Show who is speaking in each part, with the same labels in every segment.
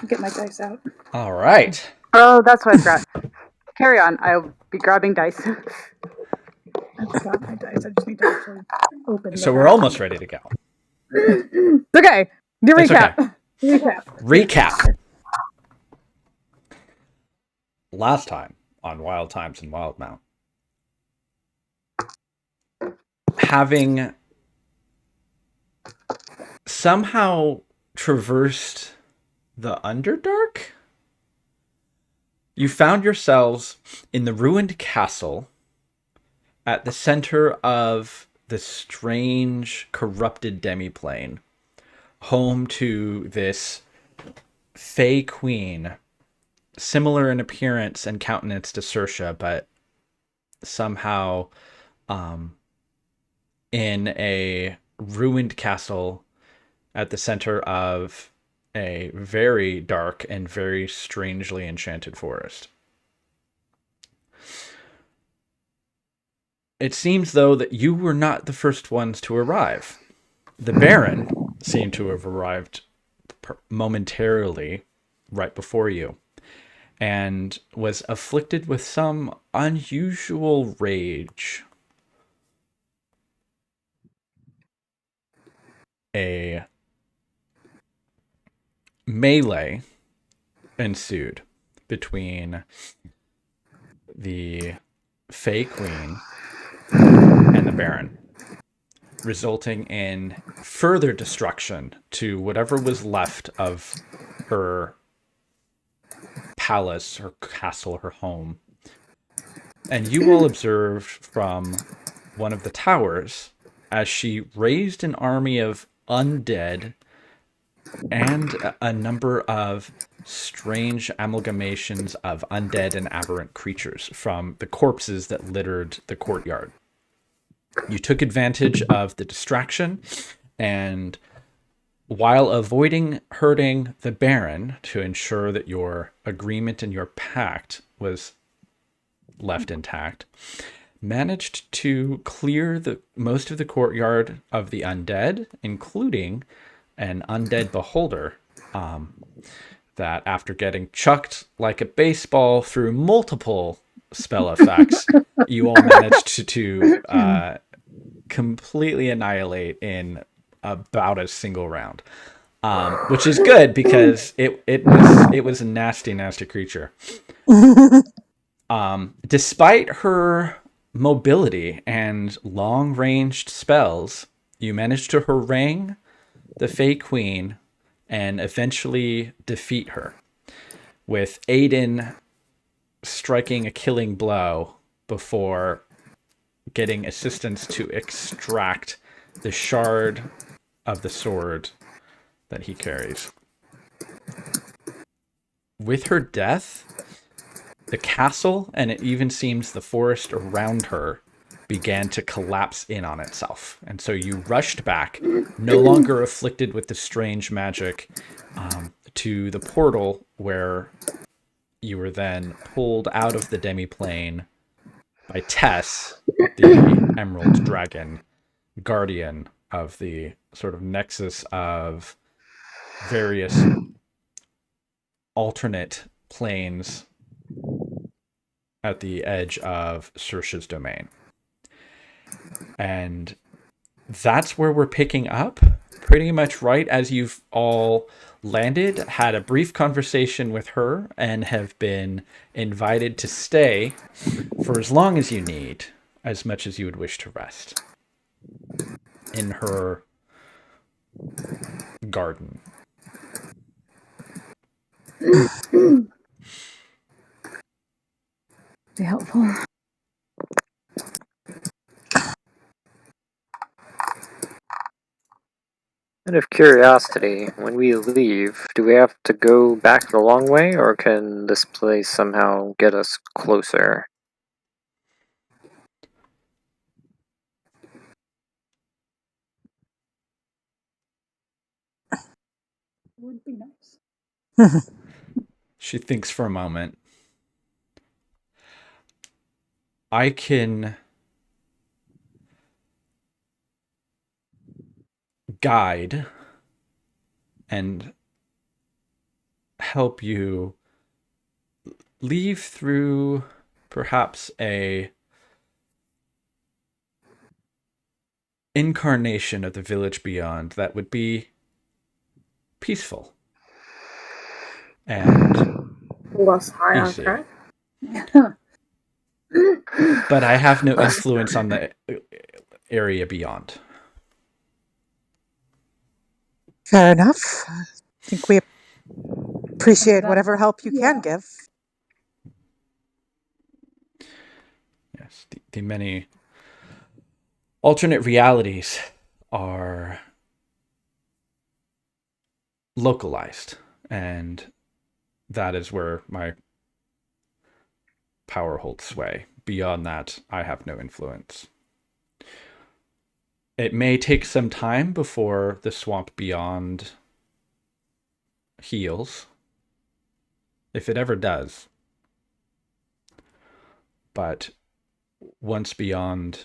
Speaker 1: Get my dice out.
Speaker 2: All right.
Speaker 1: Oh, that's what I forgot. Carry on. I'll be grabbing dice. I've got my dice. I just need to actually open
Speaker 2: So
Speaker 1: the
Speaker 2: we're
Speaker 1: back.
Speaker 2: almost ready to go.
Speaker 1: Okay. The
Speaker 2: It's okay.
Speaker 1: recap.
Speaker 2: Recap. Last time on Wild Times in Wildemount, having somehow traversed the Underdark, you found yourselves in the ruined castle at the center of the strange, corrupted demiplane, home to this Fey Queen, similar in appearance and countenance to Saoirse, but somehow in a ruined castle at the center of a very dark and very strangely enchanted forest. It seems, though, that you were not the first ones to arrive. The Baron seemed to have arrived momentarily right before you and was afflicted with some unusual rage. A melee ensued between the Fey Queen and the Baron, resulting in further destruction to whatever was left of her palace, her castle, her home. And you all observed from one of the towers as she raised an army of undead and a number of strange amalgamations of undead and aberrant creatures from the corpses that littered the courtyard. You took advantage of the distraction, and while avoiding hurting the Baron to ensure that your agreement and your pact was left intact, managed to clear the most of the courtyard of the undead, including an undead beholder that, after getting chucked like a baseball through multiple spell effects, you all managed to completely annihilate in about a single round, which is good because it was a nasty creature. Despite her mobility and long-ranged spells, you managed to harangue the Fey Queen and eventually defeat her, with Aiden striking a killing blow before getting assistance to extract the shard of the sword that he carries. With her death, the castle, and it even seems the forest around her, began to collapse in on itself. And so you rushed back, no longer afflicted with the strange magic, to the portal where you were then pulled out of the demiplane by Tess, the Emerald Dragon, guardian of the sort of nexus of various alternate planes at the edge of Saoirse's domain. And that's where we're picking up, pretty much right as you've all landed, had a brief conversation with her, and have been invited to stay for as long as you need, as much as you would wish to rest in her garden.
Speaker 1: Be helpful.
Speaker 3: Out of curiosity, when we leave, do we have to go back the long way, or can this place somehow get us closer?
Speaker 1: Would be nice.
Speaker 2: She thinks for a moment. I can guide and help you leave through perhaps a incarnation of the village beyond that would be peaceful and
Speaker 4: Less high on
Speaker 2: easy.
Speaker 4: crack.
Speaker 2: But I have no influence on the area beyond.
Speaker 5: Fair enough. I think we appreciate whatever help you can give.
Speaker 2: Yes, the many alternate realities are localized, and that is where my power holds sway. Beyond that, I have no influence. It may take some time before the swamp beyond heals, if it ever does. But once beyond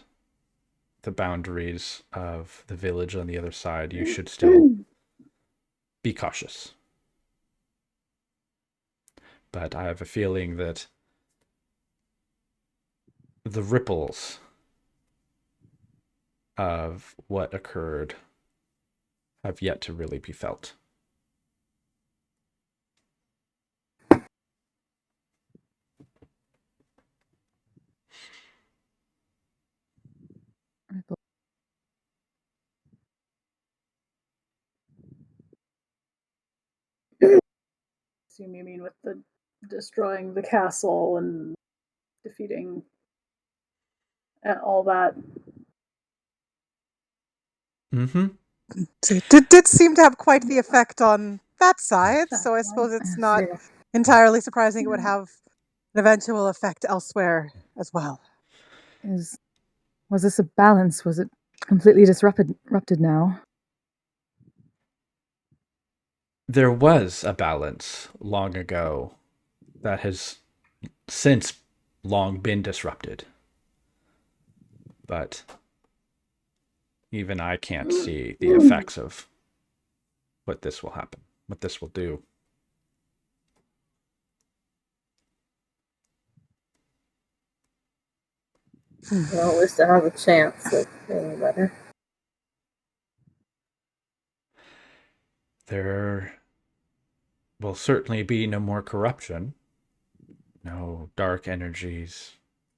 Speaker 2: the boundaries of the village on the other side, you should still be cautious. But I have a feeling that the ripples of what occurred have yet to really be felt.
Speaker 1: Assume you mean with the destroying the castle and defeating and all that.
Speaker 2: Mm-hmm.
Speaker 5: So it did seem to have quite the effect on that side, so I suppose it's not entirely surprising it would have an eventual effect elsewhere as well.
Speaker 6: Was this a balance? Was it completely disrupted now?
Speaker 2: There was a balance long ago that has since long been disrupted. But even I can't see the effects of what this will happen, what this will do.
Speaker 4: Well, at least I have a chance of getting better.
Speaker 2: There will certainly be no more corruption, no dark energies,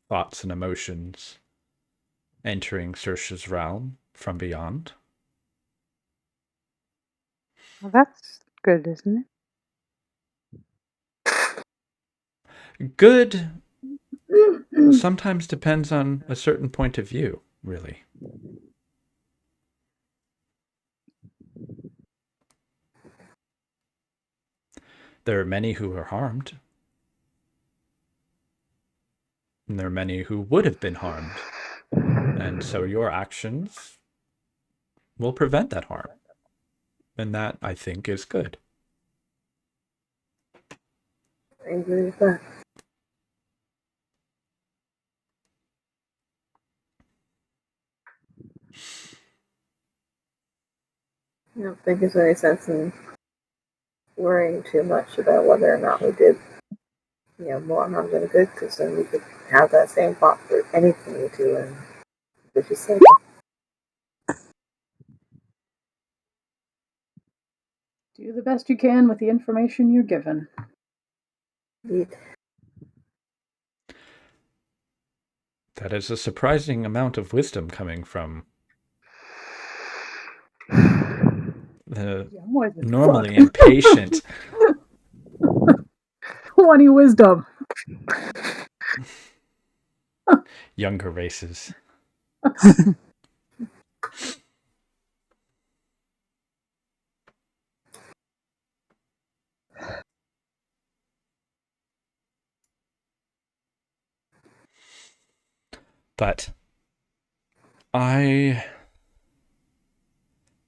Speaker 2: thoughts and emotions entering Saoirse's realm from beyond.
Speaker 1: Well, that's good, isn't
Speaker 2: Good
Speaker 1: it?
Speaker 2: sometimes depends on a certain point of view, really. There are many who are harmed, and there are many who would have been harmed. And so your actions will prevent that harm. And that, I think, is good.
Speaker 4: I agree with that. I don't think there's any sense in worrying too much about whether or not we did, more harm than good, because then we could have that same thought for anything we do, and we just say,
Speaker 1: Do the best you can with the information you're given.
Speaker 4: indeed.
Speaker 2: That is a surprising amount of wisdom coming from the normally impatient
Speaker 1: 20 wisdom.
Speaker 2: younger races. But I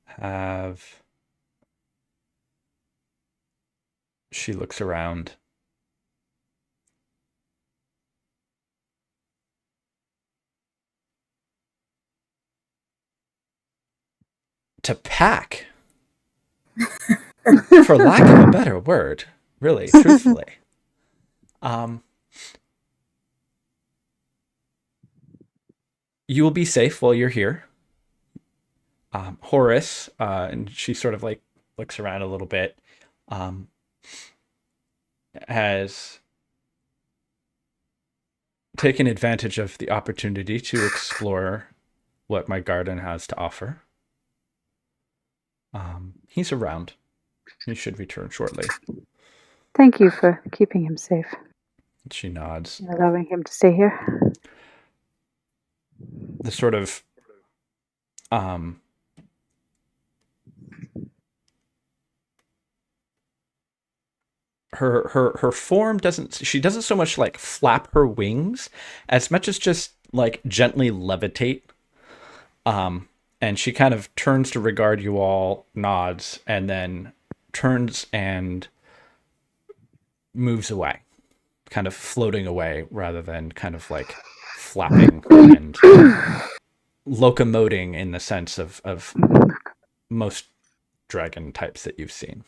Speaker 2: have... She looks around. To pack, for lack of a better word, Really, truthfully. You will be safe while you're here. Horace, and she sort of like looks around a little bit, has taken advantage of the opportunity to explore what my garden has to offer. He's around. He should return shortly.
Speaker 7: Thank you for keeping him safe.
Speaker 2: She nods.
Speaker 7: And allowing him to stay here.
Speaker 2: The sort of her form doesn't so much like flap her wings as much as just like gently levitate. And she kind of turns to regard you all, nods, and then turns and moves away, kind of floating away rather than kind of like flapping and locomoting in the sense of most dragon types that you've seen.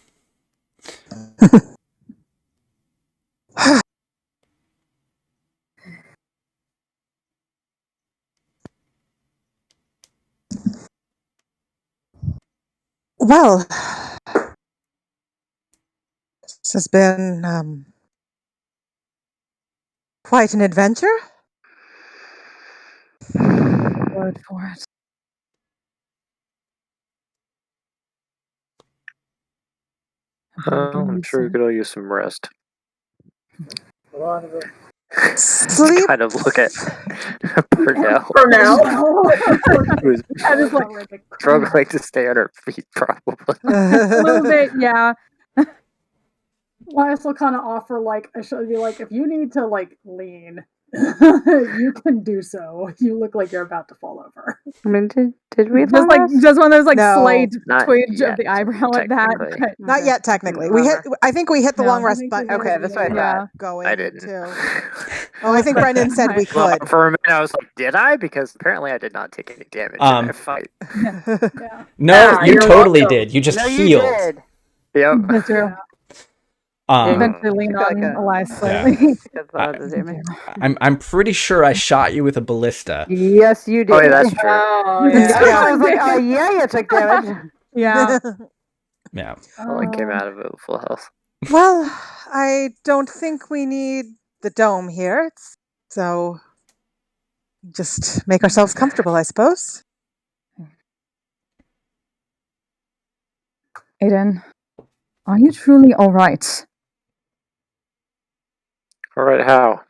Speaker 5: Well, this has been quite an adventure.
Speaker 6: Word for it.
Speaker 3: I'm sure we could all use some rest.
Speaker 4: A lot of it.
Speaker 5: Sleep.
Speaker 3: Kind of look at Purnell.
Speaker 4: For now.
Speaker 3: Who's
Speaker 1: I
Speaker 6: just like-
Speaker 3: struggling to stay on her feet, probably.
Speaker 6: A little bit, yeah.
Speaker 1: Elias will kind of offer like she'll be like, if you need to like lean, you can do so. You look like you're about to fall over.
Speaker 7: I mean, did we
Speaker 6: Just like
Speaker 7: last?
Speaker 6: just one of those like
Speaker 5: No,
Speaker 6: slight
Speaker 3: not
Speaker 6: twinge
Speaker 3: yet,
Speaker 6: of the eyebrow at that.
Speaker 3: technically.
Speaker 6: But
Speaker 5: Not
Speaker 7: Okay.
Speaker 5: yet, technically.
Speaker 7: Bummer.
Speaker 5: I think we hit the
Speaker 6: No,
Speaker 5: long
Speaker 1: I
Speaker 5: rest
Speaker 1: think
Speaker 5: button.
Speaker 1: we
Speaker 7: Okay, that's what I
Speaker 6: yeah.
Speaker 7: thought.
Speaker 5: Going
Speaker 3: I didn't.
Speaker 5: too. Oh, I think Brendan said we
Speaker 3: Well,
Speaker 5: could.
Speaker 3: for a minute, I was like, did I? Because apparently I did not take any damage in that fight.
Speaker 1: Yeah.
Speaker 2: No,
Speaker 4: Ah,
Speaker 2: you
Speaker 4: you're
Speaker 2: totally
Speaker 4: welcome.
Speaker 2: did. You just
Speaker 7: No,
Speaker 2: healed.
Speaker 7: you did.
Speaker 3: Yep.
Speaker 6: That's true.
Speaker 3: Um,
Speaker 6: Eventually lean
Speaker 7: Took like
Speaker 6: on
Speaker 7: a-
Speaker 6: Elias
Speaker 2: Yeah.
Speaker 6: slightly.
Speaker 7: Took a lot of the damage.
Speaker 2: I'm pretty sure I shot you with a ballista.
Speaker 7: Yes, you did.
Speaker 3: oh, yeah, that's true.
Speaker 4: Oh,
Speaker 5: Yeah.
Speaker 4: yeah.
Speaker 7: I was like, oh yeah, you took damage.
Speaker 6: Yeah.
Speaker 2: Yeah.
Speaker 3: I like came out of it with full health.
Speaker 5: Well, I don't think we need the dome here. So just make ourselves comfortable, I suppose.
Speaker 6: Aiden, are you truly all right?
Speaker 3: All right, how?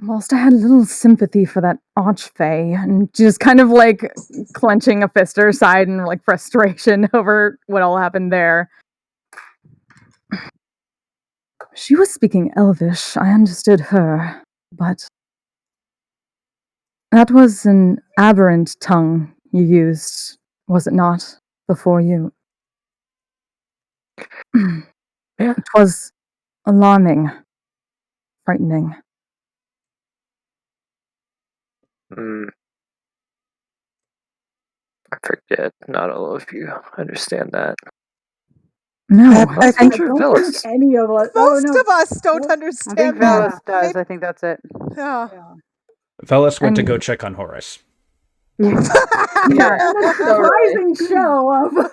Speaker 6: Whilst I had a little sympathy for that archfey, and just kind of like clenching a fist to her side in like frustration over what all happened there. She was speaking Elvish. I understood her, but that was an aberrant tongue you used, was it not? Before you.
Speaker 3: Yeah.
Speaker 6: It was alarming, frightening.
Speaker 3: I forget. Not all of you understand that.
Speaker 6: No,
Speaker 5: I
Speaker 1: I
Speaker 5: think
Speaker 1: don't
Speaker 3: Velas.
Speaker 1: think any of us.
Speaker 5: most
Speaker 1: no.
Speaker 5: of us don't
Speaker 1: Well,
Speaker 7: I
Speaker 5: understand
Speaker 7: think
Speaker 5: that.
Speaker 7: Velas does.
Speaker 5: Maybe-
Speaker 7: I think that's it.
Speaker 5: Yeah.
Speaker 1: Yeah.
Speaker 2: Velas went to
Speaker 6: And-
Speaker 2: go check on Horace.
Speaker 6: yeah.
Speaker 1: A surprising show of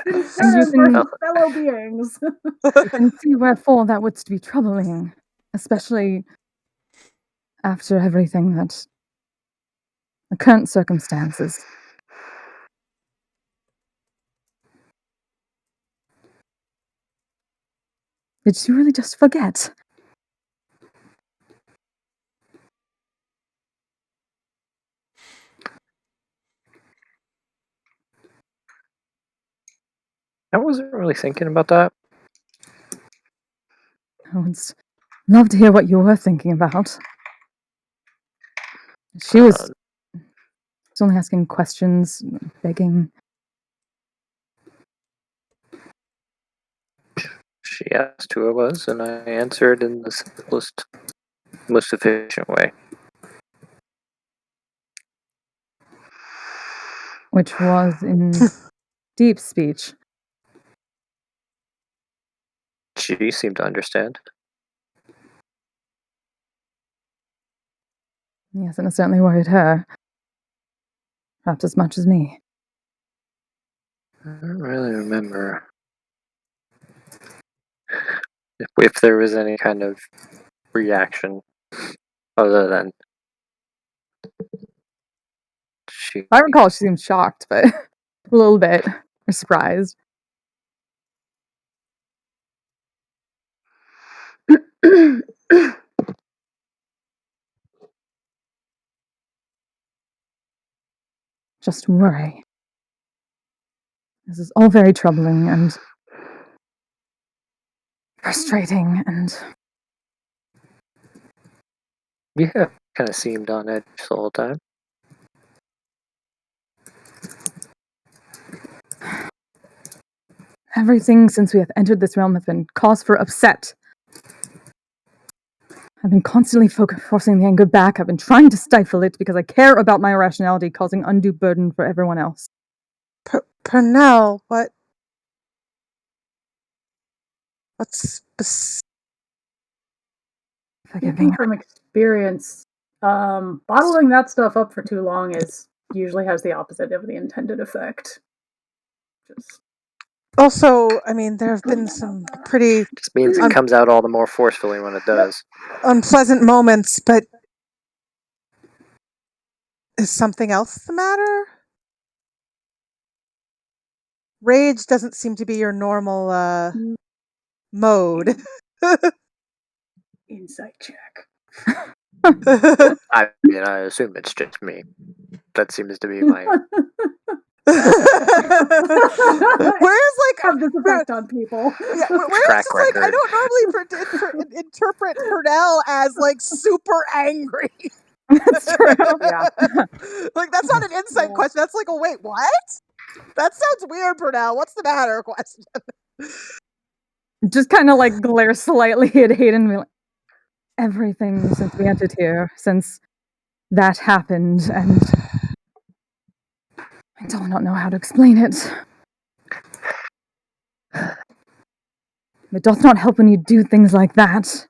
Speaker 1: concern
Speaker 6: can-
Speaker 1: for fellow beings.
Speaker 6: You can see wherefore that would be troubling, especially after everything that the current circumstances. Did she really just forget?
Speaker 3: I wasn't really thinking about that.
Speaker 6: I would love to hear what you were thinking about. She was only asking questions, begging.
Speaker 3: She asked who I was, and I answered in the simplest, most efficient way.
Speaker 6: which was in deep speech.
Speaker 3: She seemed to understand.
Speaker 6: Yes, and it certainly worried her. Perhaps as much as me.
Speaker 3: I don't really remember if there was any kind of reaction other than she.
Speaker 6: I recall she seemed shocked, but a little bit, or surprised. Just worry. This is all very troubling and frustrating, and
Speaker 3: Yeah, kind of seemed on edge the whole time.
Speaker 6: everything since we have entered this realm has been cause for upset. I've been constantly forcing the anger back. I've been trying to stifle it because I care about my irrationality causing undue burden for everyone else.
Speaker 5: Pernell, what's
Speaker 6: Forgive me.
Speaker 1: Speaking from experience, bottling that stuff up for too long usually has the opposite of the intended effect.
Speaker 5: also, I mean, there have been some pretty
Speaker 3: Just means it comes out all the more forcefully when it does.
Speaker 5: unpleasant moments, but is something else the matter? Rage doesn't seem to be your normal mode.
Speaker 1: Insight check.
Speaker 3: I mean, I assume it's just me. That seems to be my.
Speaker 5: Whereas, like,
Speaker 1: have this effect on people.
Speaker 5: Yeah, whereas
Speaker 3: Track
Speaker 5: just like I
Speaker 3: record.
Speaker 5: don't normally interpret Pernell as like super angry.
Speaker 6: That's true.
Speaker 7: Yeah.
Speaker 5: Like that's not an insight question. That's like, oh wait, what? That sounds weird, Pernell. What's the matter? Question.
Speaker 6: Just kind of like glare slightly at Hayden and be like, everything since we entered here, since that happened, and I do not know how to explain it. It doth not help when you do things like that.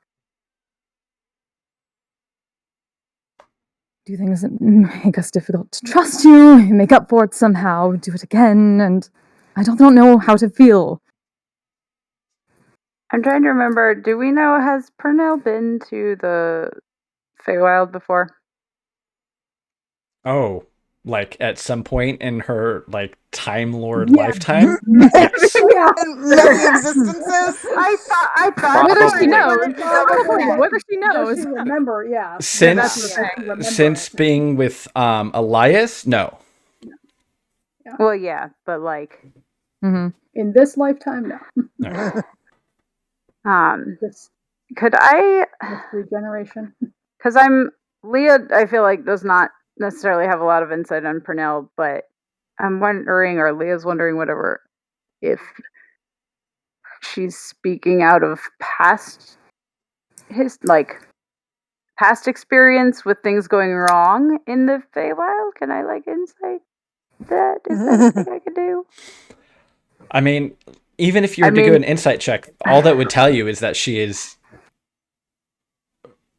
Speaker 6: Do things that make us difficult to trust you, make up for it somehow, do it again, and I don't know how to feel.
Speaker 7: I'm trying to remember, do we know, has Pernell been to the Feywild before?
Speaker 2: Oh, like at some point in her like Time Lord
Speaker 1: Yeah.
Speaker 2: lifetime? Yes.
Speaker 1: Yeah.
Speaker 5: In many existences.
Speaker 7: I thought
Speaker 6: Whether she
Speaker 3: Probably.
Speaker 6: knows,
Speaker 1: Probably.
Speaker 6: whether she
Speaker 1: Does
Speaker 6: knows.
Speaker 1: she remember? Yeah.
Speaker 2: Since
Speaker 1: That's the thing, remember
Speaker 2: since
Speaker 1: it.
Speaker 2: being with Elias, no.
Speaker 7: Well, yeah, but like,
Speaker 6: Mm-hmm.
Speaker 1: In this lifetime, no. This
Speaker 7: could I?
Speaker 1: regeneration.
Speaker 7: Because Leah, I feel like does not necessarily have a lot of insight on Pernell, but I'm wondering, or Leah's wondering, whatever, if she's speaking out of past experience with things going wrong in the Feywild. Can I like insight that? Is that a thing I could do?
Speaker 2: I mean, even if you were to do an insight check, all that would tell you is that she is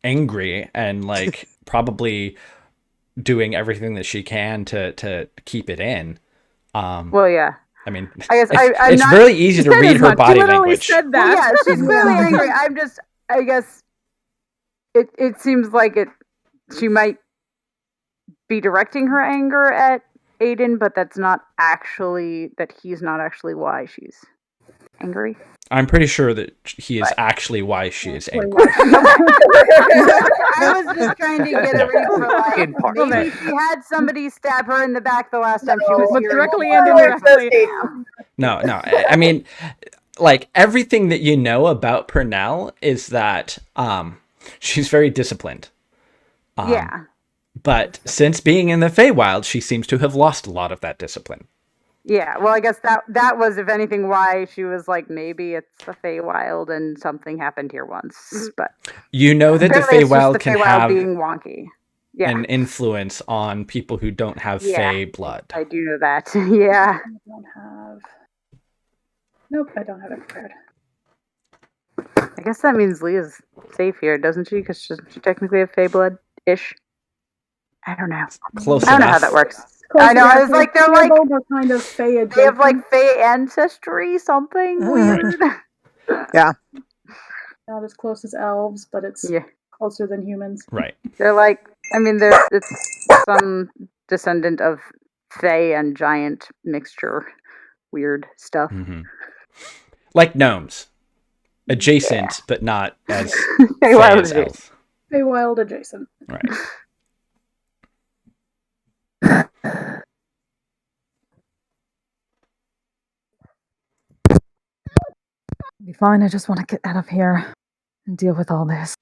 Speaker 2: angry and like probably doing everything that she can to keep it in.
Speaker 7: Well, yeah.
Speaker 2: I mean,
Speaker 7: I guess
Speaker 2: it's
Speaker 7: not,
Speaker 2: really easy to read her body
Speaker 6: She literally
Speaker 2: language.
Speaker 6: said
Speaker 7: well,
Speaker 6: that.
Speaker 7: yeah, she's clearly angry. I guess it seems like she might be directing her anger at Aiden, but he's not actually why she's angry.
Speaker 2: I'm pretty sure that he is actually why she is angry.
Speaker 7: I was just trying to get a read for like,
Speaker 3: In part.
Speaker 7: maybe she had somebody stab her in the back the last time she was
Speaker 6: But
Speaker 7: here.
Speaker 6: directly and indirectly.
Speaker 2: No. I mean, like everything that you know about Pernell is that she's very disciplined.
Speaker 7: Yeah.
Speaker 2: But since being in the Feywild, she seems to have lost a lot of that discipline.
Speaker 7: Yeah, well, I guess that was, if anything, why she was like, maybe it's the Feywild and something happened here once. But
Speaker 2: You know that the
Speaker 7: apparently it's just
Speaker 2: Feywild
Speaker 7: the
Speaker 2: can
Speaker 7: Feywild
Speaker 2: have
Speaker 7: being wonky.
Speaker 2: an influence on people who don't have Fey blood.
Speaker 7: I do know that. Yeah.
Speaker 1: I don't have. Nope, I don't have it prepared.
Speaker 7: I guess that means Leah's safe here, doesn't she? Because she technically have Fey blood-ish. I don't know.
Speaker 2: Close
Speaker 7: I don't know how
Speaker 2: enough.
Speaker 7: that works.
Speaker 1: Close
Speaker 7: I know. I
Speaker 1: enough.
Speaker 7: was like, they're
Speaker 1: They're
Speaker 7: like
Speaker 1: both are kind of Fey adjacent.
Speaker 7: they have like Fey ancestry, something weird.
Speaker 5: Yeah.
Speaker 1: Not as close as elves, but it's closer than humans.
Speaker 2: Right.
Speaker 7: They're like, I mean, it's some descendant of Fey and giant mixture, weird stuff.
Speaker 2: Mm-hmm. Like gnomes. Adjacent, but not as
Speaker 7: Fey
Speaker 2: Fey as elves.
Speaker 1: Feywild adjacent.
Speaker 2: Right.
Speaker 6: Be fine. I just want to get out of here and deal with all this.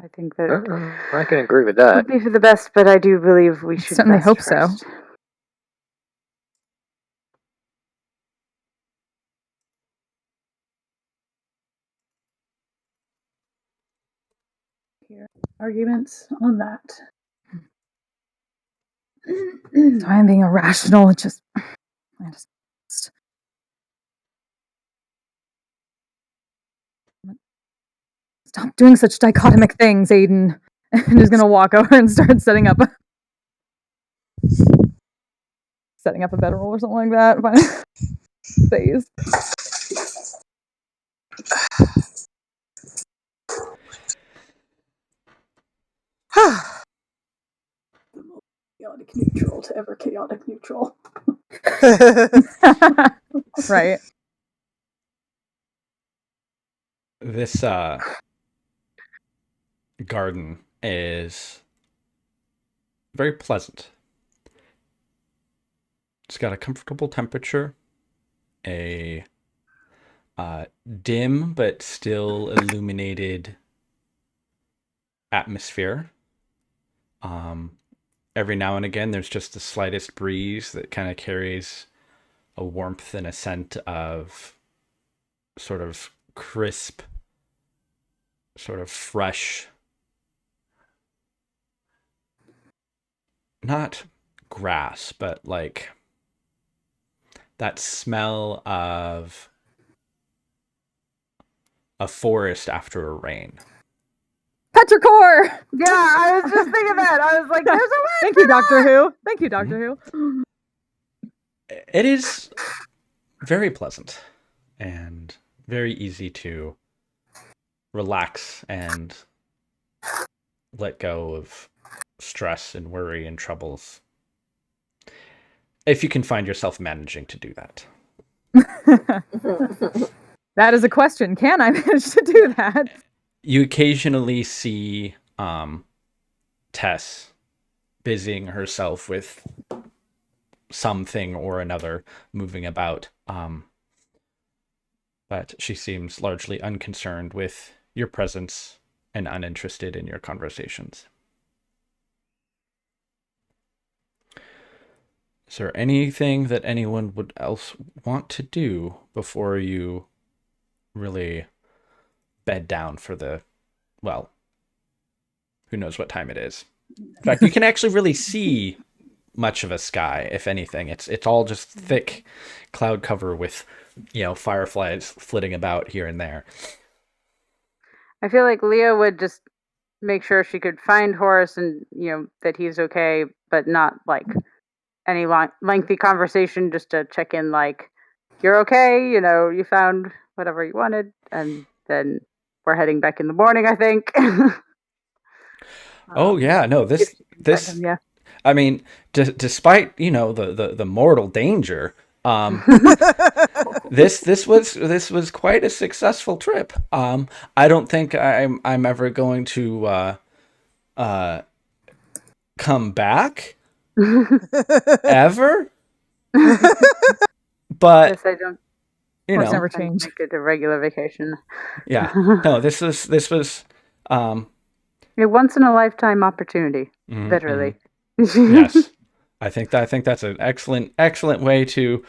Speaker 7: I think that
Speaker 3: I can agree with that.
Speaker 7: would be for the best, but I do believe we should
Speaker 6: certainly
Speaker 7: rest
Speaker 6: hope
Speaker 7: first.
Speaker 6: so.
Speaker 1: Here, arguments on that.
Speaker 6: So I'm being irrational. I just stop doing such dichotomic things, Aiden. And he's gonna walk over and start setting up a bedroll or something like that. Phase.
Speaker 1: The most chaotic neutral to ever chaotic neutral.
Speaker 6: Right.
Speaker 2: This garden is very pleasant. It's got a comfortable temperature, a dim but still illuminated atmosphere. Every now and again, there's just the slightest breeze that kind of carries a warmth and a scent of sort of crisp, sort of fresh, not grass, but like that smell of a forest after a rain.
Speaker 6: Petrichor!
Speaker 7: Yeah, I was just thinking that. I was like, there's a word.
Speaker 6: Thank you, Doctor Who. Thank you, Doctor Who.
Speaker 2: It is very pleasant and very easy to relax and let go of stress and worry and troubles. If you can find yourself managing to do that.
Speaker 6: That is a question. Can I manage to do that?
Speaker 2: You occasionally see Tess busying herself with something or another, moving about. But she seems largely unconcerned with your presence and uninterested in your conversations. Is there anything that anyone would else want to do before you really bed down for the, well, who knows what time it is? In fact, you can actually really see much of a sky, if anything. It's all just thick cloud cover with, fireflies flitting about here and there.
Speaker 7: I feel like Leah would just make sure she could find Horace and, that he's okay, but not like any lengthy conversation, just to check in like, you're okay, you found whatever you wanted, and then we're heading back in the morning, I think.
Speaker 2: Oh yeah, no, this
Speaker 7: yeah.
Speaker 2: I mean, despite the mortal danger, this was quite a successful trip. I don't think I'm ever going to come back ever. But
Speaker 7: yes, I don't.
Speaker 6: Never change.
Speaker 7: Make it a regular vacation.
Speaker 2: Yeah, no, this was
Speaker 7: a once in a lifetime opportunity, literally.
Speaker 2: Yes, I think that's an excellent way to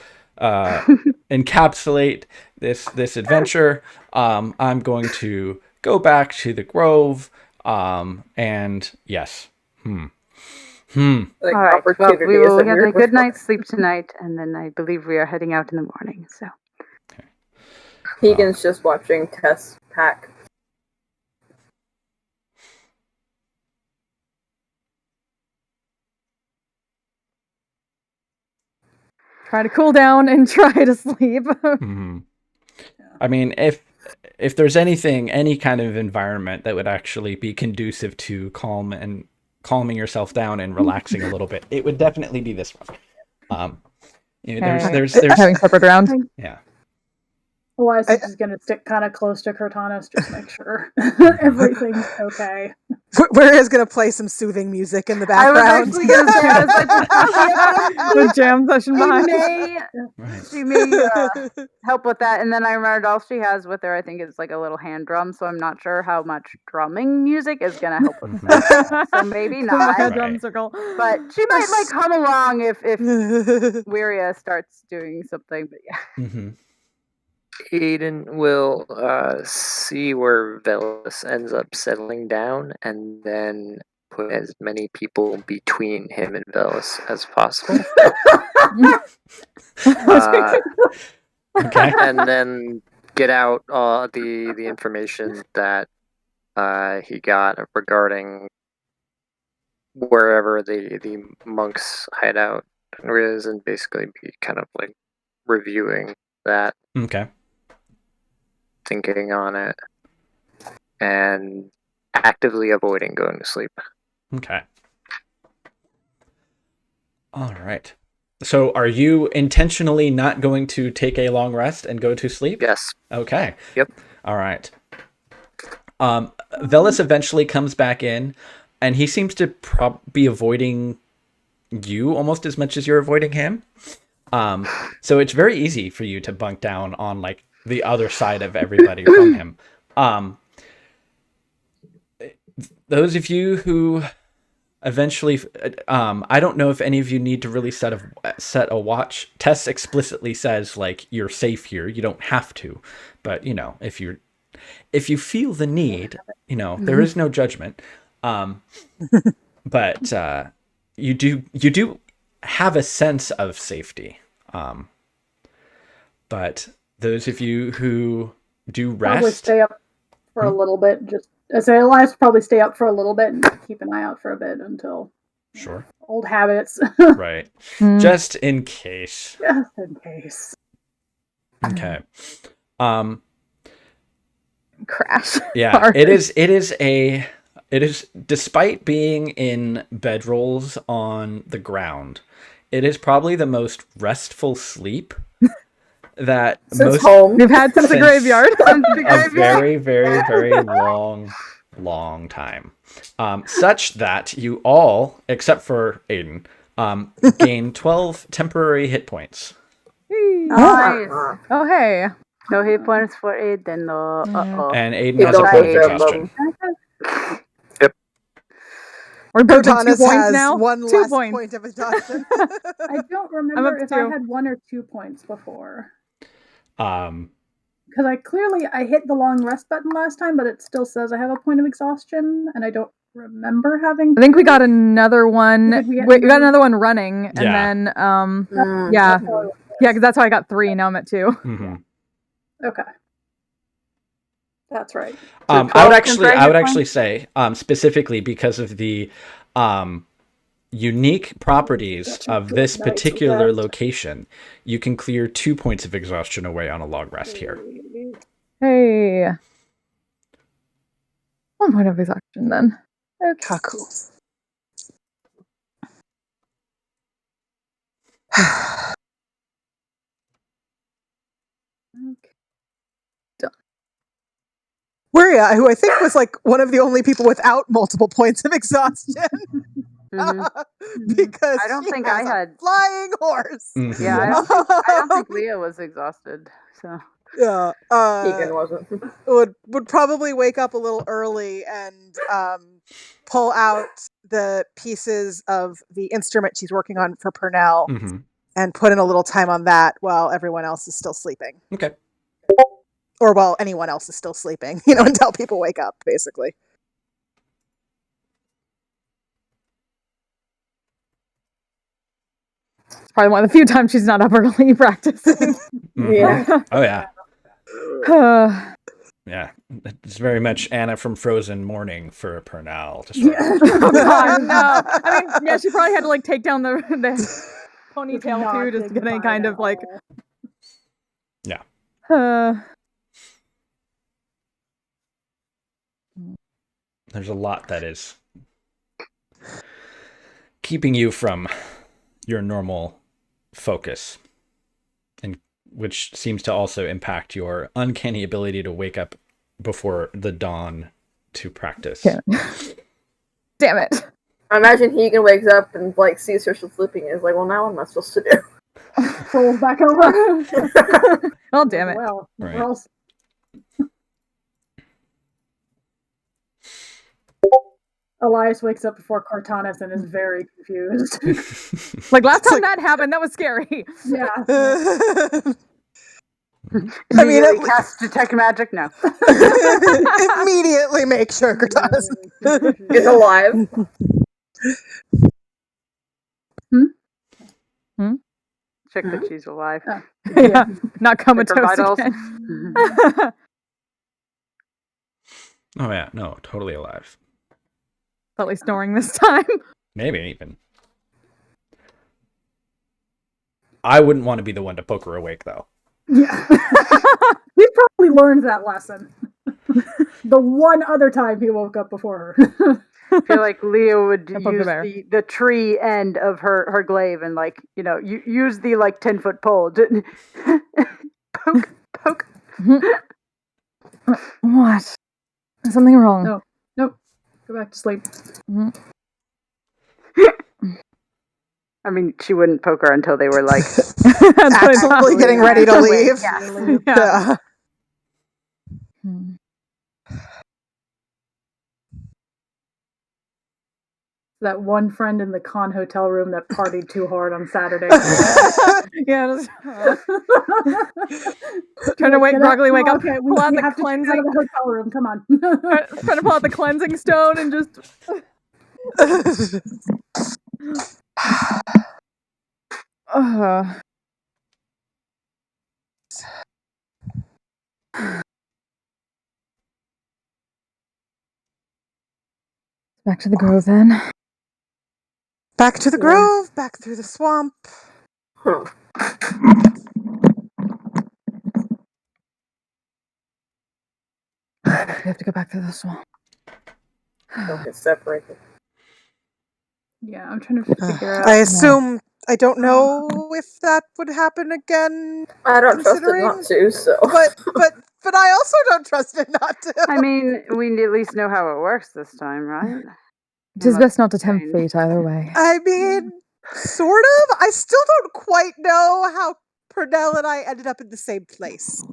Speaker 2: encapsulate this adventure. I'm going to go back to the Grove, And yes.
Speaker 4: Like
Speaker 7: All right. Well,
Speaker 4: opportunity
Speaker 7: we
Speaker 4: is
Speaker 7: will
Speaker 4: a
Speaker 7: get a
Speaker 4: weird
Speaker 7: good
Speaker 4: word.
Speaker 7: night's sleep tonight, and then I believe we are heading out in the morning. So.
Speaker 4: Keegan's just watching Tess pack.
Speaker 6: Try to cool down and try to sleep.
Speaker 2: I mean, if there's anything, any kind of environment that would actually be conducive to calming yourself down and relaxing a little bit, it would definitely be this one. There's
Speaker 6: having separate round.
Speaker 2: yeah.
Speaker 1: Elias is just going to stick kind of close to Cortanis, just make sure everything's okay.
Speaker 5: Waria's gonna play some soothing music in the
Speaker 7: I was
Speaker 5: background.
Speaker 7: actually going to say, I was like,
Speaker 6: The jam session behind.
Speaker 7: she may help with that. And then I remembered all she has with her, I think, is like a little hand drum. So I'm not sure how much drumming music is going to help with that. So maybe not.
Speaker 6: A drum circle.
Speaker 7: But she might like hum along if Wiria starts doing something. But yeah.
Speaker 3: Aiden will see where Velis ends up settling down and then put as many people between him and Velis as possible.
Speaker 2: Okay.
Speaker 3: And then get out the information that he got regarding wherever the monks' hideout is, and basically be kind of like reviewing that,
Speaker 2: Okay.
Speaker 3: thinking on it, and actively avoiding going to sleep.
Speaker 2: Okay. All right. So are you intentionally not going to take a long rest and go to sleep?
Speaker 3: Yes.
Speaker 2: Okay.
Speaker 3: Yep.
Speaker 2: All right. Velis eventually comes back in, and he seems to be avoiding you almost as much as you're avoiding him. So it's very easy for you to bunk down on like the other side of everybody from him. Those of you who eventually, I don't know if any of you need to really set a watch. Tess explicitly says like you're safe here. You don't have to, but you know, if you feel the need, you know, there is no judgment. But you do have a sense of safety. But those of you who do rest,
Speaker 1: Probably stay up for a little bit. Just so Elias probably stay up for a little bit and keep an eye out for a bit until
Speaker 2: sure,
Speaker 1: old habits.
Speaker 2: right? Just in case.
Speaker 1: Just in case.
Speaker 2: Okay.
Speaker 6: Crash.
Speaker 2: Yeah,
Speaker 6: Hard.
Speaker 2: it is despite being in bedrolls on the ground, it is probably the most restful sleep that
Speaker 4: Since
Speaker 2: most
Speaker 4: home.
Speaker 6: We've had since the
Speaker 2: Since-
Speaker 6: graveyard.
Speaker 2: a very, very, very long time. Such that you all, except for Aiden, gain 12 temporary hit points.
Speaker 7: Nice.
Speaker 6: Oh, hey.
Speaker 7: No hit points for Aiden. No.
Speaker 2: And Aiden
Speaker 4: You
Speaker 2: has a
Speaker 4: don't
Speaker 2: point of
Speaker 4: have
Speaker 2: exhaustion.
Speaker 6: We're both at 2
Speaker 5: Cortanis
Speaker 6: points
Speaker 5: has
Speaker 6: now.
Speaker 5: one
Speaker 6: 2
Speaker 5: less
Speaker 6: points.
Speaker 5: point of exhaustion.
Speaker 1: I don't remember
Speaker 6: up
Speaker 1: if I
Speaker 6: to-
Speaker 1: had 1 or 2 points before.
Speaker 2: Um,
Speaker 1: Because I hit the long rest button last time, but it still says I have a point of exhaustion, and I don't remember having.
Speaker 6: I think we got another one.
Speaker 1: Did we
Speaker 6: We
Speaker 1: get
Speaker 6: got another one running, and
Speaker 2: Yeah.
Speaker 6: then
Speaker 4: Mm.
Speaker 6: yeah,
Speaker 1: That's how it was.
Speaker 6: because that's how I got 3. Now I'm at 2.
Speaker 2: mhm.
Speaker 1: Okay. That's right.
Speaker 2: I would
Speaker 7: 12
Speaker 2: actually
Speaker 7: temporary
Speaker 2: say specifically because of the unique properties of this
Speaker 1: Nice with
Speaker 2: particular
Speaker 1: that.
Speaker 2: location, you can clear 2 points of exhaustion away on a long rest here.
Speaker 6: Hey, 1 point of exhaustion then. Okay.
Speaker 5: How cool. Waria, who I think was like one of the only people without multiple points of exhaustion, because
Speaker 7: I don't
Speaker 5: she
Speaker 7: think
Speaker 5: has
Speaker 7: I
Speaker 5: a
Speaker 7: had-
Speaker 5: flying horse.
Speaker 2: Mhm.
Speaker 7: Yeah, I don't think Leah was exhausted. So
Speaker 5: Yeah,
Speaker 4: Keegan wasn't.
Speaker 5: would probably wake up a little early and pull out the pieces of the instrument she's working on for Purnell
Speaker 2: Mhm.
Speaker 5: and put in a little time on that while everyone else is still sleeping.
Speaker 2: Okay.
Speaker 5: Or while anyone else is still sleeping, you know, until people wake up, basically.
Speaker 6: probably one of the few times she's not up early practicing.
Speaker 4: Yeah.
Speaker 2: Oh yeah. Yeah. It's very much Anna from Frozen morning for Pernell to start.
Speaker 1: Yeah.
Speaker 6: Oh God, no. I mean, yeah, she probably had to like take down the ponytail
Speaker 1: Not
Speaker 6: too, just to get any
Speaker 1: dignified
Speaker 6: kind
Speaker 1: at
Speaker 6: of like.
Speaker 1: all.
Speaker 2: Yeah. There's a lot that is keeping you from your normal focus, and which seems to also impact your uncanny ability to wake up before the dawn to practice.
Speaker 6: Damn it.
Speaker 4: I imagine Hegan wakes up and like sees her still sleeping and is like, well, now what am I supposed to do?
Speaker 1: Rolls back over.
Speaker 6: Oh, damn it.
Speaker 1: Well,
Speaker 2: Right.
Speaker 1: we're all... Elias wakes up before Cortanis and is very confused.
Speaker 6: Like last time that happened, that was scary.
Speaker 1: Yeah.
Speaker 5: I mean,
Speaker 7: Immediately cast detect magic. No.
Speaker 5: immediately make sure Cortanis
Speaker 4: Is alive.
Speaker 7: Check that she's alive.
Speaker 6: Yeah, not
Speaker 7: Check her
Speaker 6: comatose
Speaker 7: vitals.
Speaker 6: again.
Speaker 2: Oh yeah, no, totally alive.
Speaker 6: Probably snoring this time.
Speaker 2: Maybe even. I wouldn't want to be the one to poke her awake, though.
Speaker 1: Yeah. He probably learned that lesson. The one other time he woke up before her.
Speaker 7: I feel like Leo would
Speaker 6: poke the
Speaker 7: use
Speaker 6: bear.
Speaker 7: the tree end of her glaive and like, you know, use the like 10-foot pole to poke.
Speaker 6: What? Is something wrong?
Speaker 1: No. Nope. Go back to sleep.
Speaker 7: I mean, she wouldn't poke her until they were like
Speaker 6: That's what I thought.
Speaker 5: absolutely getting ready to leave.
Speaker 7: Yes.
Speaker 6: Yeah.
Speaker 1: That one friend in the con hotel room that partied too hard on Saturday.
Speaker 6: Yeah. Trying to groggily wake up.
Speaker 1: Okay,
Speaker 6: pull out
Speaker 1: we
Speaker 6: the
Speaker 1: have to get out
Speaker 6: cleansing.
Speaker 1: of the hotel room. Come on.
Speaker 6: Trying to pull out the cleansing stone and just. Back to the grove then.
Speaker 5: Back to the grove, back through the swamp.
Speaker 4: Huh.
Speaker 6: We have to go back to the swamp.
Speaker 4: Don't get separated.
Speaker 1: Yeah, I'm trying to figure out.
Speaker 5: I assume, I don't know if that would happen again.
Speaker 4: I don't trust it
Speaker 5: Considering-
Speaker 4: not to, so.
Speaker 5: But I also don't trust it not to.
Speaker 7: I mean, we at least know how it works this time, right?
Speaker 6: It is best not to tempt
Speaker 7: Strange.
Speaker 6: fate either way.
Speaker 5: I mean, sort of. I still don't quite know how Pernell and I ended up in the same place.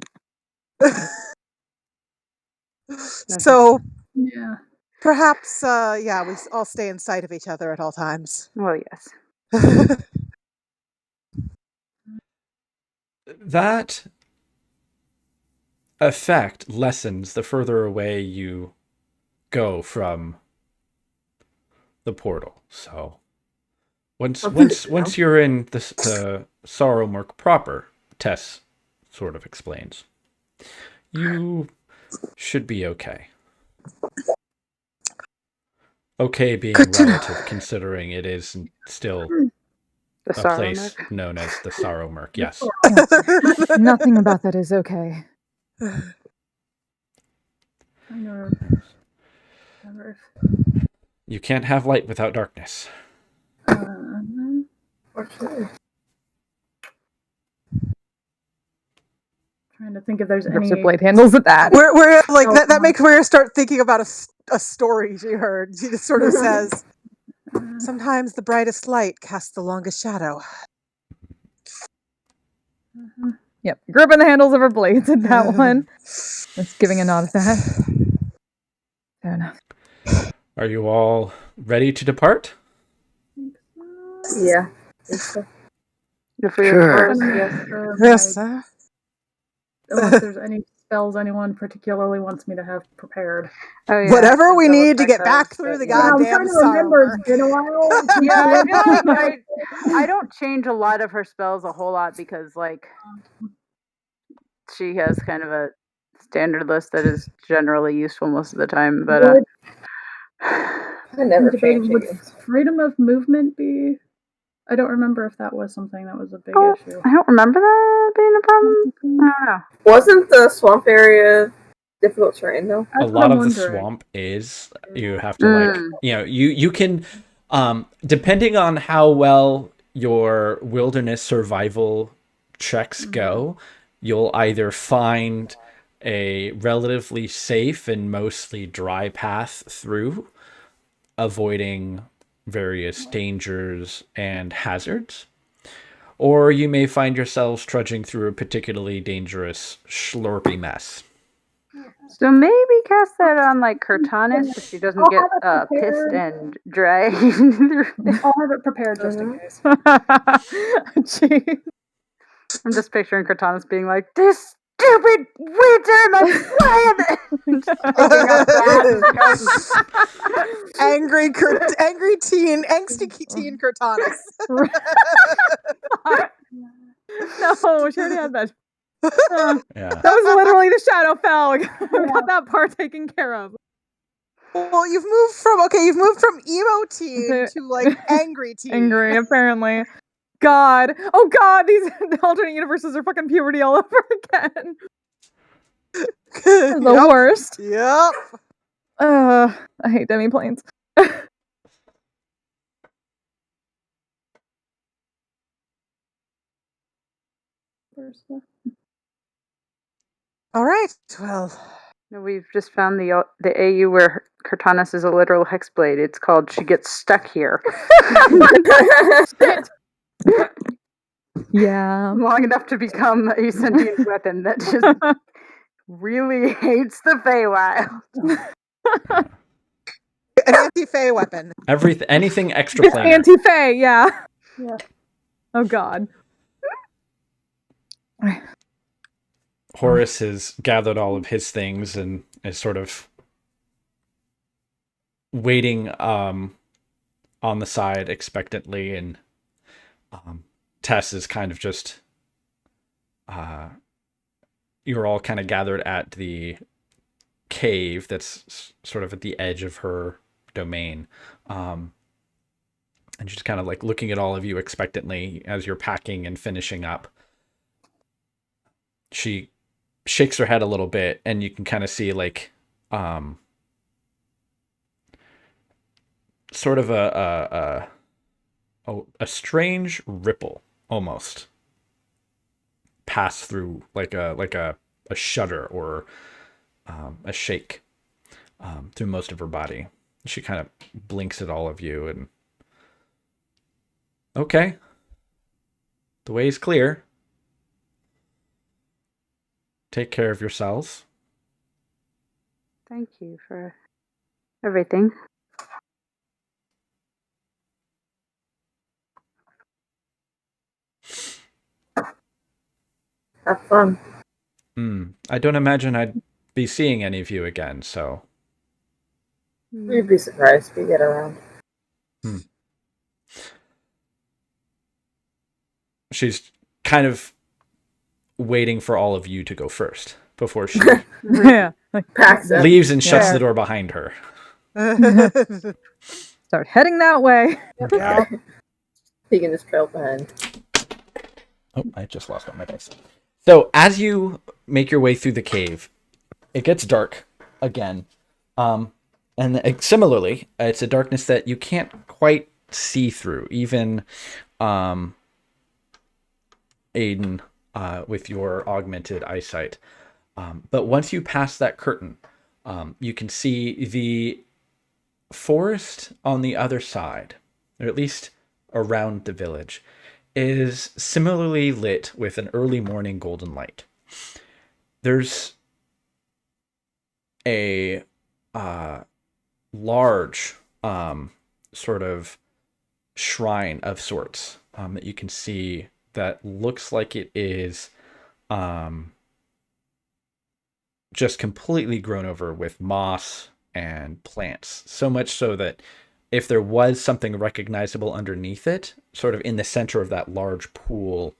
Speaker 5: So
Speaker 1: Yeah.
Speaker 5: perhaps, we all stay in sight of each other at all times.
Speaker 7: Well, yes.
Speaker 2: That effect lessens the further away you go from the portal. So once you're in the Sorrowmurk proper, Tess sort of explains, you should be okay. Okay being relative, considering it is still
Speaker 7: The
Speaker 2: a
Speaker 7: Sorrow
Speaker 2: place
Speaker 7: Nook.
Speaker 2: known as the Sorrowmurk. Yes.
Speaker 6: Nothing about that is okay.
Speaker 2: You can't have light without darkness.
Speaker 1: Trying to think if there's
Speaker 6: Grips
Speaker 1: any.
Speaker 6: her blade handles at that.
Speaker 5: We're like that makes Rhea start thinking about a story she heard. She just sort of says, sometimes the brightest light casts the longest shadow.
Speaker 6: Yep, gripping the handles of her blades at that one. That's giving a nod at that. Fair enough.
Speaker 2: Are you all ready to depart?
Speaker 4: Yeah. Think so.
Speaker 7: If we
Speaker 3: Sure.
Speaker 7: of course,
Speaker 1: Yes,
Speaker 5: Yes, sir.
Speaker 1: unless there's any spells anyone particularly wants me to have prepared.
Speaker 7: Oh, yeah,
Speaker 5: Whatever
Speaker 7: I
Speaker 5: we
Speaker 7: should
Speaker 5: need to
Speaker 7: double-check
Speaker 5: get back
Speaker 7: those,
Speaker 5: through
Speaker 7: but
Speaker 5: the
Speaker 7: yeah.
Speaker 1: I'm
Speaker 5: goddamn
Speaker 1: trying to remember.
Speaker 5: Sarmor.
Speaker 1: It's been a while.
Speaker 7: Yeah, I feel like I don't change a lot of her spells a whole lot because, like, she has kind of a standard list that is generally useful most of the time. But
Speaker 1: Would
Speaker 4: I never
Speaker 1: debating,
Speaker 4: change
Speaker 1: would
Speaker 4: things.
Speaker 1: freedom of movement be? I don't remember if that was something that was a big issue.
Speaker 7: I don't remember that being a problem. I don't know.
Speaker 4: Wasn't the swamp area difficult terrain though?
Speaker 2: A lot of the swamp is, you have to like, you can, depending on how well your wilderness survival checks go, you'll either find a relatively safe and mostly dry path through, avoiding various dangers and hazards, or you may find yourselves trudging through a particularly dangerous slurpy mess.
Speaker 7: So maybe cast that on like Cortanis so she doesn't get pissed and dragged through.
Speaker 1: I'll have it prepared just in case.
Speaker 7: Jeez. I'm just picturing Cortanis being like, "This stupid winter, my plan!"
Speaker 5: Angry teen, angsty teen Cortanis.
Speaker 6: No, she already had that.
Speaker 2: Yeah.
Speaker 6: That was literally the Shadowfell. Got that part taken care of.
Speaker 5: Well, you've moved from emo teen to like angry teen.
Speaker 6: Angry, apparently. God. Oh God, these alternate universes are fucking puberty all over again. The worst.
Speaker 5: Yep.
Speaker 6: I hate demi-planes.
Speaker 5: All right. Well,
Speaker 7: we've just found the AU where Cortanis is a literal hexblade. It's called "She Gets Stuck Here."
Speaker 6: Yeah.
Speaker 7: Long enough to become a sentient weapon that just really hates the Feywild.
Speaker 5: An anti-Fey weapon.
Speaker 2: Anything extra
Speaker 6: It's
Speaker 2: planar.
Speaker 6: anti-Fey, yeah. Oh God.
Speaker 2: Horace has gathered all of his things and is sort of waiting on the side expectantly, and Tess is kind of just you're all kind of gathered at the cave that's sort of at the edge of her domain, and she's kind of like looking at all of you expectantly as you're packing and finishing up. She shakes her head a little bit, and you can kind of see like sort of a strange ripple almost pass through, like a shudder or a shake through most of her body. She kind of blinks at all of you and, okay, the way is clear. Take care of yourselves.
Speaker 7: Thank you for everything.
Speaker 4: Have fun.
Speaker 2: I don't imagine I'd be seeing any of you again, so.
Speaker 4: You'd be surprised if you get around.
Speaker 2: She's kind of waiting for all of you to go first before she
Speaker 6: Yeah.
Speaker 4: Packs up.
Speaker 2: leaves and shuts the door behind her.
Speaker 6: Start heading that way.
Speaker 5: Yeah.
Speaker 4: He can just trail behind.
Speaker 2: Oh, I just lost one of my dice. So as you make your way through the cave, it gets dark again. And similarly, it's a darkness that you can't quite see through. Even Aiden, with your augmented eyesight. But once you pass that curtain, you can see the forest on the other side, or at least around the village, is similarly lit with an early morning golden light. There's a large sort of shrine of sorts that you can see that looks like it is just completely grown over with moss and plants. So much so that if there was something recognizable underneath it, sort of in the center of that large pool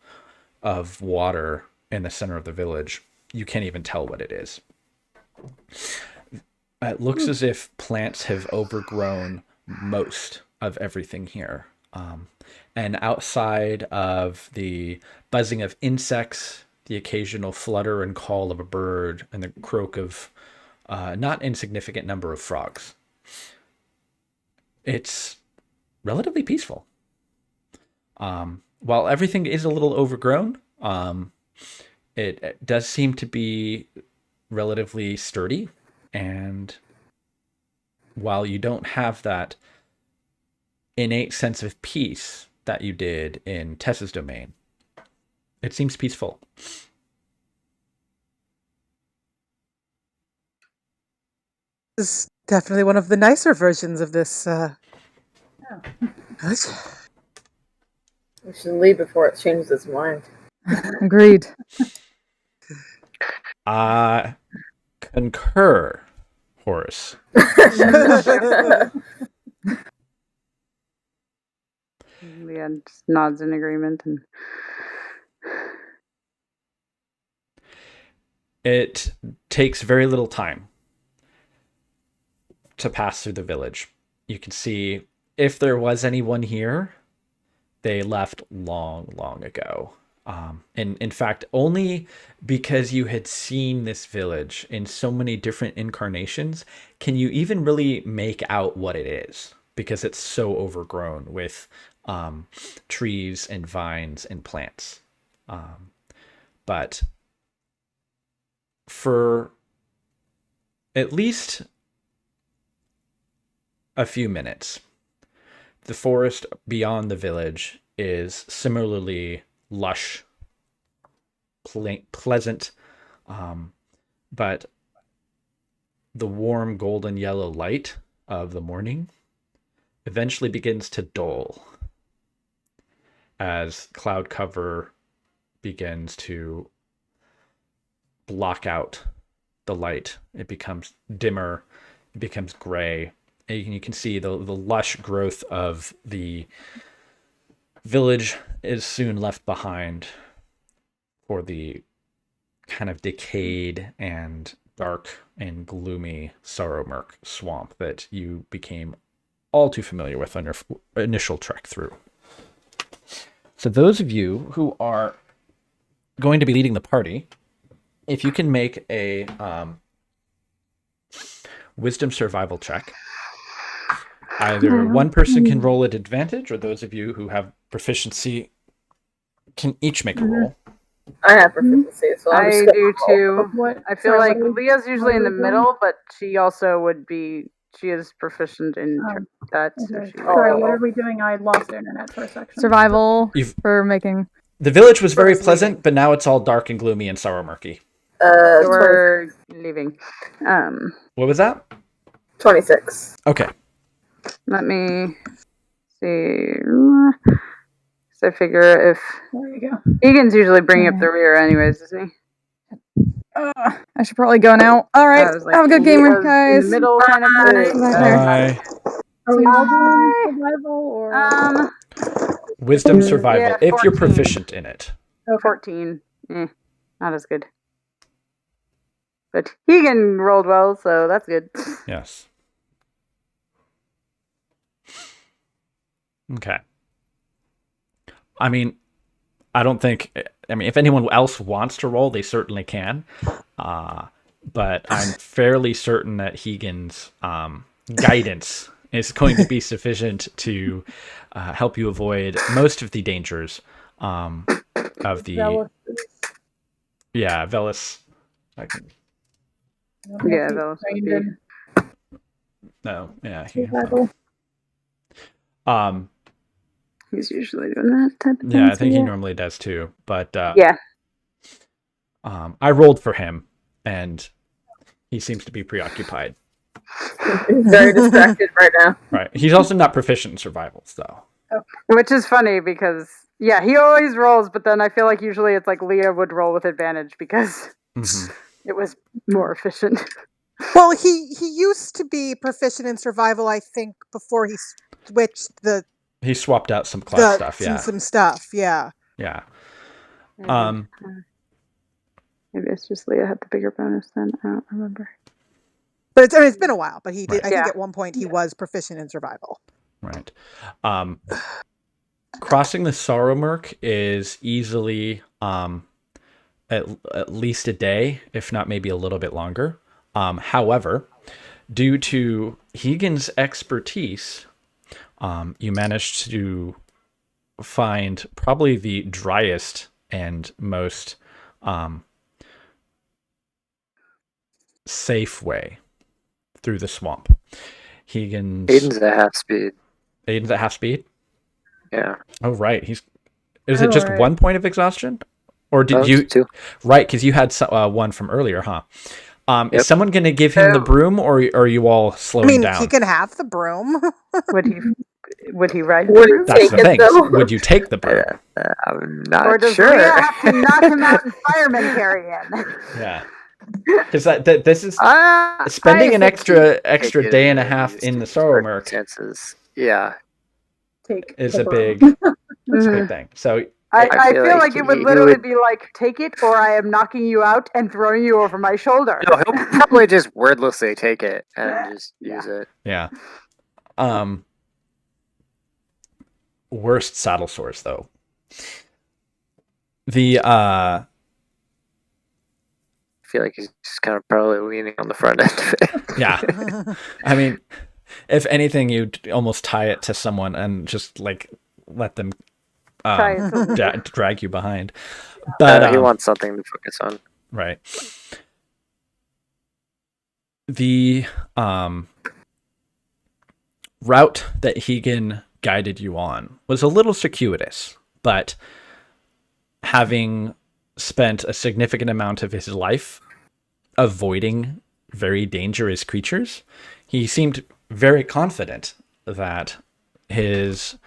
Speaker 2: of water in the center of the village, you can't even tell what it is. It looks as if plants have overgrown most of everything here. And outside of the buzzing of insects, the occasional flutter and call of a bird, and the croak of not insignificant number of frogs, it's relatively peaceful. While everything is a little overgrown, it does seem to be relatively sturdy. And while you don't have that innate sense of peace that you did in Tessa's domain, it seems peaceful.
Speaker 5: This is definitely one of the nicer versions of this. Village.
Speaker 4: We should leave before it changes its mind.
Speaker 6: Agreed.
Speaker 2: Concur, Horace.
Speaker 7: Leah just nods in agreement. And
Speaker 2: it takes very little time to pass through the village. You can see if there was anyone here, they left long ago. And in fact, only because you had seen this village in so many different incarnations can you even really make out what it is, because it's so overgrown with trees and vines and plants. But for at least a few minutes, the forest beyond the village is similarly lush, pleasant, but the warm golden yellow light of the morning eventually begins to dull as cloud cover begins to block out the light. It becomes dimmer, it becomes gray, and you can see the lush growth of the village is soon left behind for the kind of decayed and dark and gloomy Sorrowmurk swamp that you became all too familiar with on your initial trek through. So those of you who are going to be leading the party, if you can make a wisdom survival check. Either one person can roll at advantage, or those of you who have proficiency can each make a roll.
Speaker 4: I have proficiency, so I'm just
Speaker 7: I
Speaker 4: gonna
Speaker 7: do
Speaker 4: roll.
Speaker 7: too. I feel like Leah's usually in the middle, but she also would be. She is proficient in that. So
Speaker 1: Okay.
Speaker 7: she
Speaker 1: Sorry, what are we doing? I lost internet for a second.
Speaker 6: Survival for making.
Speaker 2: The village was very pleasant, but now it's all dark and gloomy and sour murky.
Speaker 7: We're leaving.
Speaker 2: What was that?
Speaker 4: 26.
Speaker 2: Okay.
Speaker 7: Let me see. So I figure if
Speaker 1: There you go.
Speaker 7: Egan's usually bringing up the rear, anyways, isn't he?
Speaker 6: I should probably go now. All right.
Speaker 7: I was like,
Speaker 6: Have a good game,
Speaker 7: Leah's
Speaker 6: guys.
Speaker 7: In the middle, kind of thing.
Speaker 2: Bye.
Speaker 1: Are we all doing survival or?
Speaker 2: Wisdom survival,
Speaker 7: yeah,
Speaker 2: if you're
Speaker 7: 14.
Speaker 2: proficient in it.
Speaker 7: 14. Not as good. But Egan rolled well, so that's good.
Speaker 2: Yes. Okay. I mean, if anyone else wants to roll, they certainly can. But I'm fairly certain that Hegan's guidance is going to be sufficient to help you avoid most of the dangers of the... Velis.
Speaker 7: Velis would be...
Speaker 2: No, yeah.
Speaker 7: He's usually doing that type of thing.
Speaker 2: Yeah, I think he normally does too. But
Speaker 7: yeah.
Speaker 2: I rolled for him, and he seems to be preoccupied.
Speaker 4: He's very distracted right now.
Speaker 2: Right. He's also not proficient in survival, so.
Speaker 7: Okay. Which is funny because, he always rolls, but then I feel like usually it's like Leah would roll with advantage because It was more efficient.
Speaker 5: Well, he used to be proficient in survival, I think, before he switched
Speaker 2: He swapped out some class stuff. Yeah.
Speaker 5: some stuff. Yeah.
Speaker 2: Yeah.
Speaker 7: Maybe it's just Leah had the bigger bonus then. I don't remember.
Speaker 5: But it's been a while. But he did.
Speaker 2: Right.
Speaker 5: I think at one point he was proficient in survival.
Speaker 2: Right. Crossing the Sorrowmurk is easily at least a day, if not maybe a little bit longer. However, due to Hegan's expertise, you managed to find probably the driest and most safe way through the swamp.
Speaker 3: Aiden's at half speed.
Speaker 2: Aiden's at half speed?
Speaker 3: Yeah.
Speaker 2: Oh, right. Is it just 1 point of exhaustion? Or did you...
Speaker 3: Two.
Speaker 2: Right, because you had one from earlier, huh?
Speaker 3: Yep.
Speaker 2: Is someone going to give him the broom, or are you all slowing down?
Speaker 5: He can have the broom.
Speaker 7: Would he ride the
Speaker 4: Would
Speaker 7: broom?
Speaker 2: That's the thing. Would you take the broom?
Speaker 3: I'm not
Speaker 7: Or does
Speaker 3: sure.
Speaker 7: Leah have to knock him out and fireman carry in?
Speaker 2: Yeah. Because this is spending an extra day and a half in the Sorrowmurk.
Speaker 3: Chances, yeah,
Speaker 2: is
Speaker 1: the
Speaker 2: a big,
Speaker 1: broom.
Speaker 2: it's a big thing. So
Speaker 7: I feel like it would
Speaker 3: he
Speaker 7: literally
Speaker 3: would-
Speaker 7: be like, take it, or I am knocking you out and throwing you over my shoulder.
Speaker 3: no, he'll probably just wordlessly take it and just use it.
Speaker 2: yeah. Worst saddle sores though. I
Speaker 3: feel like he's just kind of probably leaning on the front end of it.
Speaker 2: Yeah. I mean, if anything, you'd almost tie it to someone and just like let them drag you behind. But
Speaker 3: he wants something to focus on.
Speaker 2: Right. The route that Hegan guided you on was a little circuitous, but having spent a significant amount of his life avoiding very dangerous creatures, he seemed very confident that his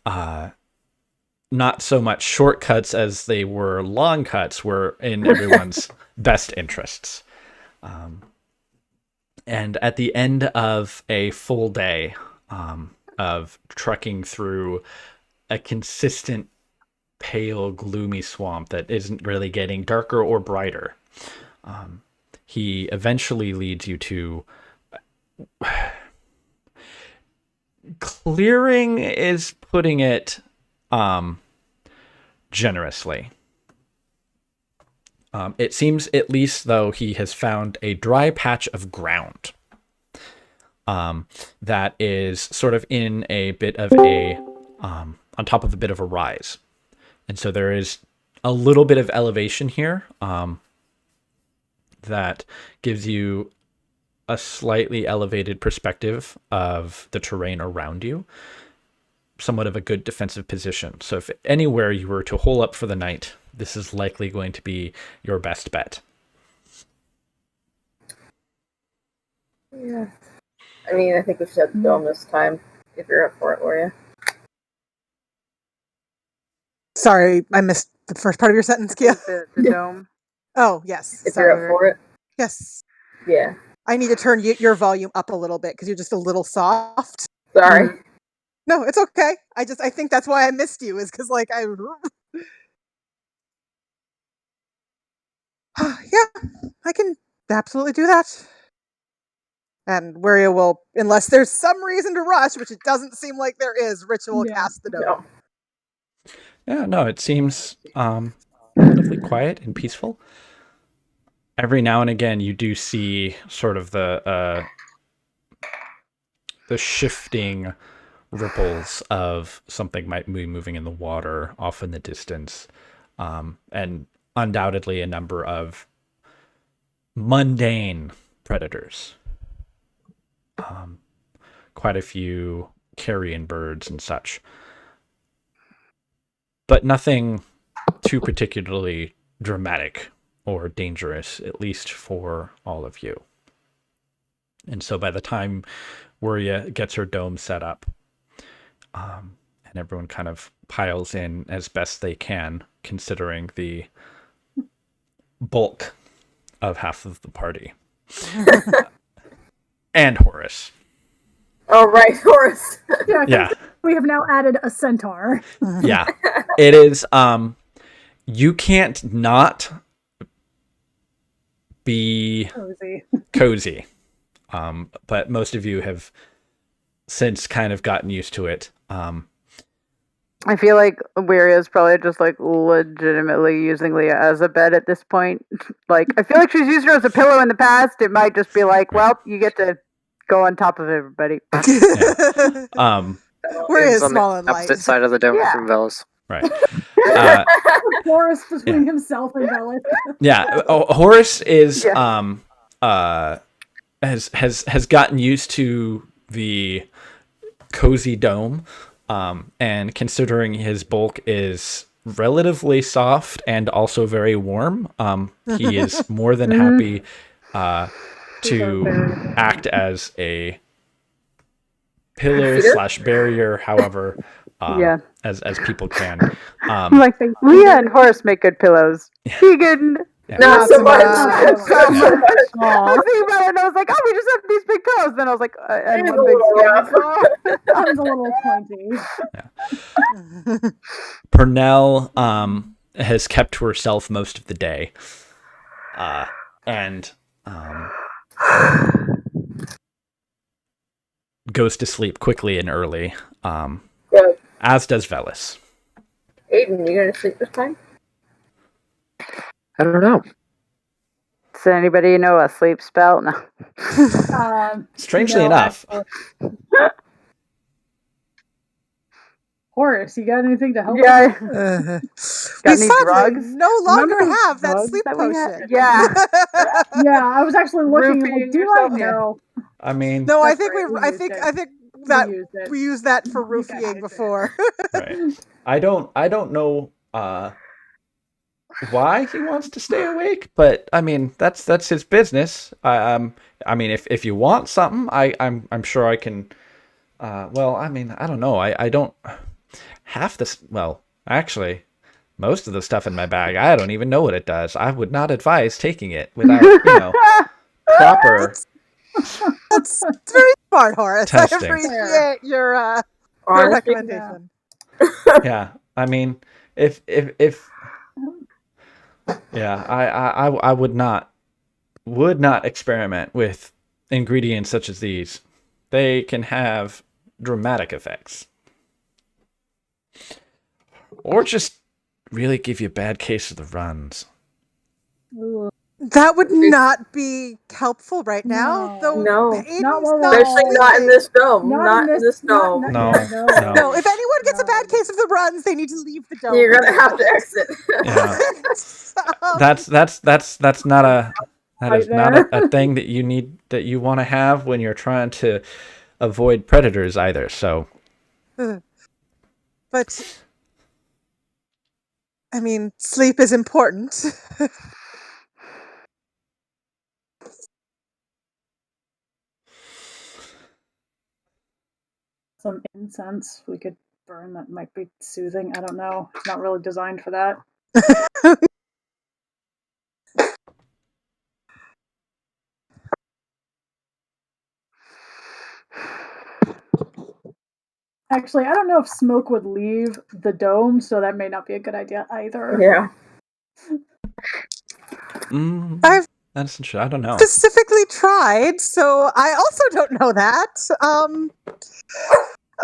Speaker 2: not so much shortcuts as they were long cuts were in everyone's best interests. And at the end of a full day of trekking through a consistent pale, gloomy swamp that isn't really getting darker or brighter, he eventually leads you to... Clearing is putting it generously. It seems, at least though, he has found a dry patch of ground that is sort of in a bit of a on top of a bit of a rise. And so there is a little bit of elevation here that gives you a slightly elevated perspective of the terrain around you, somewhat of a good defensive position. So if anywhere you were to hole up for the night, this is likely going to be your best bet.
Speaker 4: Yeah. I mean, I think we should have the dome this time, if you're up for it, Loria.
Speaker 5: Sorry, I missed the first part of your sentence, Kia.
Speaker 7: The dome.
Speaker 5: Oh, yes.
Speaker 4: If you're up for it.
Speaker 5: Yes.
Speaker 4: Yeah.
Speaker 5: I need to turn your volume up a little bit because you're just a little soft.
Speaker 4: Sorry.
Speaker 5: No, it's okay. I think that's why I missed you, is because like yeah, I can absolutely do that. And Waria will, unless there's some reason to rush, which it doesn't seem like there is, Ritual cast the dome.
Speaker 4: No.
Speaker 2: Yeah, no, it seems relatively quiet and peaceful. Every now and again, you do see sort of the shifting ripples of something might be moving in the water off in the distance, and undoubtedly a number of mundane predators. Quite a few carrion birds and such, but nothing too particularly dramatic or dangerous, at least for all of you. And so by the time Wuria gets her dome set up, and everyone kind of piles in as best they can, considering the bulk of half of the party. And Horace.
Speaker 4: Oh, right, Horace.
Speaker 2: Yeah.
Speaker 1: We have now added a centaur.
Speaker 2: Yeah. It is, you can't not be cozy. But most of you have since kind of gotten used to it.
Speaker 7: I feel like Wiria's probably just like legitimately using Leah as a bed at this point. Like, I feel like she's used her as a pillow in the past. It might just be like, well, you get to go on top of everybody.
Speaker 5: We're
Speaker 3: It's on
Speaker 5: small
Speaker 3: the
Speaker 5: and light.
Speaker 3: opposite side of the dome
Speaker 7: Yeah.
Speaker 3: from Velas.
Speaker 2: Right.
Speaker 1: Horace between himself and Velas.
Speaker 2: Yeah. Horace is
Speaker 7: Yeah.
Speaker 2: has gotten used to the cozy dome, and considering his bulk is relatively soft and also very warm, he is more than happy to act as a pillow / barrier, however, as people can.
Speaker 7: Like Leah and Horace make good pillows. Keegan,
Speaker 4: Not so much.
Speaker 7: Not so much. I was thinking about it and I was like, oh, we just have these big pillows. Then I was like, and one big scary pillow.
Speaker 1: That was a little pointy.
Speaker 2: Purnell has kept to herself most of the day, and goes to sleep quickly and early, as does Velas.
Speaker 4: Aiden, you gonna sleep this time?
Speaker 3: I don't know.
Speaker 7: Does anybody know a sleep spell? No.
Speaker 2: Strangely enough.
Speaker 1: Horace, you got anything to help?
Speaker 7: Yeah.
Speaker 5: We sadly no longer have that sleep potion.
Speaker 7: Yeah.
Speaker 1: Yeah, I was actually looking.
Speaker 7: Roofing
Speaker 1: Like, do
Speaker 7: yourself?
Speaker 1: I know?
Speaker 2: I mean,
Speaker 5: No, I
Speaker 1: That's
Speaker 5: think
Speaker 1: right,
Speaker 5: I think that we used that for roofing before.
Speaker 2: right. I don't know why he wants to stay awake, but I mean that's his business. I mean if you want something, I'm sure I can. Well, I mean I don't know. I don't half this. Well, actually, most of the stuff in my bag I don't even know what it does. I would not advise taking it without proper.
Speaker 5: That's very smart, Horace.
Speaker 2: Testing.
Speaker 5: I appreciate your recommendation.
Speaker 2: Yeah, I mean if yeah, I would not experiment with ingredients such as these. They can have dramatic effects. Or just really give you a bad case of the runs.
Speaker 5: That would not be helpful right now, though.
Speaker 4: No.
Speaker 5: Especially
Speaker 4: not in this dome. Not in this dome.
Speaker 2: No.
Speaker 5: No, if anyone gets a bad case of the runs, they need to leave the dome.
Speaker 4: You're gonna have to exit.
Speaker 2: Yeah. That's not a thing that you want to have when you're trying to avoid predators either. So,
Speaker 5: but I mean, sleep is important.
Speaker 1: Some incense we could burn that might be soothing. I don't know. It's not really designed for that. Actually, I don't know if smoke would leave the dome, so that may not be a good idea either.
Speaker 4: Yeah.
Speaker 5: I've
Speaker 2: that's interesting. I don't know.
Speaker 5: specifically tried, so I also don't know that.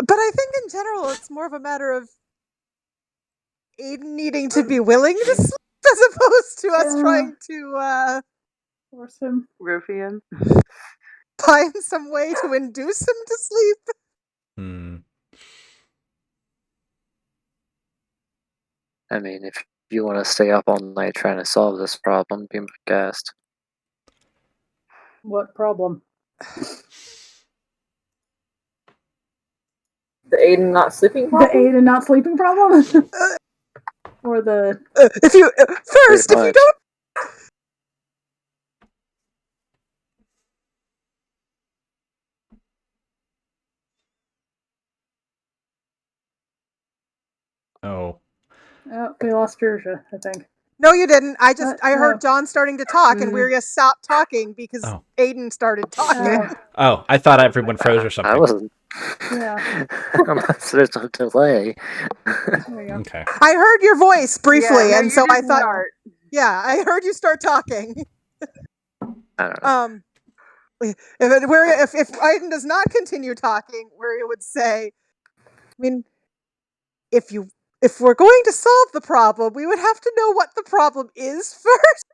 Speaker 5: But I think in general, it's more of a matter of Aiden needing to be willing to sleep as opposed to us trying to
Speaker 1: force him,
Speaker 7: roofie him,
Speaker 5: find some way to induce him to sleep.
Speaker 3: I mean, if you want to stay up all night trying to solve this problem, be my guest.
Speaker 1: What problem?
Speaker 4: The Aiden not sleeping problem?
Speaker 1: The Aiden not sleeping problem? Or the...
Speaker 5: if you first, if you don't...
Speaker 2: Oh.
Speaker 1: Oh, we lost Jerja, I think.
Speaker 5: No, you didn't. I
Speaker 1: no.
Speaker 5: heard John starting to talk, and Wiria stopped talking because
Speaker 2: Oh.
Speaker 5: Aiden started talking.
Speaker 2: Oh, I thought everyone froze or something.
Speaker 3: I wasn't.
Speaker 1: Yeah.
Speaker 3: Unless there's a delay.
Speaker 1: There you go.
Speaker 2: Okay.
Speaker 5: I heard your voice briefly,
Speaker 7: Yeah, no,
Speaker 5: and
Speaker 7: you
Speaker 5: so I
Speaker 7: did
Speaker 5: thought,
Speaker 7: start.
Speaker 5: yeah, I heard you start talking.
Speaker 3: I don't know.
Speaker 5: If Aiden does not continue talking, Wiria would say, I mean, if we're going to solve the problem, we would have to know what the problem is first.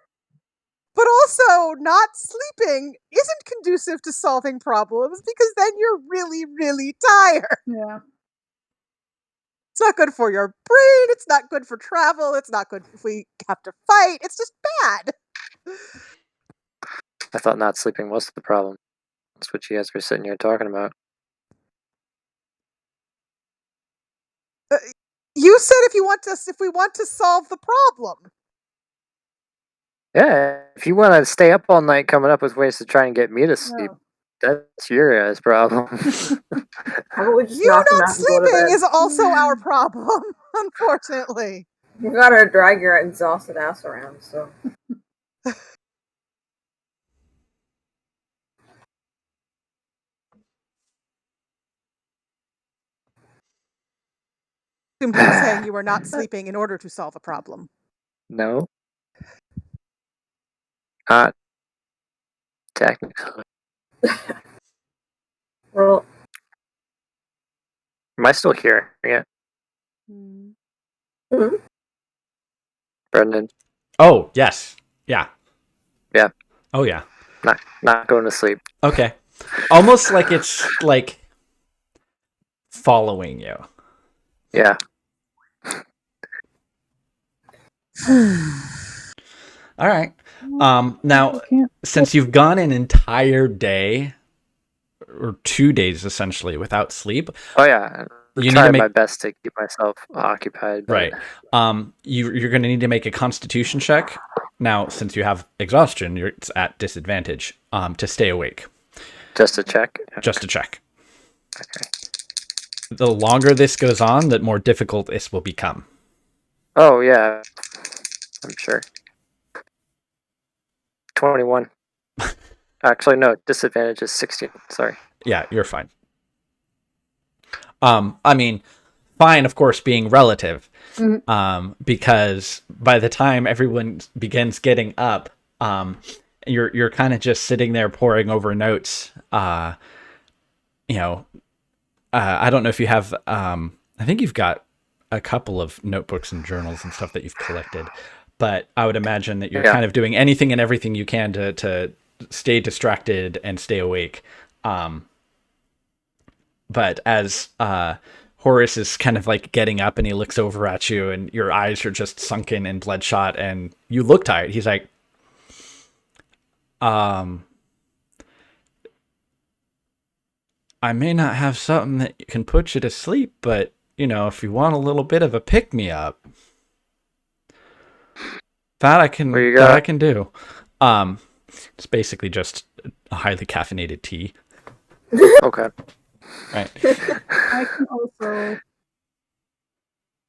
Speaker 5: But also, not sleeping isn't conducive to solving problems because then you're really, really tired.
Speaker 1: Yeah.
Speaker 5: It's not good for your brain. It's not good for travel. It's not good if we have to fight. It's just bad.
Speaker 3: I thought not sleeping was the problem. That's what you guys were sitting here talking about.
Speaker 5: You said if we want to solve the problem.
Speaker 3: Yeah, if you want to stay up all night coming up with ways to try and get me to sleep,
Speaker 1: No.
Speaker 3: that's your guys' problem.
Speaker 4: How about we just
Speaker 5: You
Speaker 4: knock him
Speaker 5: not
Speaker 4: out and go to
Speaker 5: sleeping
Speaker 4: bed?
Speaker 5: is also our problem, unfortunately.
Speaker 4: You gotta drag your exhausted ass around, so.
Speaker 5: Assume he was saying you were not sleeping in order to solve a problem.
Speaker 3: No. Not technically.
Speaker 4: Well,
Speaker 3: Am I still hearing it? Brendan?
Speaker 2: Oh, yes. Yeah.
Speaker 3: Yeah.
Speaker 2: Oh, yeah.
Speaker 3: Not going to sleep.
Speaker 2: Okay. Almost like it's like following you.
Speaker 3: Yeah.
Speaker 2: All right. Now, since you've gone an entire day or 2 days essentially without sleep,
Speaker 3: Oh yeah. I'm
Speaker 2: You need to
Speaker 3: trying
Speaker 2: make-
Speaker 3: my best to keep myself occupied. But
Speaker 2: right? You're going to need to make a Constitution check. Now, since you have exhaustion, it's at disadvantage to stay awake.
Speaker 3: Just to check.
Speaker 2: Just to check.
Speaker 3: Okay.
Speaker 2: The longer this goes on, the more difficult this will become.
Speaker 3: Oh yeah. I'm sure. 21. Actually, no. Disadvantage is 16. Sorry.
Speaker 2: Yeah, you're fine. I mean, fine, of course, being relative, because by the time everyone begins getting up, you're kind of just sitting there poring over notes. I don't know if you have. I think you've got a couple of notebooks and journals and stuff that you've collected, but I would imagine that you're kind of doing anything and everything you can to stay distracted and stay awake. But as Horace is kind of like getting up and he looks over at you and your eyes are just sunken and bloodshot and you look tired, he's like, I may not have something that can put you to sleep, but, if you want a little bit of a pick-me-up, that I can do. It's basically just a highly caffeinated tea.
Speaker 3: Okay.
Speaker 2: Right.
Speaker 1: I can also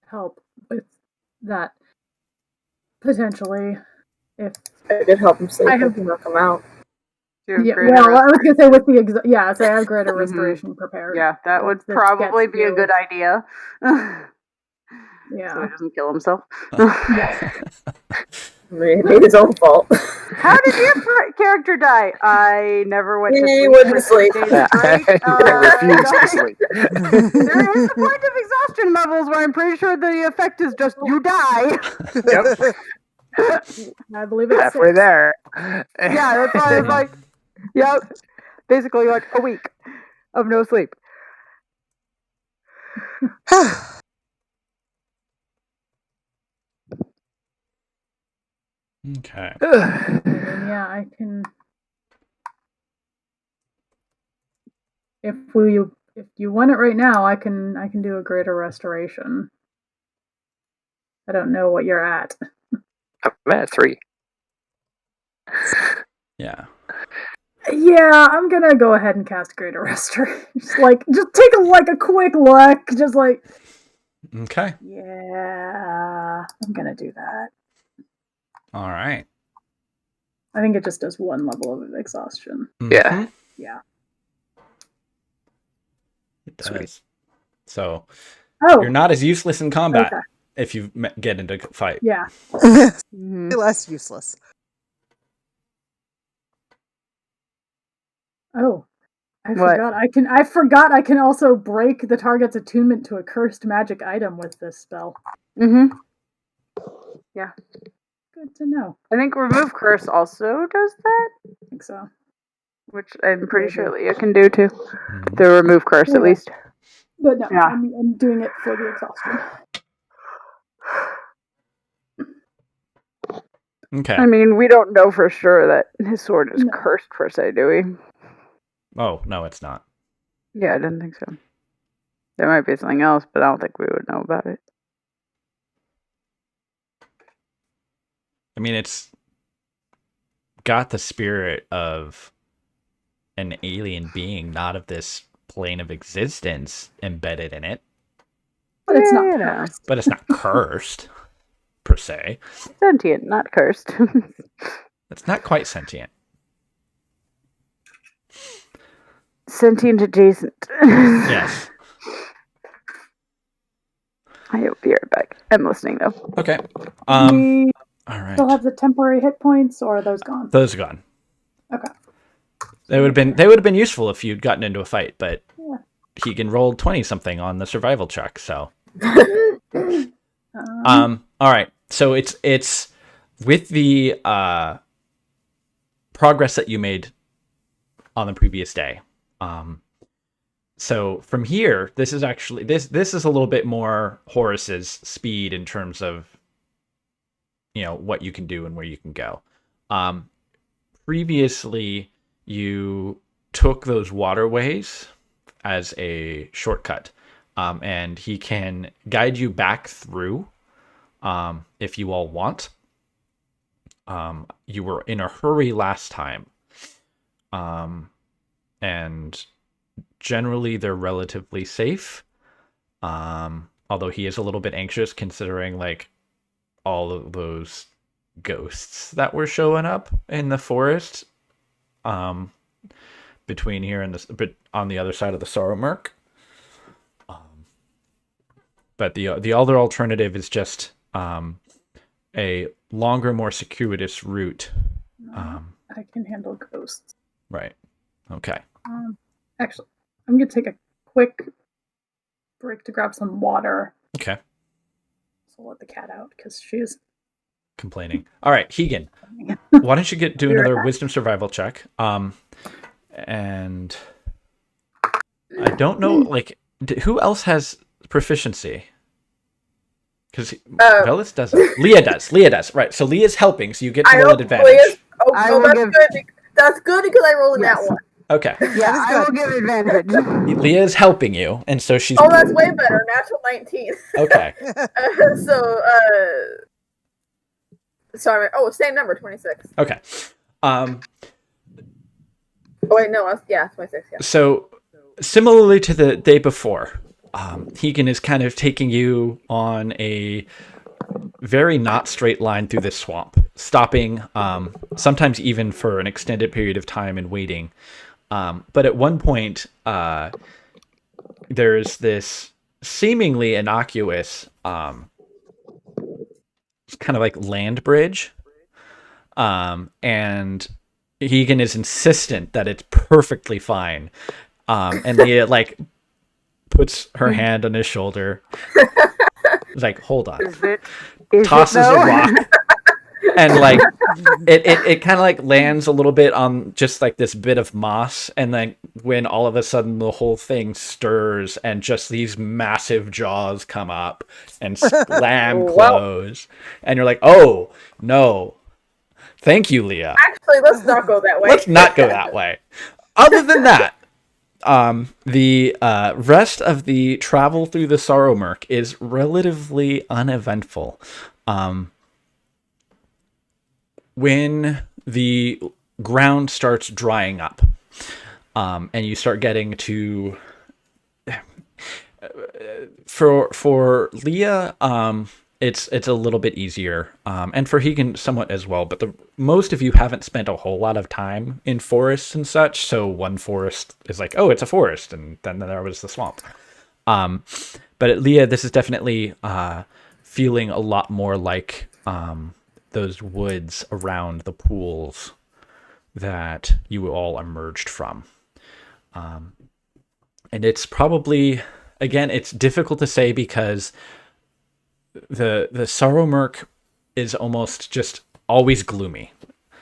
Speaker 1: help with that potentially if
Speaker 4: I could help him sleep.
Speaker 1: I
Speaker 4: I
Speaker 1: have-
Speaker 4: can knock him out.
Speaker 1: yeah, well, I was gonna say with the so I have greater
Speaker 7: Mhm.
Speaker 1: restoration prepared.
Speaker 7: Yeah, that would
Speaker 1: That
Speaker 7: probably
Speaker 1: gets
Speaker 7: be a
Speaker 1: you-
Speaker 7: good idea. So he
Speaker 1: Yeah.
Speaker 7: doesn't kill himself.
Speaker 4: He made his own fault.
Speaker 7: How did your character die? I never went to
Speaker 4: He
Speaker 7: sleep.
Speaker 4: wouldn't
Speaker 7: for
Speaker 4: sleep.
Speaker 7: 6 days
Speaker 3: Yeah,
Speaker 7: straight.
Speaker 3: I refuse to sleep.
Speaker 7: There is a point of exhaustion levels where I'm pretty sure the effect is just you die.
Speaker 3: Yep.
Speaker 1: I believe it's
Speaker 3: Halfway
Speaker 1: 6.
Speaker 3: there.
Speaker 7: Yeah, that's why I was like, yep. Basically like a week of no sleep.
Speaker 2: Okay.
Speaker 1: I mean, yeah, I can. If you want it right now, I can do a greater restoration. I don't know what you're at.
Speaker 3: I'm at 3.
Speaker 2: Yeah.
Speaker 1: Yeah, I'm gonna go ahead and cast greater restoration. Just take a quick look. Just like,
Speaker 2: Okay.
Speaker 1: yeah, I'm gonna do that.
Speaker 2: All right.
Speaker 1: I think it just does one level of exhaustion.
Speaker 3: Yeah.
Speaker 1: Yeah.
Speaker 2: It does.
Speaker 1: Sweet.
Speaker 2: So
Speaker 1: Oh,
Speaker 2: you're not as useless in combat
Speaker 1: okay.
Speaker 2: if you get into a fight.
Speaker 1: Yeah.
Speaker 7: Mhm.
Speaker 5: Less useless.
Speaker 1: Oh, I
Speaker 7: What?
Speaker 1: forgot. I forgot I can also break the target's attunement to a cursed magic item with this spell.
Speaker 7: Mm-hmm.
Speaker 1: Good to know.
Speaker 7: I think remove curse also does that,
Speaker 1: I think so.
Speaker 7: which I'm pretty
Speaker 1: Maybe.
Speaker 7: sure Leah can do too.
Speaker 2: Mhm.
Speaker 7: The remove curse at
Speaker 1: Yeah.
Speaker 7: least.
Speaker 1: But no,
Speaker 7: Yeah.
Speaker 1: I'm doing it for the exhaustion.
Speaker 2: Okay.
Speaker 7: I mean, we don't know for sure that his sword is
Speaker 1: No.
Speaker 7: cursed per se, do we?
Speaker 2: Oh, no, it's not.
Speaker 7: Yeah, I didn't think so. There might be something else, but I don't think we would know about it.
Speaker 2: I mean, it's got the spirit of an alien being, not of this plane of existence embedded in it.
Speaker 1: But it's not
Speaker 7: you know.
Speaker 1: cursed.
Speaker 2: But it's not cursed, per se.
Speaker 7: Sentient, not cursed.
Speaker 2: It's not quite sentient.
Speaker 7: Sentient adjacent.
Speaker 2: Yes.
Speaker 7: I will be right back. I'm listening though.
Speaker 2: Okay.
Speaker 1: We
Speaker 2: All right.
Speaker 1: still have the temporary hit points, or are those gone?
Speaker 2: Those are gone.
Speaker 1: Okay.
Speaker 2: They would have been useful if you'd gotten into a fight, but
Speaker 1: Yeah.
Speaker 2: Keegan rolled 20 something on the survival check, so.
Speaker 1: Um,
Speaker 2: All right. So it's with the progress that you made on the previous day. So from here, this is actually this is a little bit more Horace's speed in terms of what you can do and where you can go. Previously, you took those waterways as a shortcut, and he can guide you back through if you all want. You were in a hurry last time, and generally they're relatively safe. Although he is a little bit anxious considering like all of those ghosts that were showing up in the forest between here and but on the other side of the Sorrowmurk. But the other alternative is just a longer, more circuitous route.
Speaker 1: I can handle ghosts.
Speaker 2: Right. Okay.
Speaker 1: Actually, I'm going to take a quick break to grab some water.
Speaker 2: Okay.
Speaker 1: So I'll let the cat out because she is
Speaker 2: Complaining. All right, Keegan. Why don't you do another wisdom survival check? And I don't know, like, who else has proficiency? Because Velis doesn't. Leah does. Right. So Leah's helping, so you get to roll at advantage.
Speaker 4: That's good because I rolled that one.
Speaker 2: Okay.
Speaker 7: Yeah, I will give advantage.
Speaker 2: Leah is helping you, and so she's.
Speaker 4: Oh, that's way better. Natural 19.
Speaker 2: Okay.
Speaker 4: Sorry. Oh, same number, 26.
Speaker 2: Okay.
Speaker 4: Oh, wait, no. Yeah, 26. Yeah.
Speaker 2: So, similarly to the day before, Keegan is kind of taking you on a very not straight line through this swamp, stopping sometimes even for an extended period of time and waiting. But at one point, there's this seemingly innocuous kind of like land bridge. And Keegan is insistent that it's perfectly fine. And Leah like puts her hand on his shoulder. Like, hold on. Tosses a rock. And like it kind of like lands a little bit on just like this bit of moss, and then when all of a sudden the whole thing stirs and just these massive jaws come up and slam close, and you're like, oh no, thank you, Leah.
Speaker 4: Actually, let's not go that way.
Speaker 2: Let's not go that way. Other than that, the rest of the travel through the Sorrowmurk is relatively uneventful. When the ground starts drying up, and you start getting to for Leah, it's a little bit easier, and for Hegan somewhat as well. But most of you haven't spent a whole lot of time in forests and such, so one forest is like, oh, it's a forest, and then there was the swamp. But Leah, this is definitely feeling a lot more like those woods around the pools that you all emerged from. And it's probably, again, it's difficult to say because the Sorrow Murk is almost just always gloomy.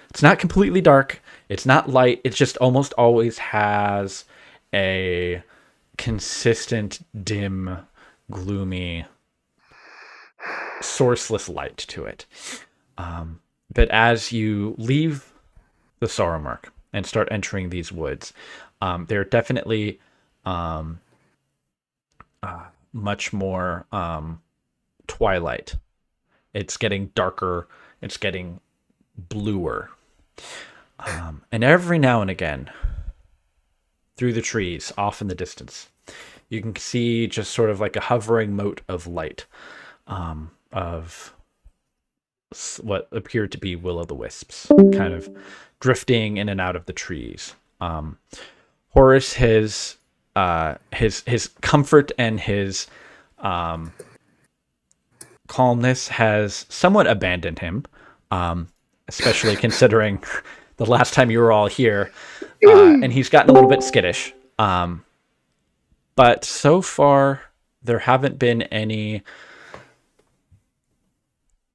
Speaker 2: It's not completely dark. It's not light. It just almost always has a consistent, dim, gloomy, sourceless light to it. But as you leave the Sorrow Murk and start entering these woods, they're definitely much more twilight. It's getting darker. It's getting bluer. And every now and again, through the trees, off in the distance, you can see just sort of like a hovering mote of light of what appeared to be will-o'-the-wisps, kind of drifting in and out of the trees. Horace, his comfort and his calmness has somewhat abandoned him, especially considering the last time you were all here, and he's gotten a little bit skittish. But so far, there haven't been any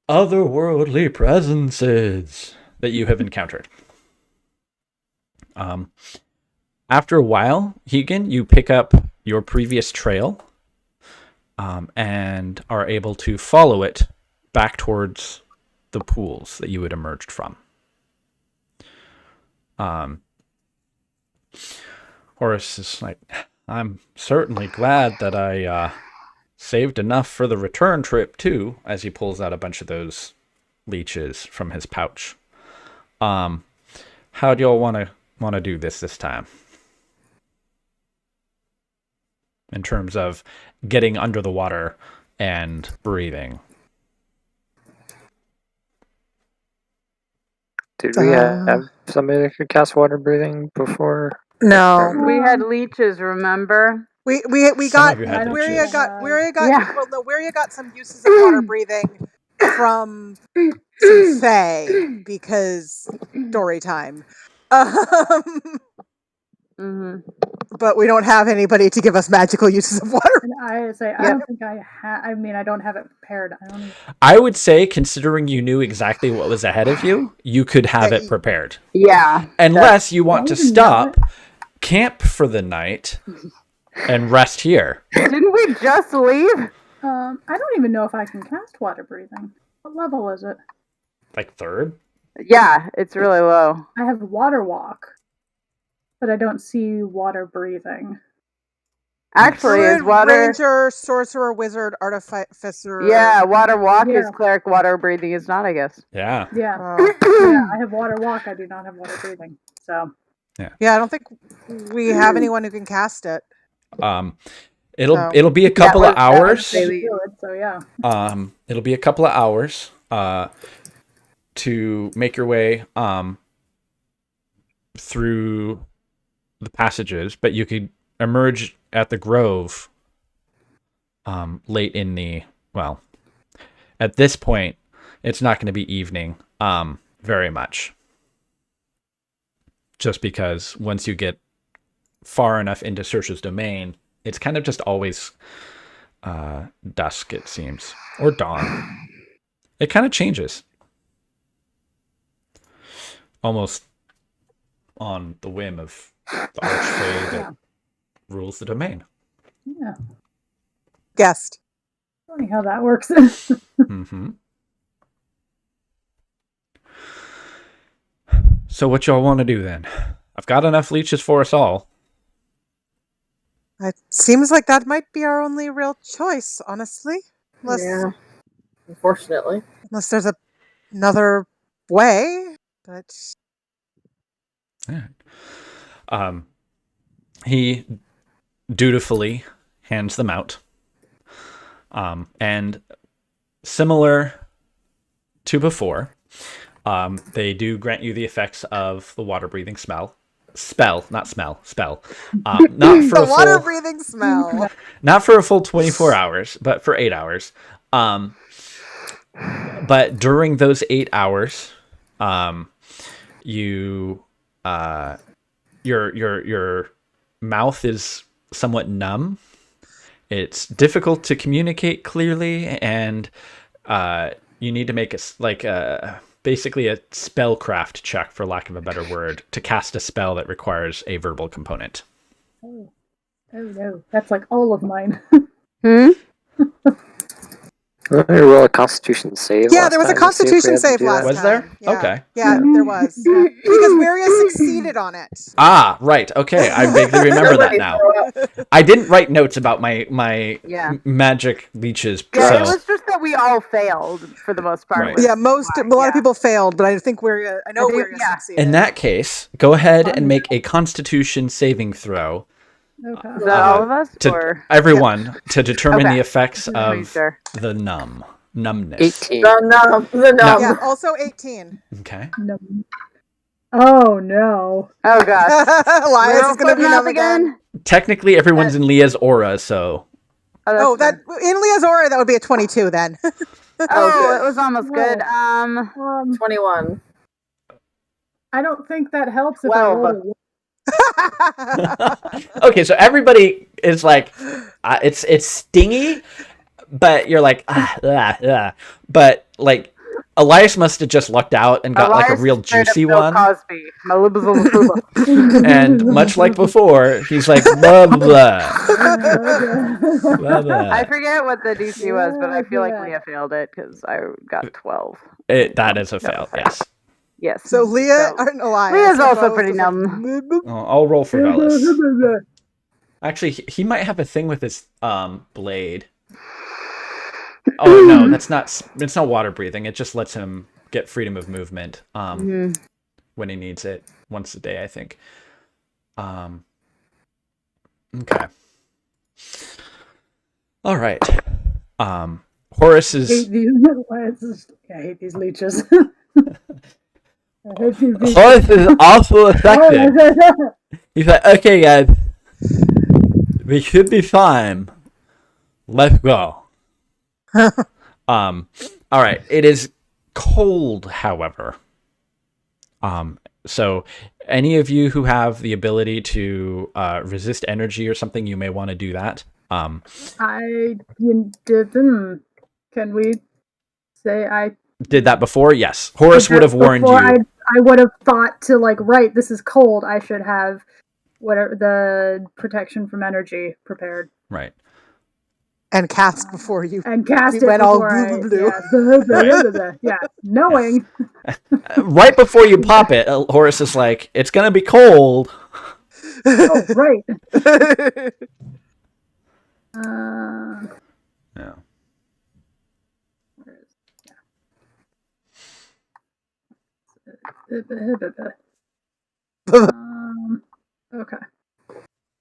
Speaker 2: otherworldly presences that you have encountered. After a while, Hegan, you pick up your previous trail and are able to follow it back towards the pools that you had emerged from. Horace is like, I'm certainly glad that I saved enough for the return trip too, as he pulls out a bunch of those leeches from his pouch. How do y'all want to do this time? In terms of getting under the water and breathing.
Speaker 3: Did we have somebody that could cast water breathing before?
Speaker 5: No,
Speaker 7: We had leeches, remember?
Speaker 5: we
Speaker 2: Some
Speaker 5: got
Speaker 2: of you had
Speaker 5: Weria
Speaker 2: leeches.
Speaker 7: Yeah.
Speaker 5: well, no, Weria got some uses of water breathing from some Fae because story time. But we don't have anybody to give us magical uses of water.
Speaker 1: And I say, I don't think I have. I mean, I don't have it prepared.
Speaker 2: I would say, considering you knew exactly what was ahead of you, you could have it prepared.
Speaker 7: Yeah.
Speaker 2: Unless you want to stop, camp for the night, and rest here.
Speaker 7: Didn't we just leave?
Speaker 1: I don't even know if I can cast water breathing. What level is it?
Speaker 2: Like third?
Speaker 7: Yeah, it's really low.
Speaker 1: I have water walk, but I don't see water breathing.
Speaker 7: Actually, is water
Speaker 5: ranger, sorcerer, wizard, artificer?
Speaker 7: Yeah, water walk is cleric. Water breathing is not, I guess.
Speaker 2: Yeah.
Speaker 1: Yeah. Yeah, I have water walk. I do not have water breathing. So.
Speaker 5: Yeah, I don't think we have anyone who can cast it.
Speaker 2: It'll be a couple of hours.
Speaker 1: So yeah.
Speaker 2: It'll be a couple of hours to make your way through the passages, but you could emerge at the grove late in the, well, at this point it's not going to be evening very much, just because once you get far enough into Saoirse's domain, it's kind of just always dusk, it seems, or dawn. It kind of changes almost on the whim of the archfey that rules the domain.
Speaker 1: Yeah.
Speaker 5: Guessed.
Speaker 1: Funny how that works.
Speaker 2: Mm-hmm. So what y'all want to do then? I've got enough leeches for us all.
Speaker 5: It seems like that might be our only real choice, honestly.
Speaker 4: Yeah. Unfortunately.
Speaker 5: Unless there's another way, but...
Speaker 2: Yeah. He dutifully hands them out. And similar to before. They do grant you the effects of the water breathing spell. Not smell. Spell. Not for
Speaker 5: The
Speaker 2: a
Speaker 5: water
Speaker 2: full,
Speaker 5: breathing smell.
Speaker 2: not for a full 24 hours, but for 8 hours. But during those 8 hours, you your mouth is somewhat numb. It's difficult to communicate clearly, and you need to make basically a spellcraft check, for lack of a better word, to cast a spell that requires a verbal component.
Speaker 1: Oh no, that's like all of mine.
Speaker 3: Let me roll a Constitution save.
Speaker 5: Yeah,
Speaker 3: last
Speaker 5: there was a
Speaker 3: time to see if we
Speaker 5: Constitution
Speaker 3: had to
Speaker 5: save
Speaker 3: do that.
Speaker 5: last
Speaker 2: Was
Speaker 5: time.
Speaker 2: there?
Speaker 5: Yeah.
Speaker 2: Okay.
Speaker 5: Yeah, there was. Because Maria succeeded on it.
Speaker 2: Ah, right. Okay, I vaguely remember that now. I didn't write notes about my
Speaker 7: Yeah.
Speaker 2: magic leeches.
Speaker 7: Yeah,
Speaker 2: so
Speaker 7: it was just that we all failed for the most part.
Speaker 2: Right.
Speaker 7: was
Speaker 5: Yeah, a lot
Speaker 7: why,
Speaker 5: of people failed, but I think Maria
Speaker 7: yeah.
Speaker 5: succeeded.
Speaker 2: in that case, go ahead and make a Constitution saving throw.
Speaker 1: Okay.
Speaker 7: Is that all of us?
Speaker 2: To
Speaker 7: Or
Speaker 2: everyone to determine
Speaker 7: Okay.
Speaker 2: the effects
Speaker 7: Just making
Speaker 2: of
Speaker 7: sure.
Speaker 2: the numbness.
Speaker 3: 18.
Speaker 4: The numb.
Speaker 5: Yeah, also 18.
Speaker 2: Okay.
Speaker 1: No. Oh no.
Speaker 7: Oh gosh.
Speaker 5: Elias is going to be
Speaker 7: Foot
Speaker 5: numb
Speaker 7: mouth
Speaker 5: again.
Speaker 2: Technically, everyone's in Leah's aura, so
Speaker 5: Oh, that in Leah's aura, that would be a 22 then.
Speaker 7: Oh, it was almost good.
Speaker 4: 21.
Speaker 1: I don't think that helps if I
Speaker 7: 12.
Speaker 1: roll a one.
Speaker 2: okay. So everybody is like, it's stingy, but you're like, but like Elias must have just lucked out and got like a real juicy one.
Speaker 7: Cosby. My lip is on the fuba.
Speaker 2: And much like before, he's like, blah, blah, blah, blah.
Speaker 7: I forget what the DC was, but I feel like Leah failed it because I got 12.
Speaker 2: That is a fail, yes.
Speaker 7: Yes.
Speaker 5: So Leah and Elias.
Speaker 7: Leah's
Speaker 5: are
Speaker 7: also
Speaker 5: both
Speaker 7: pretty
Speaker 5: just
Speaker 7: numb.
Speaker 2: I'll roll for Velas. Actually, he might have a thing with his blade. Oh no, it's not water breathing. It just lets him get freedom of movement when he needs it once a day, I think. Okay. All right. Horace is
Speaker 1: I hate these leeches.
Speaker 2: Horace is also affected. He's like, okay, guys, we should be fine. Let's go. All right. It is cold, however. So any of you who have the ability to resist energy or something, you may want to do that.
Speaker 1: I didn't. Can we say I
Speaker 2: Did that before? Yes. Horace would have warned you.
Speaker 1: I would have thought to like, right, this is cold. I should have whatever the protection from energy prepared.
Speaker 2: Right.
Speaker 5: And cast before you.
Speaker 1: And cast it
Speaker 5: went all
Speaker 1: before
Speaker 5: blue.
Speaker 1: yeah, knowing.
Speaker 2: Right before you pop it, Horace is like, it's going to be cold.
Speaker 1: Oh, right.
Speaker 2: Yeah.
Speaker 1: Okay.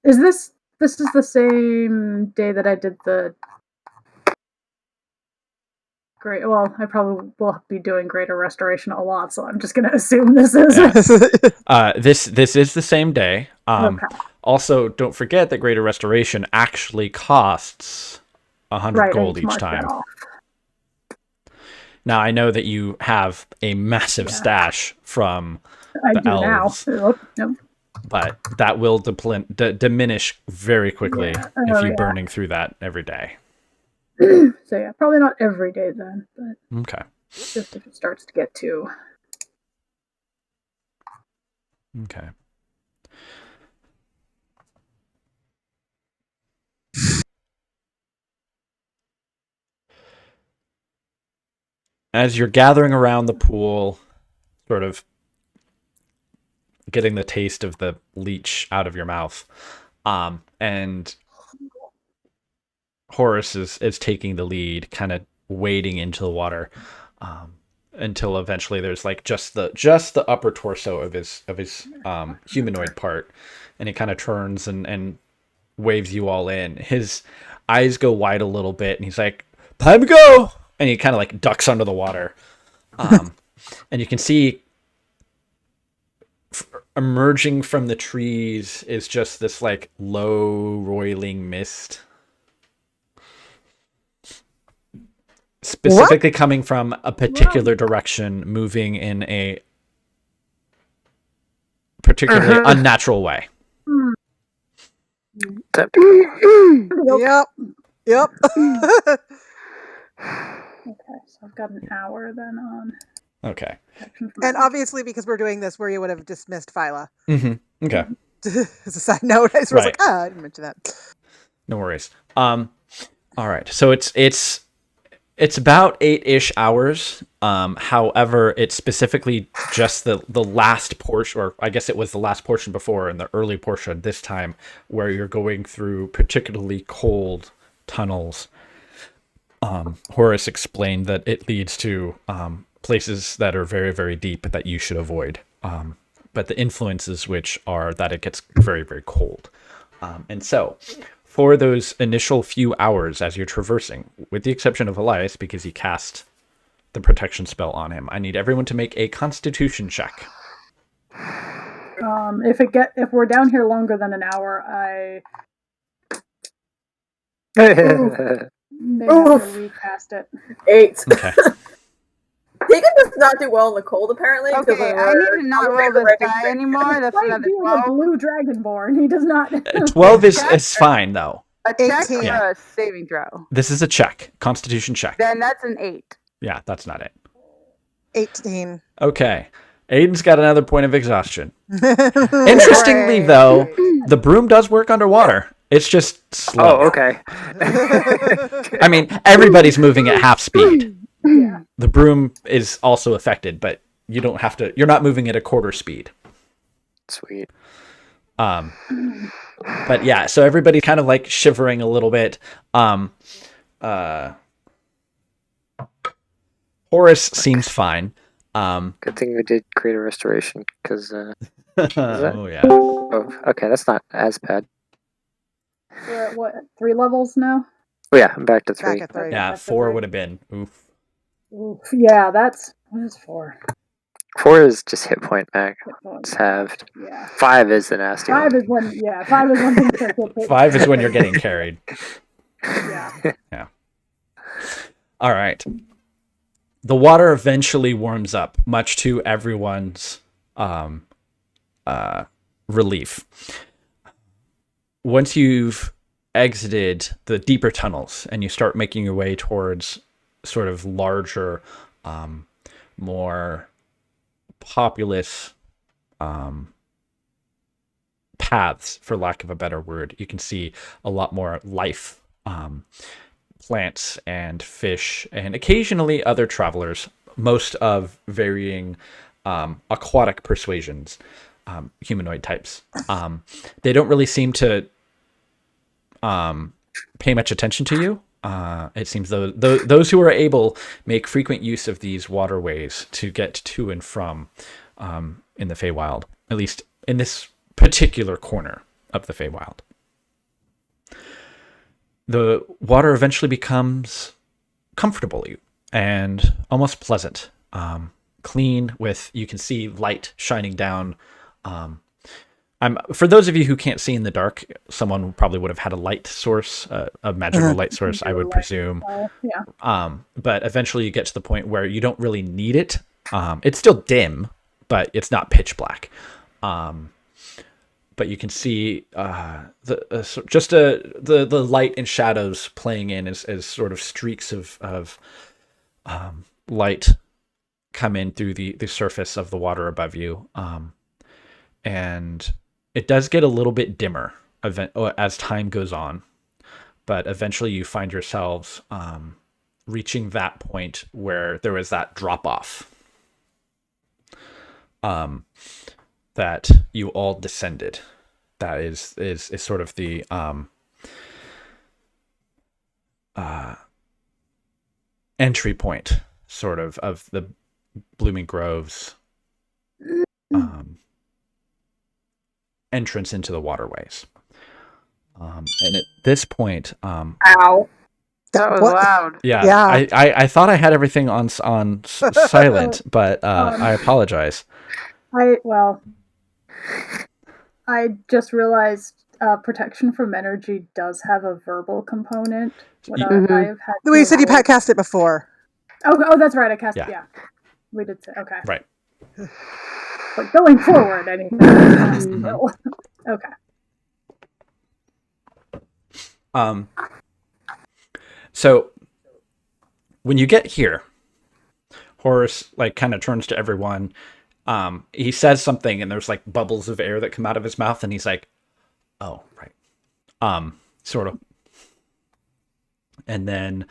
Speaker 1: Is this is the same day that I did the great? Well, I probably will be doing greater restoration a lot, so I'm just going to assume this is.
Speaker 2: Yeah. This is the same day.
Speaker 1: Okay.
Speaker 2: Also, don't forget that greater restoration actually costs 100 gold each time. Now, I know that you have a massive stash from the elves,
Speaker 1: now.
Speaker 2: but that will diminish very quickly if you're burning through that every day.
Speaker 1: So yeah, probably not every day then, but
Speaker 2: Okay.
Speaker 1: just if it starts to get too.
Speaker 2: Okay. As you're gathering around the pool, sort of getting the taste of the leech out of your mouth, and Horace is taking the lead, kind of wading into the water, until eventually there's like just the upper torso of his humanoid part, and he kind of turns and waves you all in. His eyes go wide a little bit, and he's like, "Time to go! and he kind of like ducks under the water. And you can see emerging from the trees is just this like low roiling mist, specifically coming from a particular direction, moving in a particularly unnatural way.
Speaker 5: Yep. Yep.
Speaker 1: Okay, so I've got an hour then on.
Speaker 2: Okay.
Speaker 5: And obviously, because we're doing this, Worry would have dismissed Phyla.
Speaker 2: Mm-hmm. Okay.
Speaker 5: As a side note, I was
Speaker 2: Right.
Speaker 5: like, I didn't mention that.
Speaker 2: No worries. All right. So it's about 8-ish hours. However, it's specifically just the last portion, or I guess it was the last portion before, and the early portion this time, where you're going through particularly cold tunnels. Horace explained that it leads to places that are very, very deep that you should avoid. But the influences which are that it gets very, very cold. And so, for those initial few hours as you're traversing, with the exception of Elias, because he cast the protection spell on him, I need everyone to make a Constitution check.
Speaker 1: If we're down here longer than an hour, I may have to recast it.
Speaker 4: 8.
Speaker 2: Okay.
Speaker 4: Tegan does not do well in the cold, apparently.
Speaker 7: Okay, I need to not roll this die anymore. That's
Speaker 1: Like
Speaker 7: another
Speaker 1: being a
Speaker 7: 12.
Speaker 1: blue dragonborn, he does not.
Speaker 2: 12 is fine, though.
Speaker 7: A check
Speaker 5: 18.
Speaker 7: or a saving throw?
Speaker 2: This is a check. Constitution check.
Speaker 7: Then that's an 8.
Speaker 2: Yeah, that's not it.
Speaker 5: 18.
Speaker 2: Okay. Aiden's got another point of exhaustion. Interestingly, though, the broom does work underwater. It's just slow.
Speaker 3: Oh, okay.
Speaker 2: I mean, everybody's moving at half speed.
Speaker 1: Yeah.
Speaker 2: The broom is also affected, but you don't have to. You're not moving at a quarter speed.
Speaker 3: Sweet.
Speaker 2: But yeah, so everybody's kind of like shivering a little bit. Horace seems fine.
Speaker 3: Good thing we did create a restoration, because
Speaker 2: Oh yeah.
Speaker 3: oh, okay, that's not as bad.
Speaker 1: We're at what, 3 levels now?
Speaker 3: Oh yeah, I'm back to 3.
Speaker 5: Back at 3.
Speaker 2: Yeah,
Speaker 1: That's
Speaker 2: 4
Speaker 1: okay.
Speaker 2: would have been oof.
Speaker 1: Oof, yeah, that's what is 4?
Speaker 3: 4 is just hit point max.
Speaker 1: Hit points.
Speaker 3: It's halved.
Speaker 1: Yeah.
Speaker 3: 5 is the nasty
Speaker 1: 5
Speaker 3: one.
Speaker 1: is when 5 is when things start to hit.
Speaker 2: 5 is when you're getting carried.
Speaker 1: Yeah.
Speaker 2: All right. The water eventually warms up, much to everyone's relief. Once you've exited the deeper tunnels and you start making your way towards sort of larger, more populous paths, for lack of a better word, you can see a lot more life, plants and fish, and occasionally other travelers, most of varying aquatic persuasions, humanoid types. They don't really seem to pay much attention to you. It seems though those who are able make frequent use of these waterways to get to and from in the Feywild, at least in this particular corner of the Feywild. The water eventually becomes comfortable and almost pleasant, clean, with, you can see light shining down. For those of you who can't see in the dark, someone probably would have had a light source, a magical light source, I would presume.
Speaker 1: Yeah.
Speaker 2: But eventually you get to the point where you don't really need it. It's still dim, but it's not pitch black. But you can see the light and shadows playing in as sort of streaks of light come in through the surface of the water above you. And it does get a little bit dimmer as time goes on, but eventually you find yourselves reaching that point where there was that drop off that you all descended. That is sort of the entry point, sort of the Blooming Groves entrance into the waterways. And at this point,
Speaker 4: Ow.
Speaker 7: That was
Speaker 5: What?
Speaker 7: loud.
Speaker 2: Yeah,
Speaker 5: Yeah.
Speaker 2: I thought I had everything on silent, but I apologize.
Speaker 1: I just realized protection from energy does have a verbal component. What I have had.
Speaker 5: The way you said you
Speaker 1: avoid-
Speaker 5: cast it before.
Speaker 1: Oh, that's right. I cast.
Speaker 2: Yeah.
Speaker 1: Yeah, we did say okay.
Speaker 2: Right.
Speaker 1: But going forward, anything I cast will. Okay.
Speaker 2: So when you get here, Horace like kind of turns to everyone. He says something, and there's like bubbles of air that come out of his mouth, and he's like, "Oh, right." Sort of. And then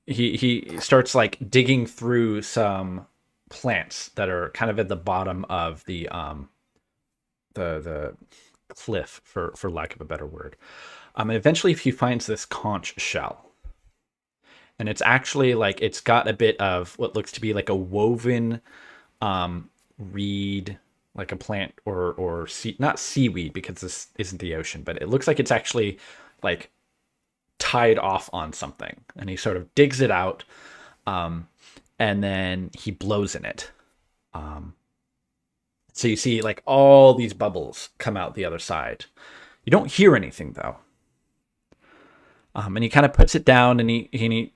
Speaker 2: he starts like digging through some plants that are kind of at the bottom of the cliff, for lack of a better word. And eventually he finds this conch shell. And it's actually like it's got a bit of what looks to be like a woven reed, like a plant or not seaweed, because this isn't the ocean, but it looks like it's actually like tied off on something. And he sort of digs it out, and then he blows in it. So you see like all these bubbles come out the other side. You don't hear anything though. And he kind of puts it down, and he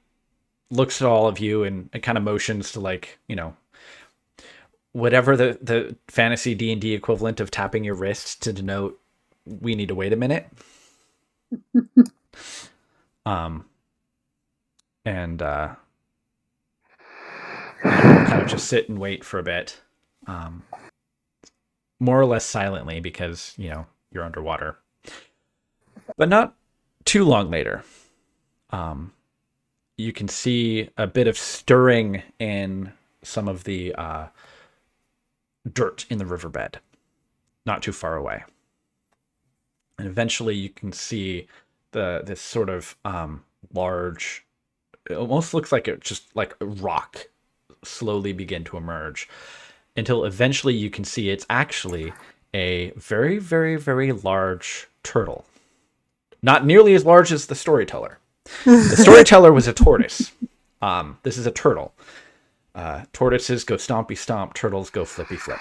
Speaker 2: looks at all of you and kind of motions to like, whatever the fantasy D&D equivalent of tapping your wrist to denote we need to wait a minute. And kind of just sit and wait for a bit. More or less silently, because, you're underwater. But not too long later, you can see a bit of stirring in some of the dirt in the riverbed, not too far away. And eventually you can see this sort of large, it almost looks like it's just like a rock slowly begin to emerge, until eventually you can see it's actually a very, very, very large turtle. Not nearly as large as the storyteller. The storyteller was a tortoise. This is a turtle. Tortoises go stompy stomp, turtles go flippy flip.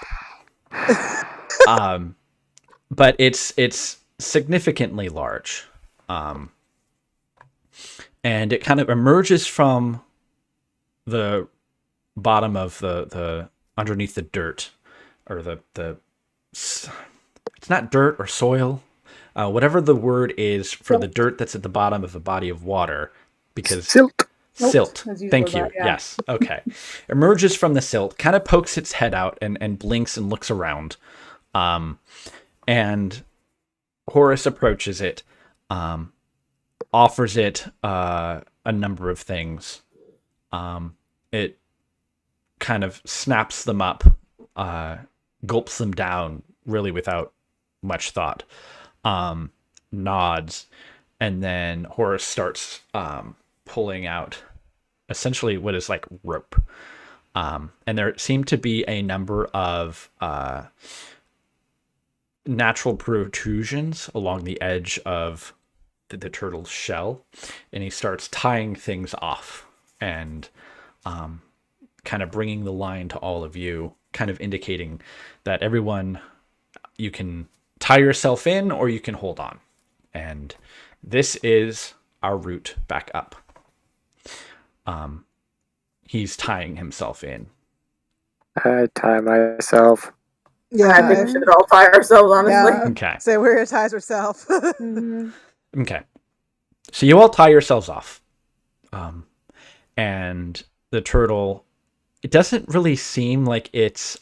Speaker 2: But it's significantly large. And it kind of emerges from the bottom of the underneath the dirt, or it's not dirt or soil. Whatever the word is for the dirt that's at the bottom of a body of water, because
Speaker 3: Silt.
Speaker 2: Silt. Thank you.
Speaker 1: That, yeah.
Speaker 2: Yes. Okay. Emerges from the silt, kind of pokes its head out and blinks and looks around. And Horace approaches it, offers it a number of things. It kind of snaps them up, gulps them down really without much thought. Nods, and then Horace starts pulling out essentially what is like rope. And there seem to be a number of natural protrusions along the edge of the turtle's shell, and he starts tying things off and kind of bringing the line to all of you, kind of indicating that everyone, you can tie yourself in or you can hold on. And this is our route back up. He's tying himself in.
Speaker 3: I tie myself.
Speaker 4: Yeah, I think we should all tie ourselves, honestly.
Speaker 5: Yeah.
Speaker 2: Okay.
Speaker 5: Say where your ties herself.
Speaker 2: Okay. So you all tie yourselves off. And the turtle, it doesn't really seem like it's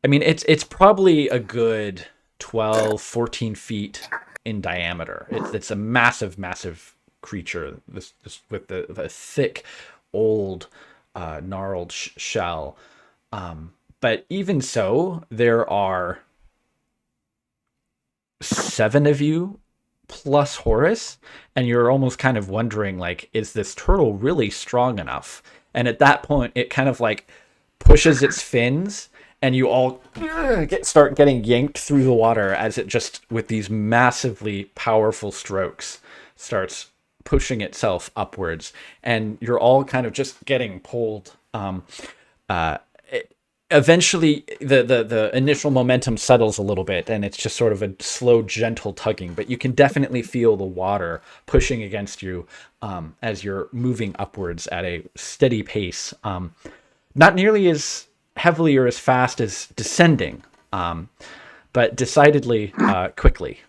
Speaker 2: it's probably a good 12, 14 feet in diameter. It's a massive, massive creature. This with the thick, old, gnarled shell. But even so, there are 7 of you plus Horace, and you're almost kind of wondering, like, is this turtle really strong enough? And at that point, it kind of like pushes its fins, and you all start getting yanked through the water as it just, with these massively powerful strokes, starts pushing itself upwards, and you're all kind of just getting pulled. Eventually, the initial momentum settles a little bit, and it's just sort of a slow, gentle tugging. But you can definitely feel the water pushing against you as you're moving upwards at a steady pace. Not nearly as heavily or as fast as descending, but decidedly quickly,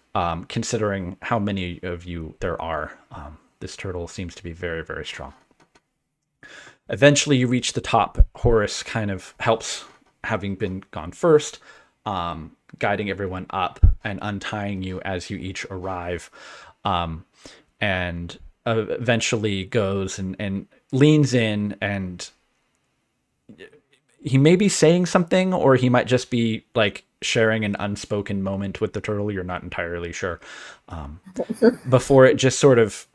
Speaker 2: considering how many of you there are. This turtle seems to be very, very strong. Eventually, you reach the top. Horace kind of helps, having been gone first, guiding everyone up and untying you as you each arrive, and eventually goes and leans in, and he may be saying something, or he might just be like sharing an unspoken moment with the turtle. You're not entirely sure. Before it just sort of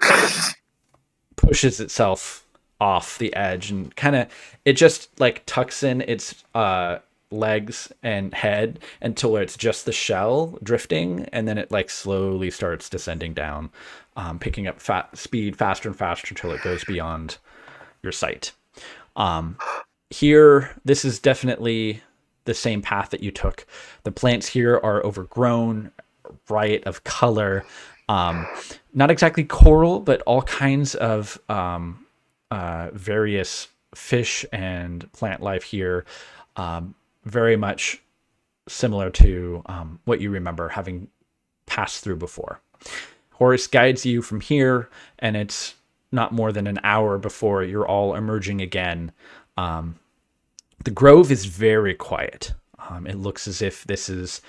Speaker 2: pushes itself off the edge, and kind of it just like tucks in its legs and head until it's just the shell drifting, and then it like slowly starts descending down, picking up speed faster and faster until it goes beyond your sight. Here, this is definitely the same path that you took. The plants here are overgrown, bright of color, not exactly coral, but all kinds of various fish and plant life here, very much similar to what you remember having passed through before. Horace guides you from here, and it's not more than an hour before you're all emerging again. The grove is very quiet. It looks as if this is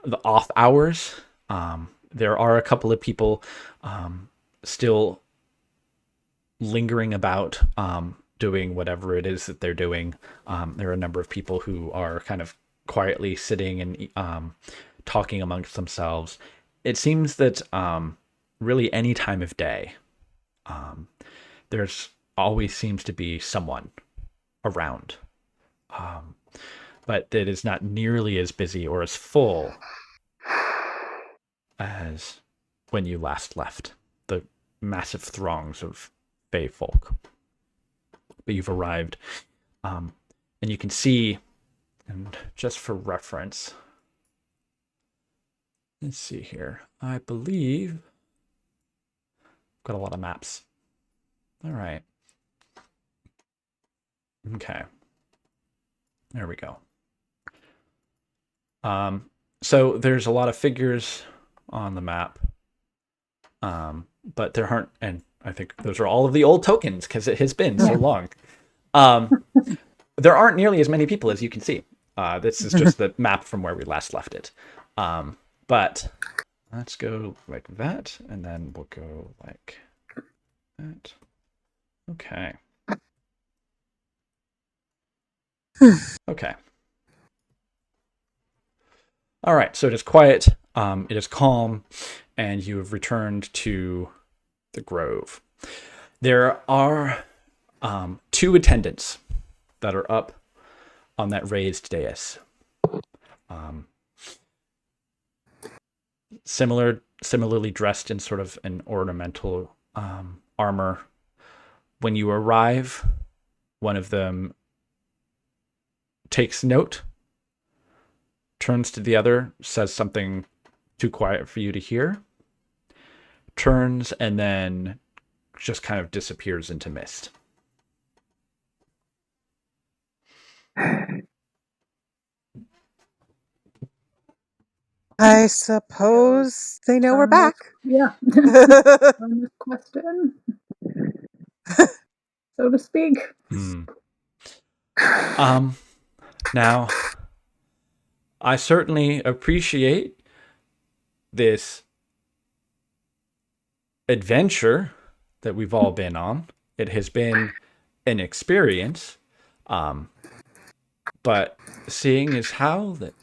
Speaker 2: the off hours. There are a couple of people still lingering about, doing whatever it is that they're doing. There are a number of people who are kind of quietly sitting and talking amongst themselves. It seems that really any time of day, there's always seems to be someone around. But it is not nearly as busy or as full as when you last left the massive throngs of Fae folk. But you've arrived, and you can see, and just for reference, let's see here. I believe I've got a lot of maps. All right. Okay. There we go. So there's a lot of figures on the map, but there aren't, and I think those are all of the old tokens because it has been so long. There aren't nearly as many people as you can see. This is just the map from where we last left it. But let's go like that, and then we'll go like that. Okay. Okay. All right. So it is quiet. It is calm, and you have returned to the grove. There are 2 attendants that are up on that raised dais. Similarly dressed in sort of an ornamental armor. When you arrive, one of them takes note, turns to the other, says something too quiet for you to hear, turns, and then just kind of disappears into mist.
Speaker 5: I suppose they know we're back.
Speaker 1: Yeah. On this question, so to speak.
Speaker 2: Now, I certainly appreciate this adventure that we've all been on. It has been an experience, but seeing as how that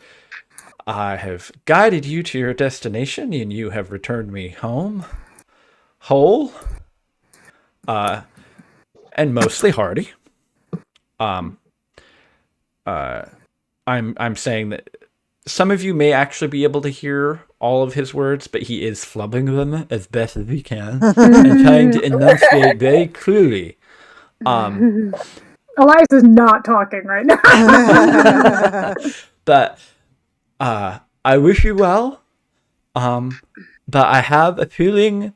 Speaker 2: I have guided you to your destination and you have returned me home whole, and mostly hardy. I'm saying that some of you may actually be able to hear all of his words, but he is flubbing them as best as he can and trying to enunciate very clearly.
Speaker 1: Elias is not talking right now.
Speaker 2: But I wish you well. But I have a feeling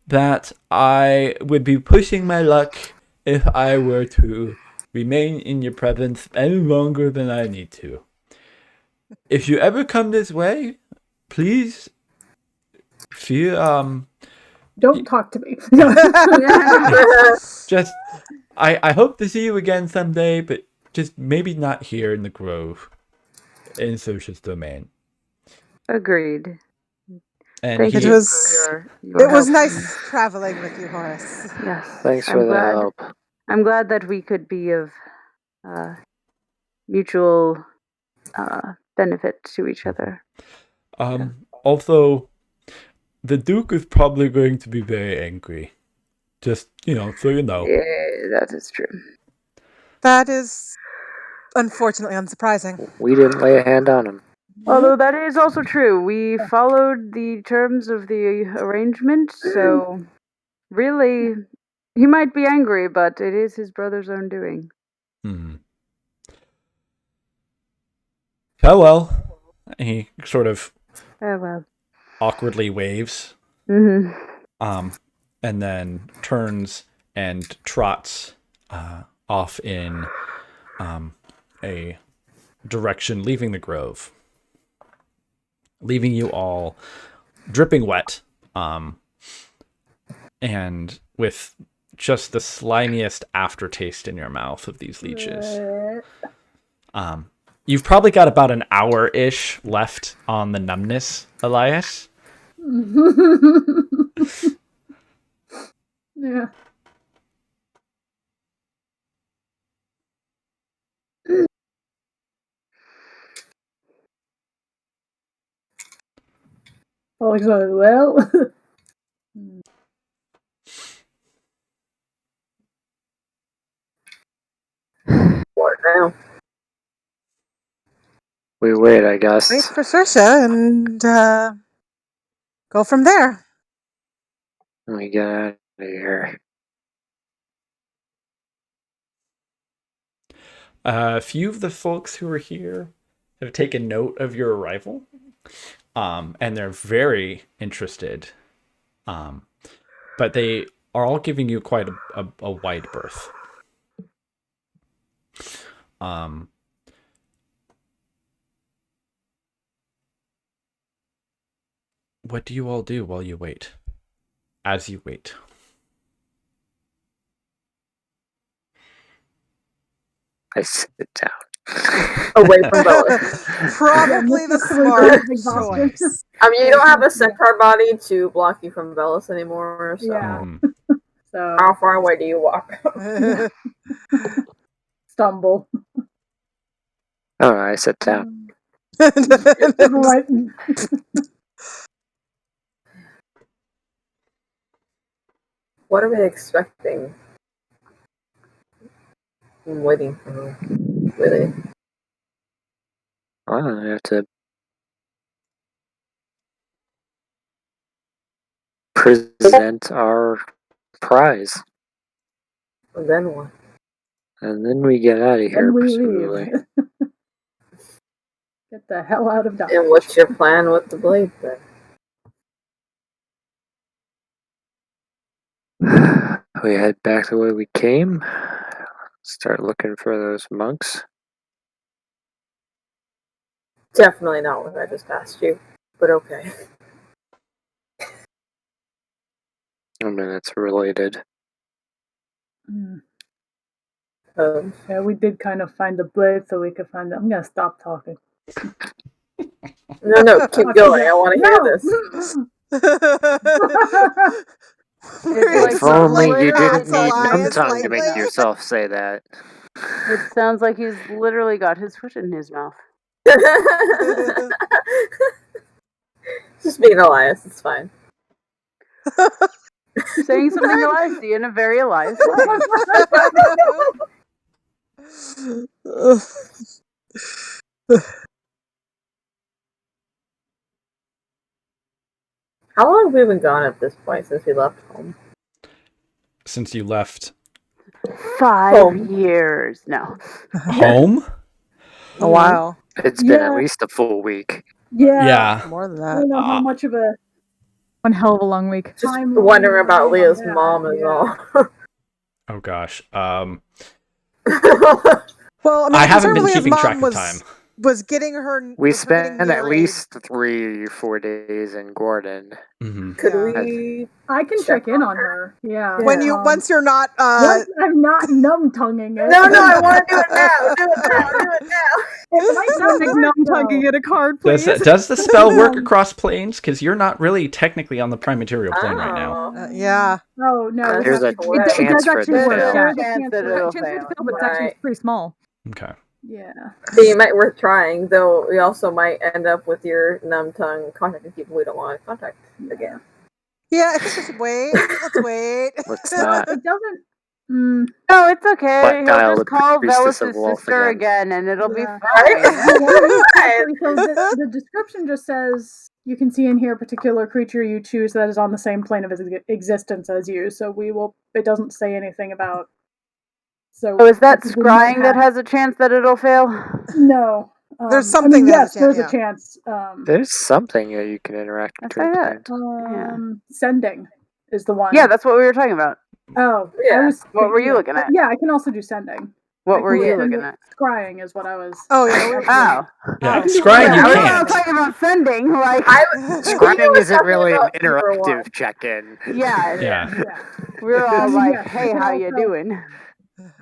Speaker 2: that I would be pushing my luck if I were to remain in your presence any longer than I need to. If you ever come this way, please feel
Speaker 1: Don't talk to me.
Speaker 2: just I hope to see you again someday, but just maybe not here in the Grove, in Social's domain.
Speaker 7: Agreed.
Speaker 2: And
Speaker 7: Thank
Speaker 2: he,
Speaker 7: you for your
Speaker 5: It was
Speaker 7: help.
Speaker 5: nice traveling with you, Horace.
Speaker 7: Yes.
Speaker 3: Thanks for the help.
Speaker 7: I'm glad that we could be of mutual benefit to each other.
Speaker 2: Also, the Duke is probably going to be very angry. Just, so you know.
Speaker 7: Yeah, that is true.
Speaker 5: That is unfortunately unsurprising.
Speaker 3: We didn't lay a hand on him.
Speaker 7: Although that is also true. We followed the terms of the arrangement, so really, he might be angry, but it is his brother's own doing.
Speaker 2: Farewell. He sort of
Speaker 7: Farewell.
Speaker 2: awkwardly waves.
Speaker 7: Mm-hmm.
Speaker 2: And then turns and trots off in a direction, leaving the grove, leaving you all dripping wet, and with just the slimiest aftertaste in your mouth of these leeches. You've probably got about an hour-ish left on the numbness, Elias.
Speaker 1: Yeah. Well.
Speaker 4: What now?
Speaker 3: We wait, I guess.
Speaker 5: Wait for Saoirse and go from there.
Speaker 3: We get out of here.
Speaker 2: A few of the folks who are here have taken note of your arrival, and they're very interested. But they are all giving you quite a wide berth. What do you all do while you wait? As you wait.
Speaker 3: I sit down.
Speaker 4: Away from Bellis.
Speaker 5: Probably the smart choice.
Speaker 4: I mean, you don't have a centaur body to block you from Bellis anymore, so
Speaker 1: Yeah. So
Speaker 4: how far away do you walk?
Speaker 1: stumble.
Speaker 3: Oh, I sit down.
Speaker 1: Right.
Speaker 4: What are we expecting? I'm waiting for really.
Speaker 3: Well, I have to present our prize.
Speaker 4: And then what?
Speaker 3: And then we get out of here,
Speaker 1: Then we
Speaker 3: presumably.
Speaker 1: leave. Get the hell out of Dodge.
Speaker 4: And what's your plan with the blade then?
Speaker 3: We head back the way we came. Start looking for those monks.
Speaker 4: Definitely not what I just asked you, but okay.
Speaker 3: I mean, it's related.
Speaker 1: Yeah, we did kind of find the blade so we could find it. I'm gonna stop talking.
Speaker 4: No, keep going. I want to hear this.
Speaker 3: If only you didn't need
Speaker 5: Elias
Speaker 3: Numtung to make
Speaker 5: lightly.
Speaker 3: yourself say that.
Speaker 7: It sounds like he's literally got his foot in his mouth.
Speaker 4: Just being Elias, it's fine.
Speaker 7: Saying something Elias-y in a very Elias way.
Speaker 4: How long have we been gone at this point since we left home?
Speaker 2: Since you left
Speaker 7: 5
Speaker 4: Home.
Speaker 7: years. No.
Speaker 2: home?
Speaker 5: A while.
Speaker 3: It's been at
Speaker 1: Yeah.
Speaker 3: least a full week.
Speaker 2: Yeah.
Speaker 5: More than
Speaker 1: I
Speaker 5: that.
Speaker 1: don't know how much of a
Speaker 6: One hell of a long week.
Speaker 4: Just
Speaker 1: timeline
Speaker 4: wondering about
Speaker 1: we have
Speaker 4: Leah's
Speaker 1: on that,
Speaker 4: mom is
Speaker 1: yeah.
Speaker 4: all.
Speaker 2: Oh gosh.
Speaker 5: Well, I mean,
Speaker 2: I
Speaker 5: the
Speaker 2: haven't
Speaker 5: concern
Speaker 2: been
Speaker 5: with Leah's
Speaker 2: keeping
Speaker 5: mom
Speaker 2: track of
Speaker 5: was
Speaker 2: time.
Speaker 5: was getting her.
Speaker 3: We
Speaker 5: was her getting
Speaker 3: spent at
Speaker 5: married.
Speaker 3: least 3-4 days in Gordon.
Speaker 2: Mm-hmm.
Speaker 4: Could
Speaker 5: Yeah.
Speaker 4: we?
Speaker 1: I can check in on her. Yeah.
Speaker 5: When you once you're not
Speaker 1: once I'm not numb tonguing it.
Speaker 4: No, I want to do it now. Do it now. Do it now.
Speaker 1: It might not
Speaker 6: Make
Speaker 1: work,
Speaker 6: numb
Speaker 1: though.
Speaker 6: tugging at a card, please.
Speaker 2: Does the spell work across planes? Because you're not really technically on the prime material plane right now.
Speaker 5: yeah.
Speaker 1: Oh no,
Speaker 3: There's a
Speaker 1: it does
Speaker 3: chance for it
Speaker 1: actually
Speaker 3: to
Speaker 1: work.
Speaker 3: fail.
Speaker 1: There is a
Speaker 7: Chance
Speaker 1: chance
Speaker 7: that
Speaker 1: for it.
Speaker 7: it'll
Speaker 6: Chance for it to
Speaker 7: fail.
Speaker 6: fail, but it's actually
Speaker 4: Right.
Speaker 6: pretty small.
Speaker 2: Okay.
Speaker 1: Yeah.
Speaker 4: So you might worth trying, though. We also might end up with your numb tongue contacting people we don't want to contact again.
Speaker 5: Yeah, I think we should wait. Let's wait.
Speaker 3: Let's not.
Speaker 1: It doesn't.
Speaker 7: No, it's okay.
Speaker 3: But
Speaker 7: He'll
Speaker 3: Guile,
Speaker 7: just
Speaker 3: the
Speaker 7: call
Speaker 3: priestess
Speaker 7: Velis'
Speaker 3: of Wolf
Speaker 7: sister
Speaker 3: again.
Speaker 7: again, and it'll be
Speaker 1: Yeah.
Speaker 7: fine.
Speaker 1: Actually, so the description just says you can see and hear a particular creature you choose that is on the same plane of existence as you. So we will. It doesn't say anything about. So
Speaker 7: Oh, is that
Speaker 1: I think we might
Speaker 7: scrying that has a chance that it'll fail?
Speaker 1: No.
Speaker 5: There's
Speaker 1: I
Speaker 5: something
Speaker 1: mean,
Speaker 5: that
Speaker 1: yes,
Speaker 5: has a
Speaker 1: there's
Speaker 5: chance,
Speaker 1: a chance.
Speaker 3: There's something that you can interact
Speaker 7: That's
Speaker 3: between
Speaker 7: like that.
Speaker 3: planes.
Speaker 1: Sending is the one.
Speaker 7: Yeah, that's what we were talking about.
Speaker 1: Oh,
Speaker 4: Yeah.
Speaker 1: I was.
Speaker 7: What were you
Speaker 1: yeah.
Speaker 7: looking at?
Speaker 1: Yeah, I can also do sending.
Speaker 7: What were you looking at?
Speaker 1: Scrying is what I was.
Speaker 5: Oh yeah. We're,
Speaker 7: Oh.
Speaker 2: Yeah,
Speaker 1: I can do
Speaker 2: scrying
Speaker 1: that.
Speaker 2: you
Speaker 7: I was
Speaker 2: can't.
Speaker 7: talking about sending, like...
Speaker 3: Scrying isn't
Speaker 4: talking
Speaker 3: really an
Speaker 4: about Super Wolf.
Speaker 3: interactive check-in.
Speaker 7: Yeah.
Speaker 2: Yeah.
Speaker 1: Yeah.
Speaker 7: We were all
Speaker 1: mean,
Speaker 7: like,
Speaker 1: yes,
Speaker 7: hey,
Speaker 1: you can
Speaker 7: how you
Speaker 1: also-
Speaker 7: doing?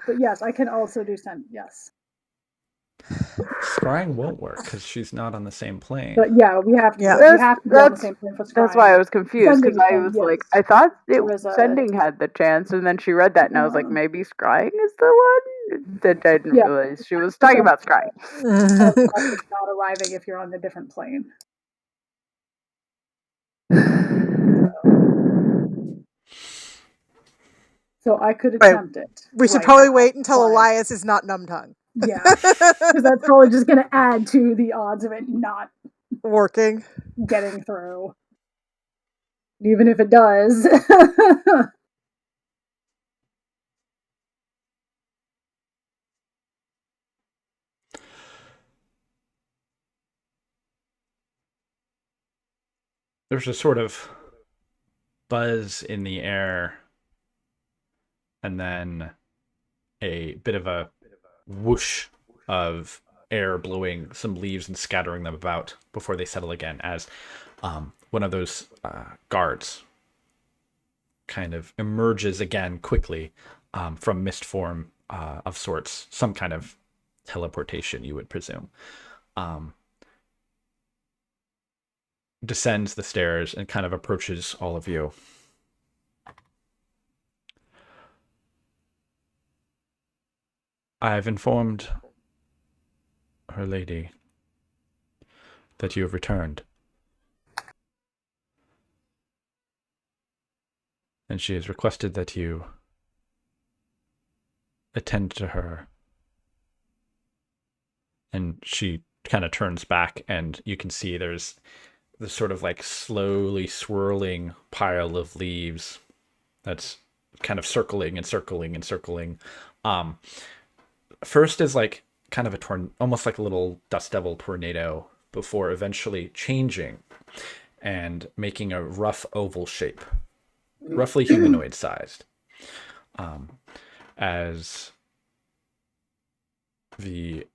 Speaker 1: But yes, I can also do send. Yes.
Speaker 2: Scrying won't work because she's not on the same plane.
Speaker 1: But yeah, we have to.
Speaker 5: Yeah.
Speaker 1: We have to be on the same plane for scrying.
Speaker 7: That's why I was confused, because
Speaker 1: Sending
Speaker 7: I
Speaker 1: can,
Speaker 7: was like,
Speaker 1: yes.
Speaker 7: I thought
Speaker 1: There is a-
Speaker 7: sending had the chance, and then she read that, and I was like, maybe scrying is the one? That I didn't
Speaker 1: Yeah.
Speaker 7: realize she was talking about scrying.
Speaker 1: It's not arriving if you're on a different plane. So I could
Speaker 5: Right.
Speaker 1: attempt it.
Speaker 5: we should
Speaker 1: right
Speaker 5: probably
Speaker 1: now,
Speaker 5: wait until
Speaker 1: but-
Speaker 5: Elias is not numb tongue.
Speaker 1: Yeah, because that's probably just going to add to the odds of it not
Speaker 5: Working.
Speaker 1: getting through. Even if it does.
Speaker 2: There's a sort of buzz in the air, and then a bit of a whoosh of air blowing some leaves and scattering them about before they settle again as one of those guards kind of emerges again quickly from mist form of sorts, some kind of teleportation, you would presume. Descends the stairs and kind of approaches all of you. I've informed her lady that you have returned. And she has requested that you attend to her. And she kind of turns back, and you can see there's this sort of like slowly swirling pile of leaves that's kind of circling and circling and circling. First is like kind of almost like a little dust devil tornado, before eventually changing and making a rough oval shape, roughly humanoid sized, as the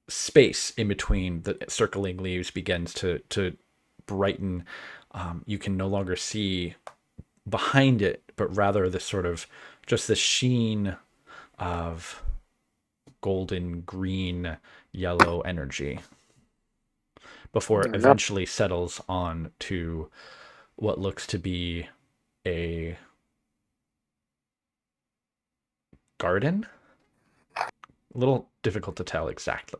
Speaker 2: space in between the circling leaves begins to brighten. You can no longer see behind it, but rather this sort of just the sheen of golden, green, yellow energy before it eventually settles on to what looks to be a garden. A little difficult to tell exactly,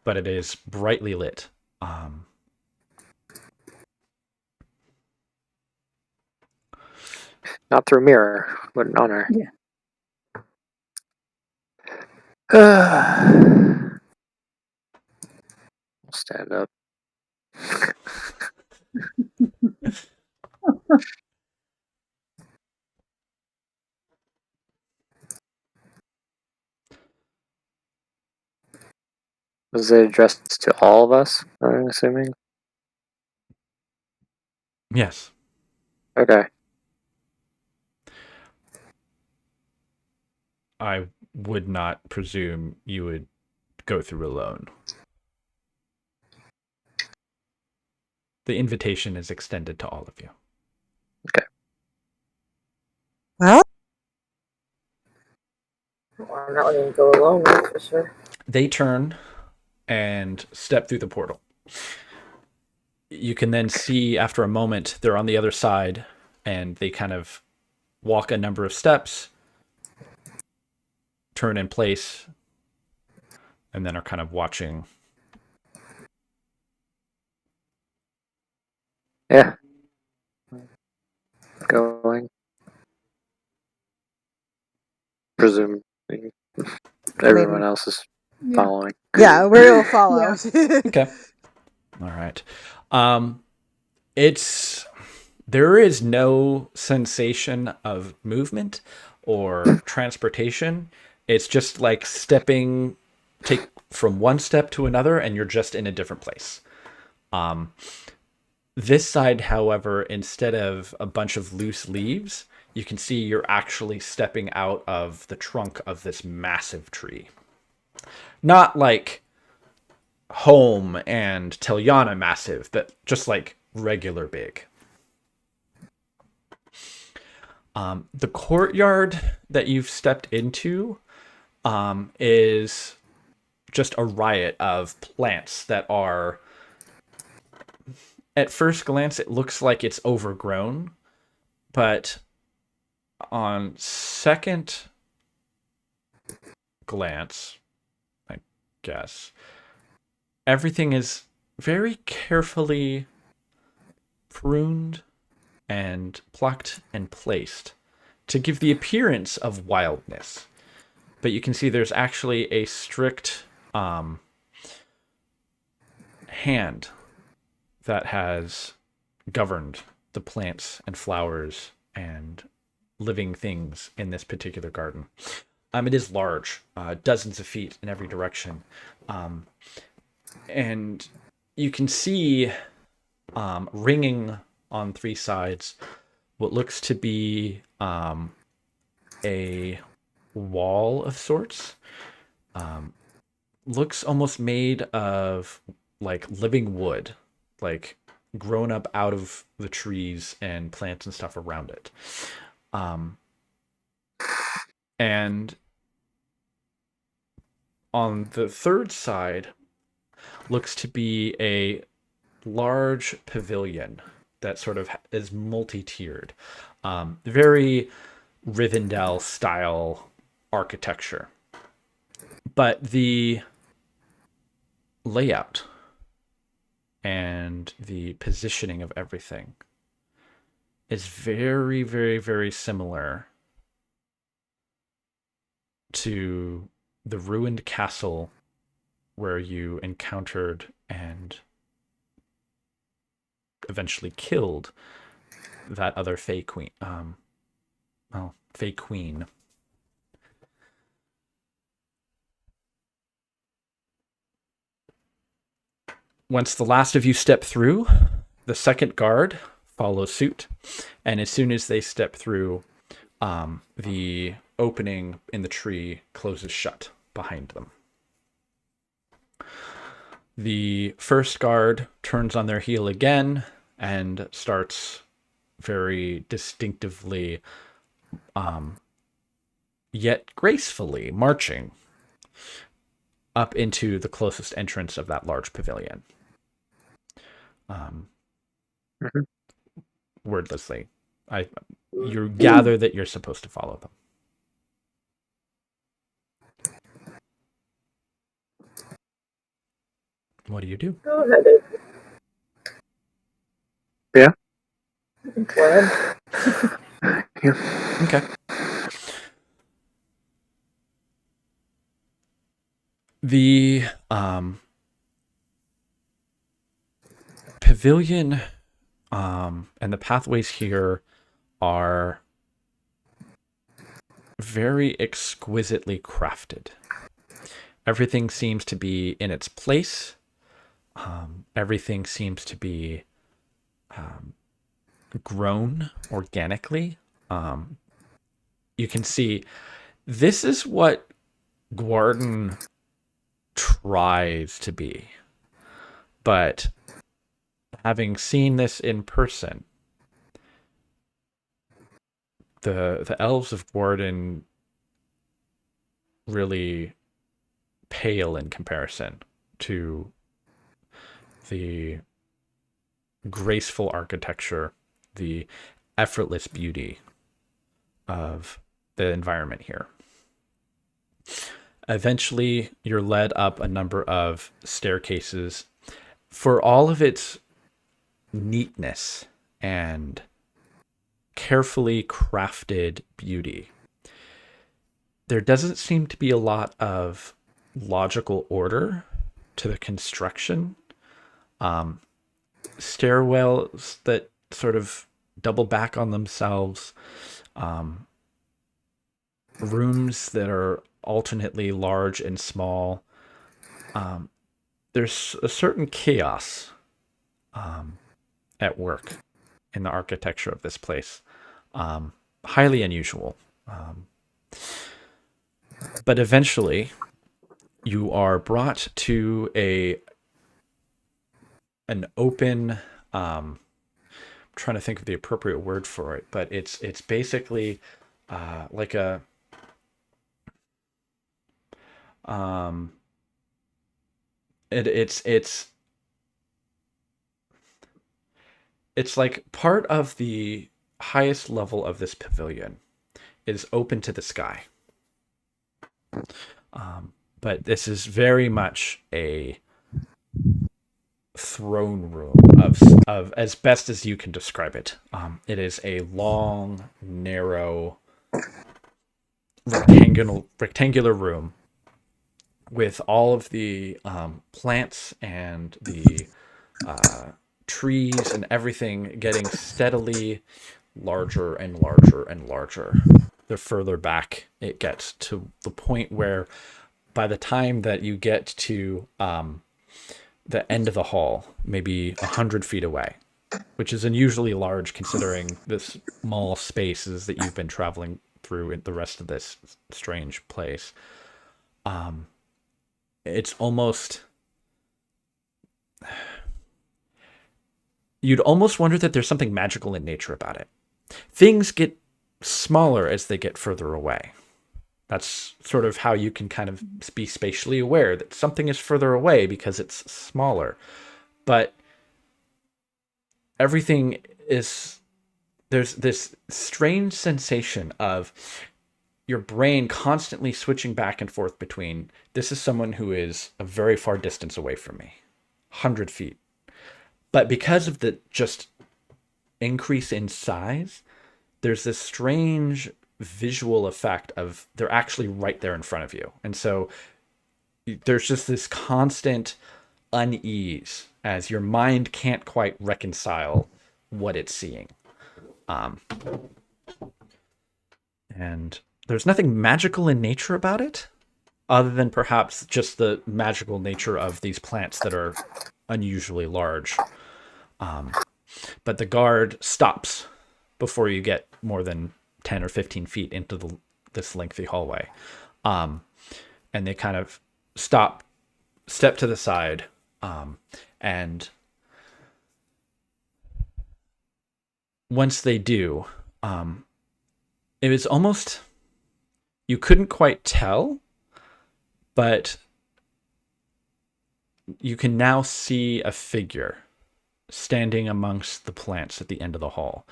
Speaker 2: but it is brightly lit.
Speaker 3: Not through mirror. What an honor.
Speaker 1: Yeah.
Speaker 3: Stand up. Was it addressed to all of us, I'm assuming?
Speaker 2: Yes.
Speaker 3: Okay.
Speaker 2: I would not presume you would go through alone. The invitation is extended to all of you.
Speaker 5: Well,
Speaker 4: Well, I'm not letting him go alone, that's for sure.
Speaker 2: They turn and step through the portal. You can then see after a moment they're on the other side and they kind of walk a number of steps, turn in place, and then are kind of watching.
Speaker 3: Yeah. Going. Presumably everyone else is following.
Speaker 5: yeah, we'll follow.
Speaker 2: Okay. All right. There is no sensation of movement or transportation. It's just like take from one step to another and you're just in a different place. This side, however, instead of a bunch of loose leaves, you can see you're actually stepping out of the trunk of this massive tree. Not like Home and Telyana massive, but just like regular big. The courtyard that you've stepped into is just a riot of plants that are, at first glance, it looks like it's overgrown, but on second glance, I guess, everything is very carefully pruned and plucked and placed to give the appearance of wildness. But you can see there's actually a strict hand that has governed the plants and flowers and living things in this particular garden. It is large, dozens of feet in every direction. And you can see ringing on three sides what looks to be a wall of sorts. Looks almost made of like living wood, like grown up out of the trees and plants and stuff around it. And on the third side looks to be a large pavilion that sort of is multi-tiered. Very Rivendell style architecture. But the layout and the positioning of everything is very, very, very similar to the ruined castle where you encountered and eventually killed that other Fey Queen. Fey Queen. Once the last of you step through, the second guard follows suit, and as soon as they step through, the opening in the tree closes shut behind them. The first guard turns on their heel again and starts very distinctively, yet gracefully, marching up into the closest entrance of that large pavilion. Wordlessly. You gather that you're supposed to follow them. What do you do?
Speaker 4: Go ahead, Dave.
Speaker 3: Yeah.
Speaker 4: Go ahead.
Speaker 3: Yeah.
Speaker 2: Okay. The pavilion And the pathways here are very exquisitely crafted. Everything seems to be in its place. Everything seems to be grown organically. You can see this is what Guarden tries to be. But having seen this in person, the elves of Guarden really pale in comparison to the graceful architecture, the effortless beauty of the environment here. Eventually, you're led up a number of staircases. For all of its neatness and carefully crafted beauty, there doesn't seem to be a lot of logical order to the construction. Stairwells that sort of double back on themselves, rooms that are alternately large and small. There's a certain chaos at work in the architecture of this place. Highly unusual. But eventually, you are brought to an open. I'm trying to think of the appropriate word for it, but it's basically like a it's like part of the highest level of this pavilion is open to the sky. But this is very much a throne room of as best as you can describe it. It is a long, narrow, rectangular room with all of the plants and the trees and everything getting steadily larger and larger and larger the further back it gets, to the point where by the time that you get to the end of the hall, maybe 100 feet away, which is unusually large considering the small spaces that you've been traveling through in the rest of this strange place. It's almost... You'd almost wonder that there's something magical in nature about it. Things get smaller as they get further away. That's sort of how you can kind of be spatially aware that something is further away because it's smaller. But everything is... There's this strange sensation of your brain constantly switching back and forth between, this is someone who is a very far distance away from me, 100 feet. But because of the just increase in size, there's this strange visual effect of they're actually right there in front of you. And so there's just this constant unease as your mind can't quite reconcile what it's seeing. And there's nothing magical in nature about it, other than perhaps just the magical nature of these plants that are unusually large. But the guard stops before you get more than 10 or 15 feet into this lengthy hallway. And they kind of step to the side, and once they do, it was almost... You couldn't quite tell, but you can now see a figure standing amongst the plants at the end of the hall.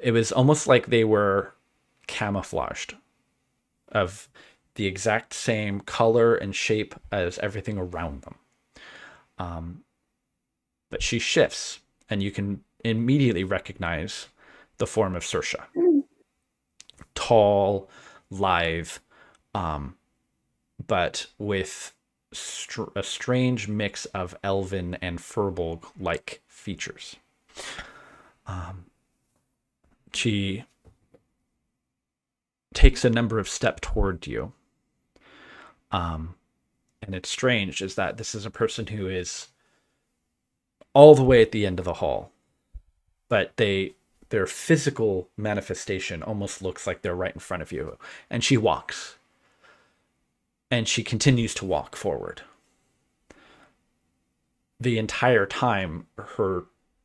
Speaker 2: It was almost like they were camouflaged, of the exact same color and shape as everything around them. But she shifts, and you can immediately recognize the form of Saoirse. Tall, lithe, but with a strange mix of elven and furbolg-like features. She takes a number of steps toward you. And it's strange is that this is a person who is all the way at the end of the hall, but their physical manifestation almost looks like they're right in front of you. And she walks. And she continues to walk forward. The entire time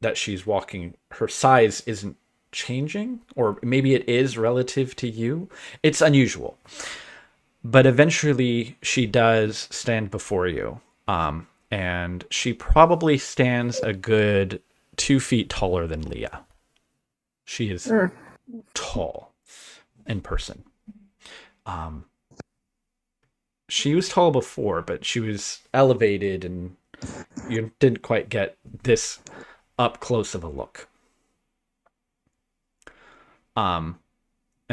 Speaker 2: that she's walking, her size isn't changing, or maybe it is relative to you. It's unusual. But eventually she does stand before you. And she probably stands a good 2 feet taller than Leah. She is tall in person. She was tall before, but she was elevated and you didn't quite get this up close of a look. And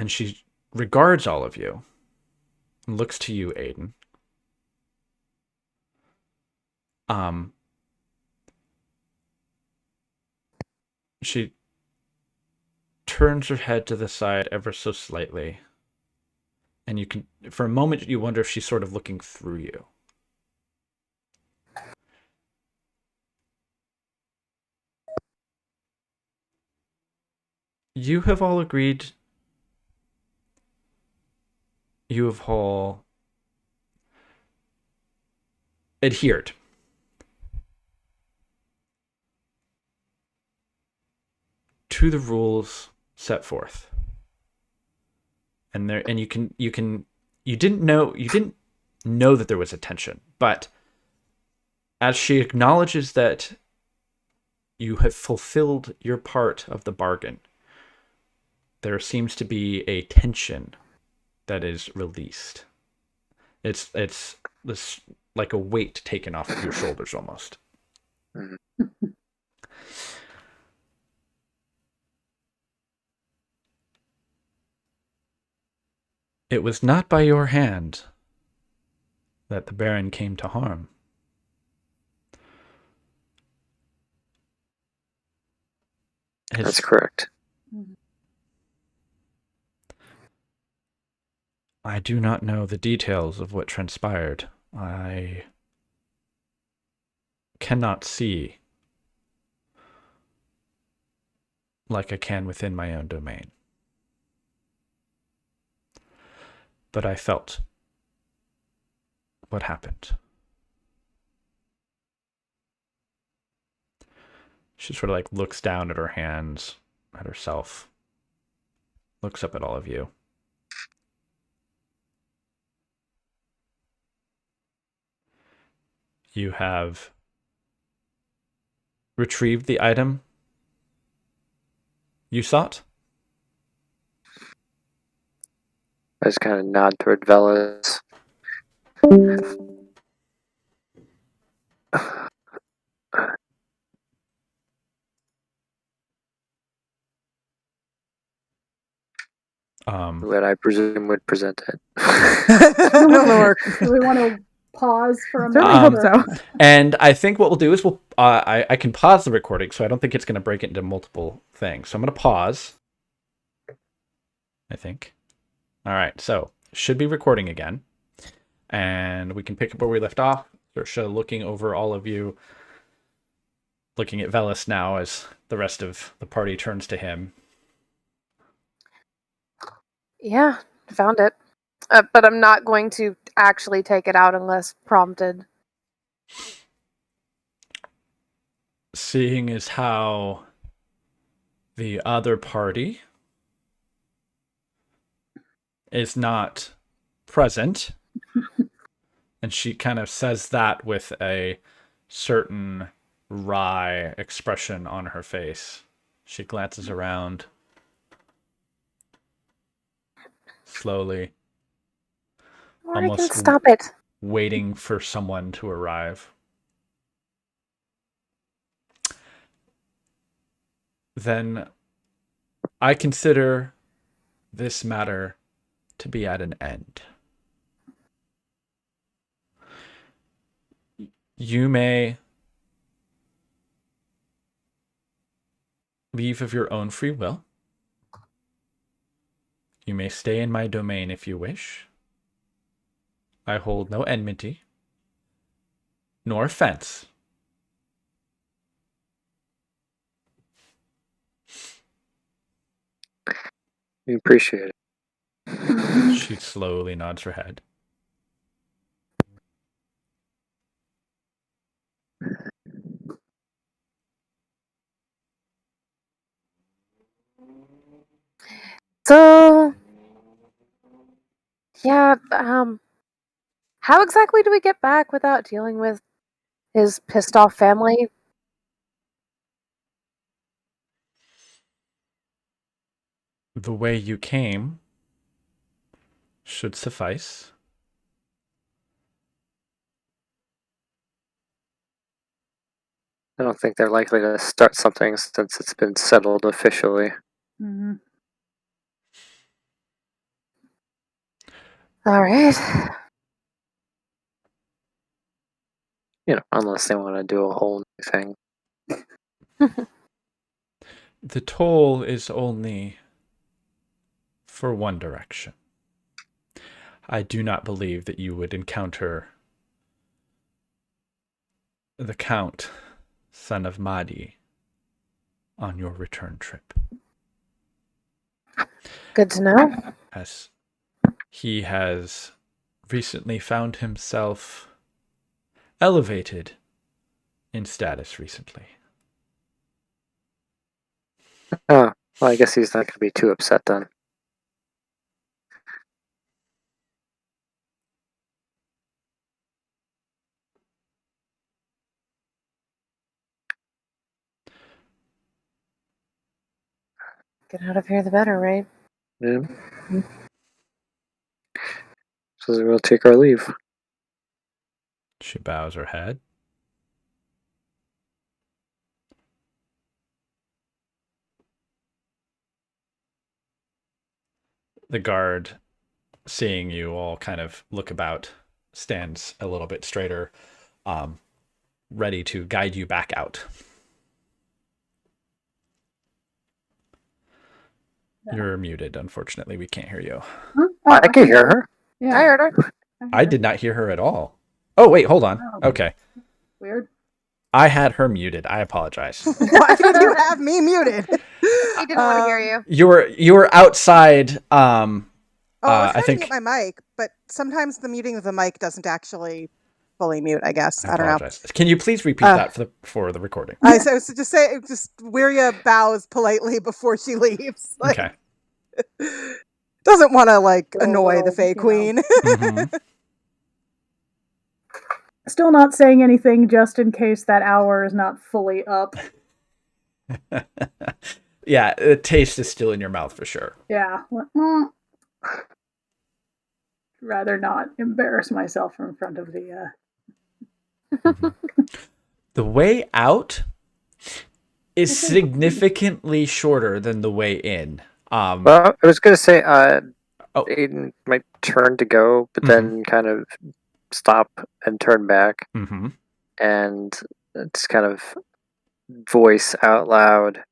Speaker 2: she regards all of you and looks to you, Aiden. She turns her head to the side ever so slightly. And you can, for a moment, you wonder if she's sort of looking through you. You have all agreed. You have all adhered to the rules set forth. And you didn't know that there was a tension, but as she acknowledges that you have fulfilled your part of the bargain, there seems to be a tension that is released. It's this like a weight taken off of your shoulders almost. It was not by your hand that the Baron came to harm.
Speaker 3: That's correct.
Speaker 2: I do not know the details of what transpired. I cannot see like I can within my own domain. But I felt what happened. She sort of like looks down at her hands, at herself, looks up at all of you. You have retrieved the item you sought?
Speaker 3: I just kind of nod toward Velas. What I presume would present it.
Speaker 1: Do we want to pause for a
Speaker 6: Certainly
Speaker 1: moment?
Speaker 6: hope so.
Speaker 2: And I think what we'll do is I can pause the recording, so I don't think it's going to break it into multiple things. So I'm going to pause. I think. All right, so should be recording again, and we can pick up where we left off. Saoirse looking over all of you, looking at Velas now as the rest of the party turns to him.
Speaker 8: Yeah, found it. But I'm not going to actually take it out unless prompted.
Speaker 2: Seeing as how the other party is not present, and she kind of says that with a certain wry expression on her face. She glances around slowly,
Speaker 8: Or I
Speaker 2: almost
Speaker 8: can stop it.
Speaker 2: waiting for someone to arrive. Then I consider this matter to be at an end. You may leave of your own free will. You may stay in my domain if you wish. I hold no enmity, nor offense.
Speaker 3: We appreciate it.
Speaker 2: She slowly nods her head.
Speaker 8: So, yeah, how exactly do we get back without dealing with his pissed off family?
Speaker 2: The way you came should suffice.
Speaker 3: I don't think they're likely to start something since it's been settled officially.
Speaker 1: Mm-hmm.
Speaker 8: All right.
Speaker 3: Unless they want to do a whole new thing.
Speaker 2: The toll is only for one direction. I do not believe that you would encounter the Count, son of Mahdi, on your return trip.
Speaker 8: Good to know.
Speaker 2: As he has recently found himself elevated in status recently.
Speaker 3: Oh, well, I guess he's not going to be too upset then.
Speaker 8: Get out of here the better, right?
Speaker 3: Yeah. So we'll take our leave.
Speaker 2: She bows her head. The guard, seeing you all kind of look about, stands a little bit straighter, ready to guide you back out. You're muted, unfortunately. We can't hear you.
Speaker 1: Huh?
Speaker 3: I can hear her.
Speaker 1: Yeah,
Speaker 8: I heard her.
Speaker 2: I did not hear her at all. Oh, wait, hold on.
Speaker 1: Oh.
Speaker 2: Okay.
Speaker 1: Weird.
Speaker 2: I had her muted. I apologize.
Speaker 5: Why did you have me muted?
Speaker 8: He didn't want to hear you.
Speaker 2: You were outside.
Speaker 5: Oh, I was
Speaker 2: I
Speaker 5: trying
Speaker 2: think
Speaker 5: to mute my mic, but sometimes the muting of the mic doesn't actually fully mute, I guess. I don't know.
Speaker 2: apologize. Can you please repeat that for the recording?
Speaker 5: I so just say Wiria bows politely before she leaves. Like,
Speaker 2: Okay.
Speaker 5: doesn't want to annoy the
Speaker 1: little,
Speaker 5: Fae Queen.
Speaker 2: Mm-hmm.
Speaker 1: Still not saying anything just in case that hour is not fully up.
Speaker 2: Yeah, the taste is still in your mouth for sure.
Speaker 1: Yeah. Rather not embarrass myself in front of the.
Speaker 2: The way out is significantly shorter than the way in.
Speaker 3: Well, I was going to say, Aiden might turn to go, but then kind of stop and turn back, and just kind of voice out loud.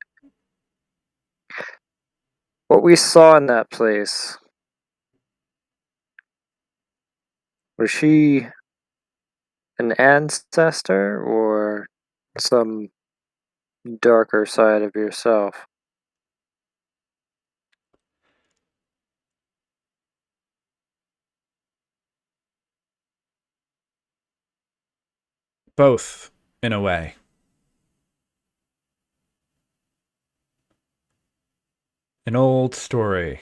Speaker 3: What we saw in that place, was she an ancestor or some darker side of yourself?
Speaker 2: Both, in a way. An old story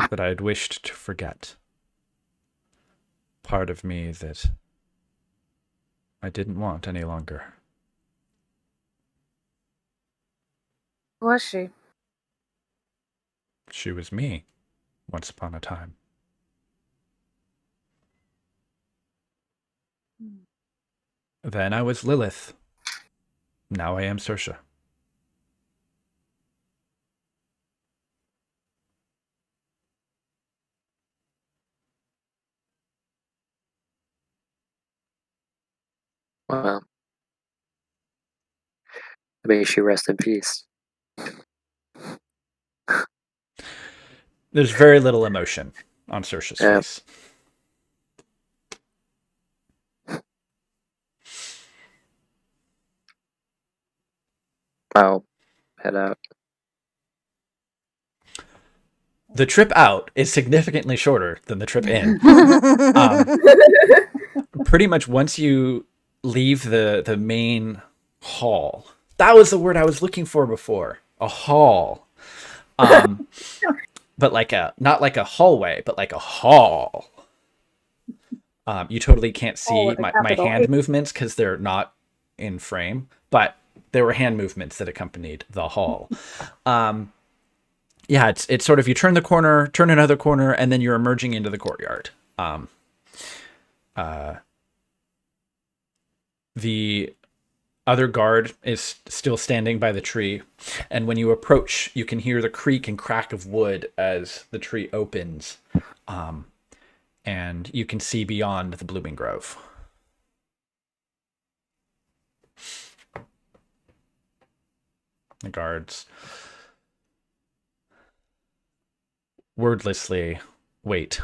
Speaker 2: that I had wished to forget. Part of me that I didn't want any longer.
Speaker 8: Who was she?
Speaker 2: She was me, once upon a time. Then I was Lilith. Now I am Saoirse.
Speaker 3: Well, May she rest in peace.
Speaker 2: There's very little emotion on Saoirse's face.
Speaker 3: I'll head out.
Speaker 2: The trip out is significantly shorter than the trip in. Pretty much once you leave the main hall, that was the word I was looking for before. A hall. But not like a hallway, but like a hall. You totally can't see my hand movements because they're not in frame, but there were hand movements that accompanied the hall. Yeah, it's sort of, you turn the corner, turn another corner, and then you're emerging into the courtyard. The other guard is still standing by the tree, and when you approach, you can hear the creak and crack of wood as the tree opens, and you can see beyond the blooming grove. The guards wordlessly wait.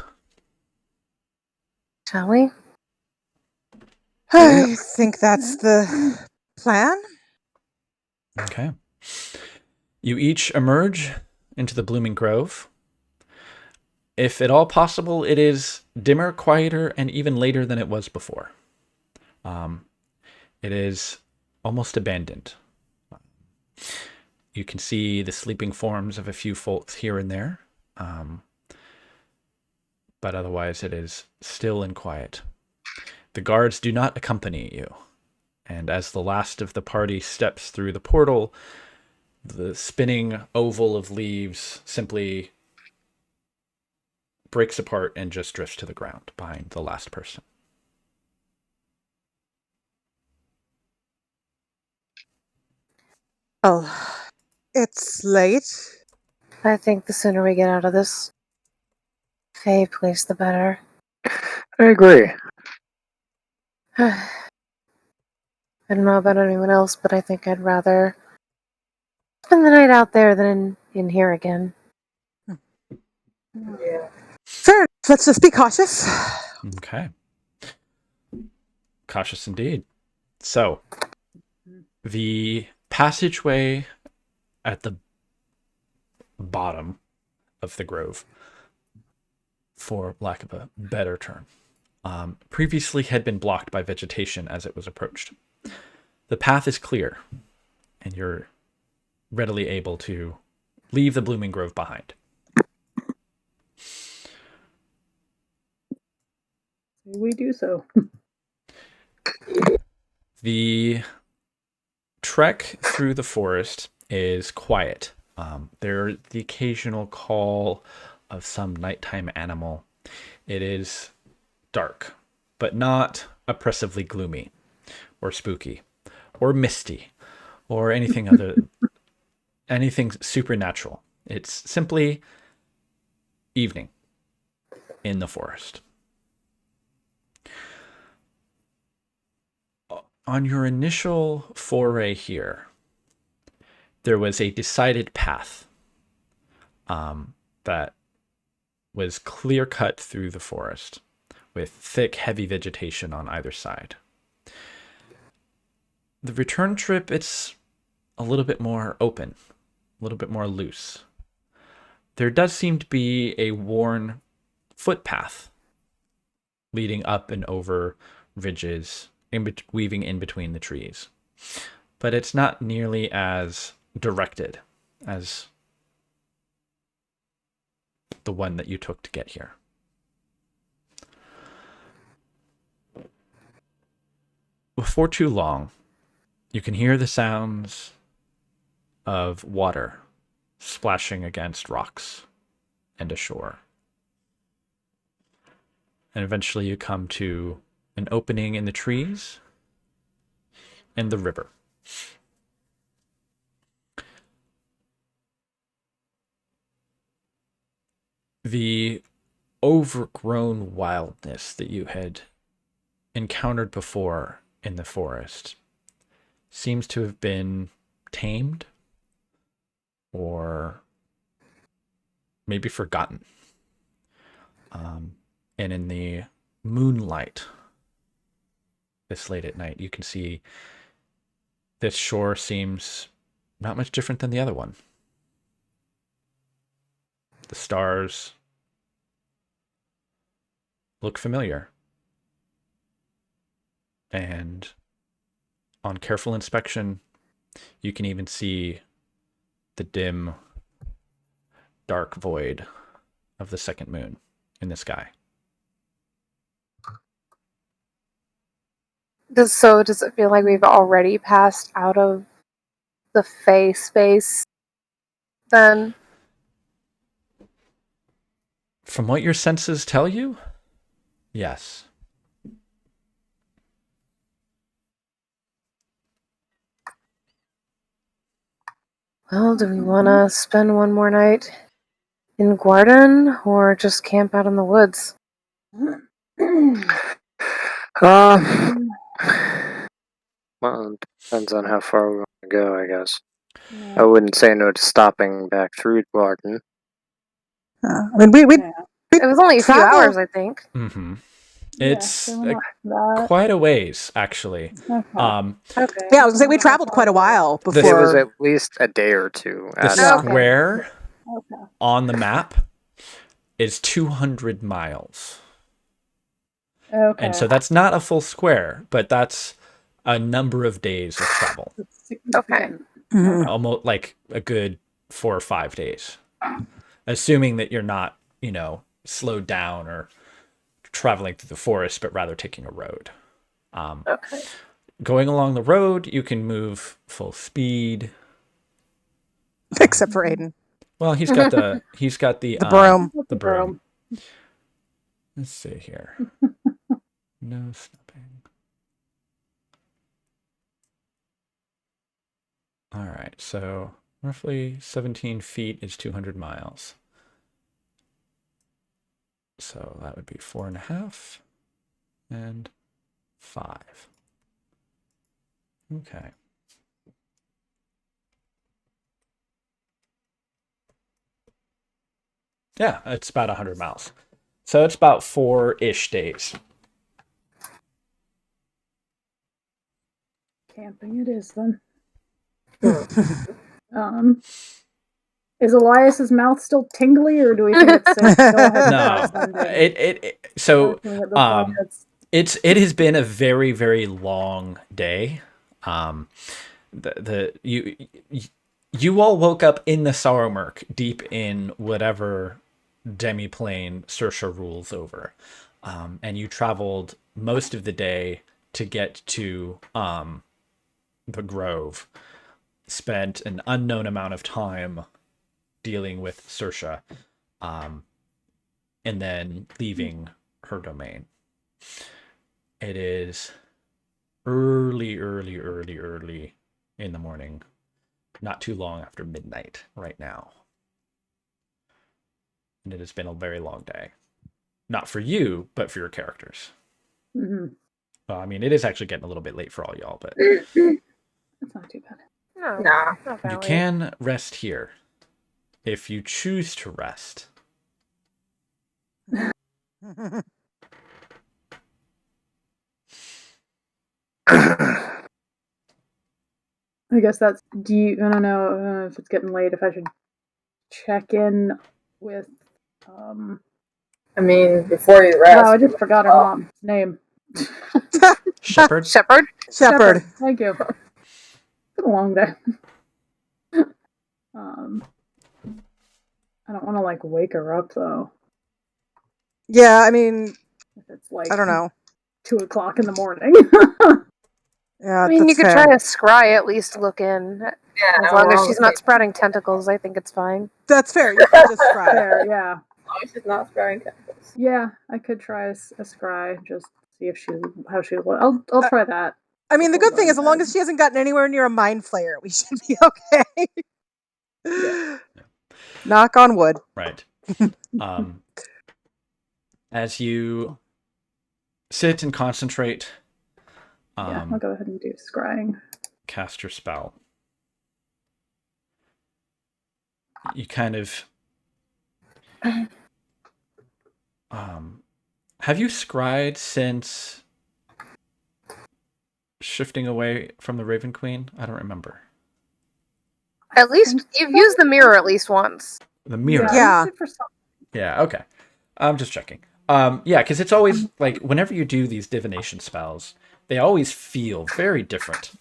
Speaker 8: Shall we?
Speaker 5: I think that's the plan.
Speaker 2: Okay. You each emerge into the blooming grove. If at all possible, it is dimmer, quieter, and even later than it was before. It is almost abandoned. You can see the sleeping forms of a few folks here and there, but otherwise it is still and quiet. The guards do not accompany you, and as the last of the party steps through the portal, the spinning oval of leaves simply breaks apart and just drifts to the ground behind the last person.
Speaker 5: Oh, it's late.
Speaker 8: I think the sooner we get out of this Fae place, the better.
Speaker 3: I agree.
Speaker 8: I don't know about anyone else, but I think I'd rather spend the night out there than in here again.
Speaker 4: Yeah.
Speaker 5: Fair enough. Let's just be cautious.
Speaker 2: Okay. Cautious indeed. So, the passageway at the bottom of the grove, for lack of a better term, previously had been blocked by vegetation as it was approached. The path is clear, and you're readily able to leave the blooming grove behind.
Speaker 1: We do so.
Speaker 2: The trek through the forest is quiet. There's the occasional call of some nighttime animal. It is dark, but not oppressively gloomy or spooky or misty or anything anything supernatural. It's simply evening in the forest. On your initial foray here, there was a decided path that was clear cut through the forest with thick, heavy vegetation on either side. The return trip, it's a little bit more open, a little bit more loose. There does seem to be a worn footpath leading up and over ridges, weaving in between the trees. But it's not nearly as directed as the one that you took to get here. Before too long, you can hear the sounds of water splashing against rocks and ashore. And eventually you come to an opening in the trees and the river. The overgrown wildness that you had encountered before in the forest seems to have been tamed or maybe forgotten. And in the moonlight this late at night, you can see this shore seems not much different than the other one. The stars look familiar. And on careful inspection, you can even see the dim, dark void of the second moon in the sky.
Speaker 8: Does it feel like we've already passed out of the Fae space then?
Speaker 2: From what your senses tell you, yes.
Speaker 8: Well, do we want to spend one more night in Guarden or just camp out in the woods?
Speaker 3: Well, it depends on how far we want to go, I guess. I wouldn't say no to stopping back through Barton.
Speaker 5: I mean, we
Speaker 8: it was only a few hours, I think.
Speaker 2: Mm-hmm. It's quite a ways, actually.
Speaker 1: Okay.
Speaker 5: Yeah, I was gonna say we traveled quite a while before.
Speaker 3: It was at least a day or two.
Speaker 2: The square on the map is 200 miles.
Speaker 1: Okay.
Speaker 2: And so that's not a full square, but that's a number of days of travel.
Speaker 8: Okay.
Speaker 5: Mm-hmm.
Speaker 2: Almost like a good 4 or 5 days. Assuming that you're not, slowed down or traveling through the forest, but rather taking a road.
Speaker 8: Okay.
Speaker 2: Going along the road, you can move full speed.
Speaker 5: Except for Aiden.
Speaker 2: Well, he's got the
Speaker 5: broom.
Speaker 2: The broom. Let's see here. No stopping. All right, so roughly 17 feet is 200 miles. So that would be 4.5 and 5. Okay. Yeah, it's about 100 miles. So it's about 4-ish days.
Speaker 1: Camping it is then. Is Elias's mouth still tingly, or do we think it's safe? Go ahead.
Speaker 2: It has been a very, very long day. You all woke up in the Sorrowmurk, deep in whatever demiplane Saoirse rules over, and you traveled most of the day to get to the Grove. Spent an unknown amount of time dealing with Saoirse, and then leaving her domain. It is early in the morning, not too long after midnight right now. And it has been a very long day. Not for you, but for your characters.
Speaker 1: Mm-hmm.
Speaker 2: Well, I mean, it is actually getting a little bit late for all y'all, but
Speaker 1: it's not too bad.
Speaker 8: No.
Speaker 2: You can rest here if you choose to rest.
Speaker 1: I guess that's. I don't know if it's getting late. If I should check in with.
Speaker 4: I mean, before you rest.
Speaker 1: Wow, I just forgot her mom's name.
Speaker 2: Shepherd.
Speaker 8: Shepherd.
Speaker 1: Thank you. It's been a long day. I don't want to wake her up though.
Speaker 5: Yeah, I mean,
Speaker 1: if it's I
Speaker 5: don't know,
Speaker 1: 2:00 in the morning.
Speaker 5: Yeah,
Speaker 8: I mean, you could
Speaker 5: fair.
Speaker 8: try a scry at least look in.
Speaker 4: Yeah,
Speaker 8: as long as she's not sprouting tentacles, I think it's fine.
Speaker 5: That's fair. You could just scry.
Speaker 1: Fair, yeah.
Speaker 4: As long as she's not sprouting tentacles.
Speaker 1: Yeah, I could try a scry, just see if how she will. I'll try that.
Speaker 5: I mean, the good thing is, as long as she hasn't gotten anywhere near a mind flayer, we should be okay.
Speaker 1: Yeah.
Speaker 5: Knock on wood.
Speaker 2: Right. As you sit and concentrate,
Speaker 1: I'll go ahead and do scrying.
Speaker 2: cast your spell. you kind of have you scryed since shifting away from the Raven Queen? I don't remember.
Speaker 8: At least you've used the mirror at least once.
Speaker 2: The mirror.
Speaker 5: Yeah.
Speaker 2: Yeah, okay. I'm just checking. Yeah, because it's always like whenever you do these divination spells, they always feel very different.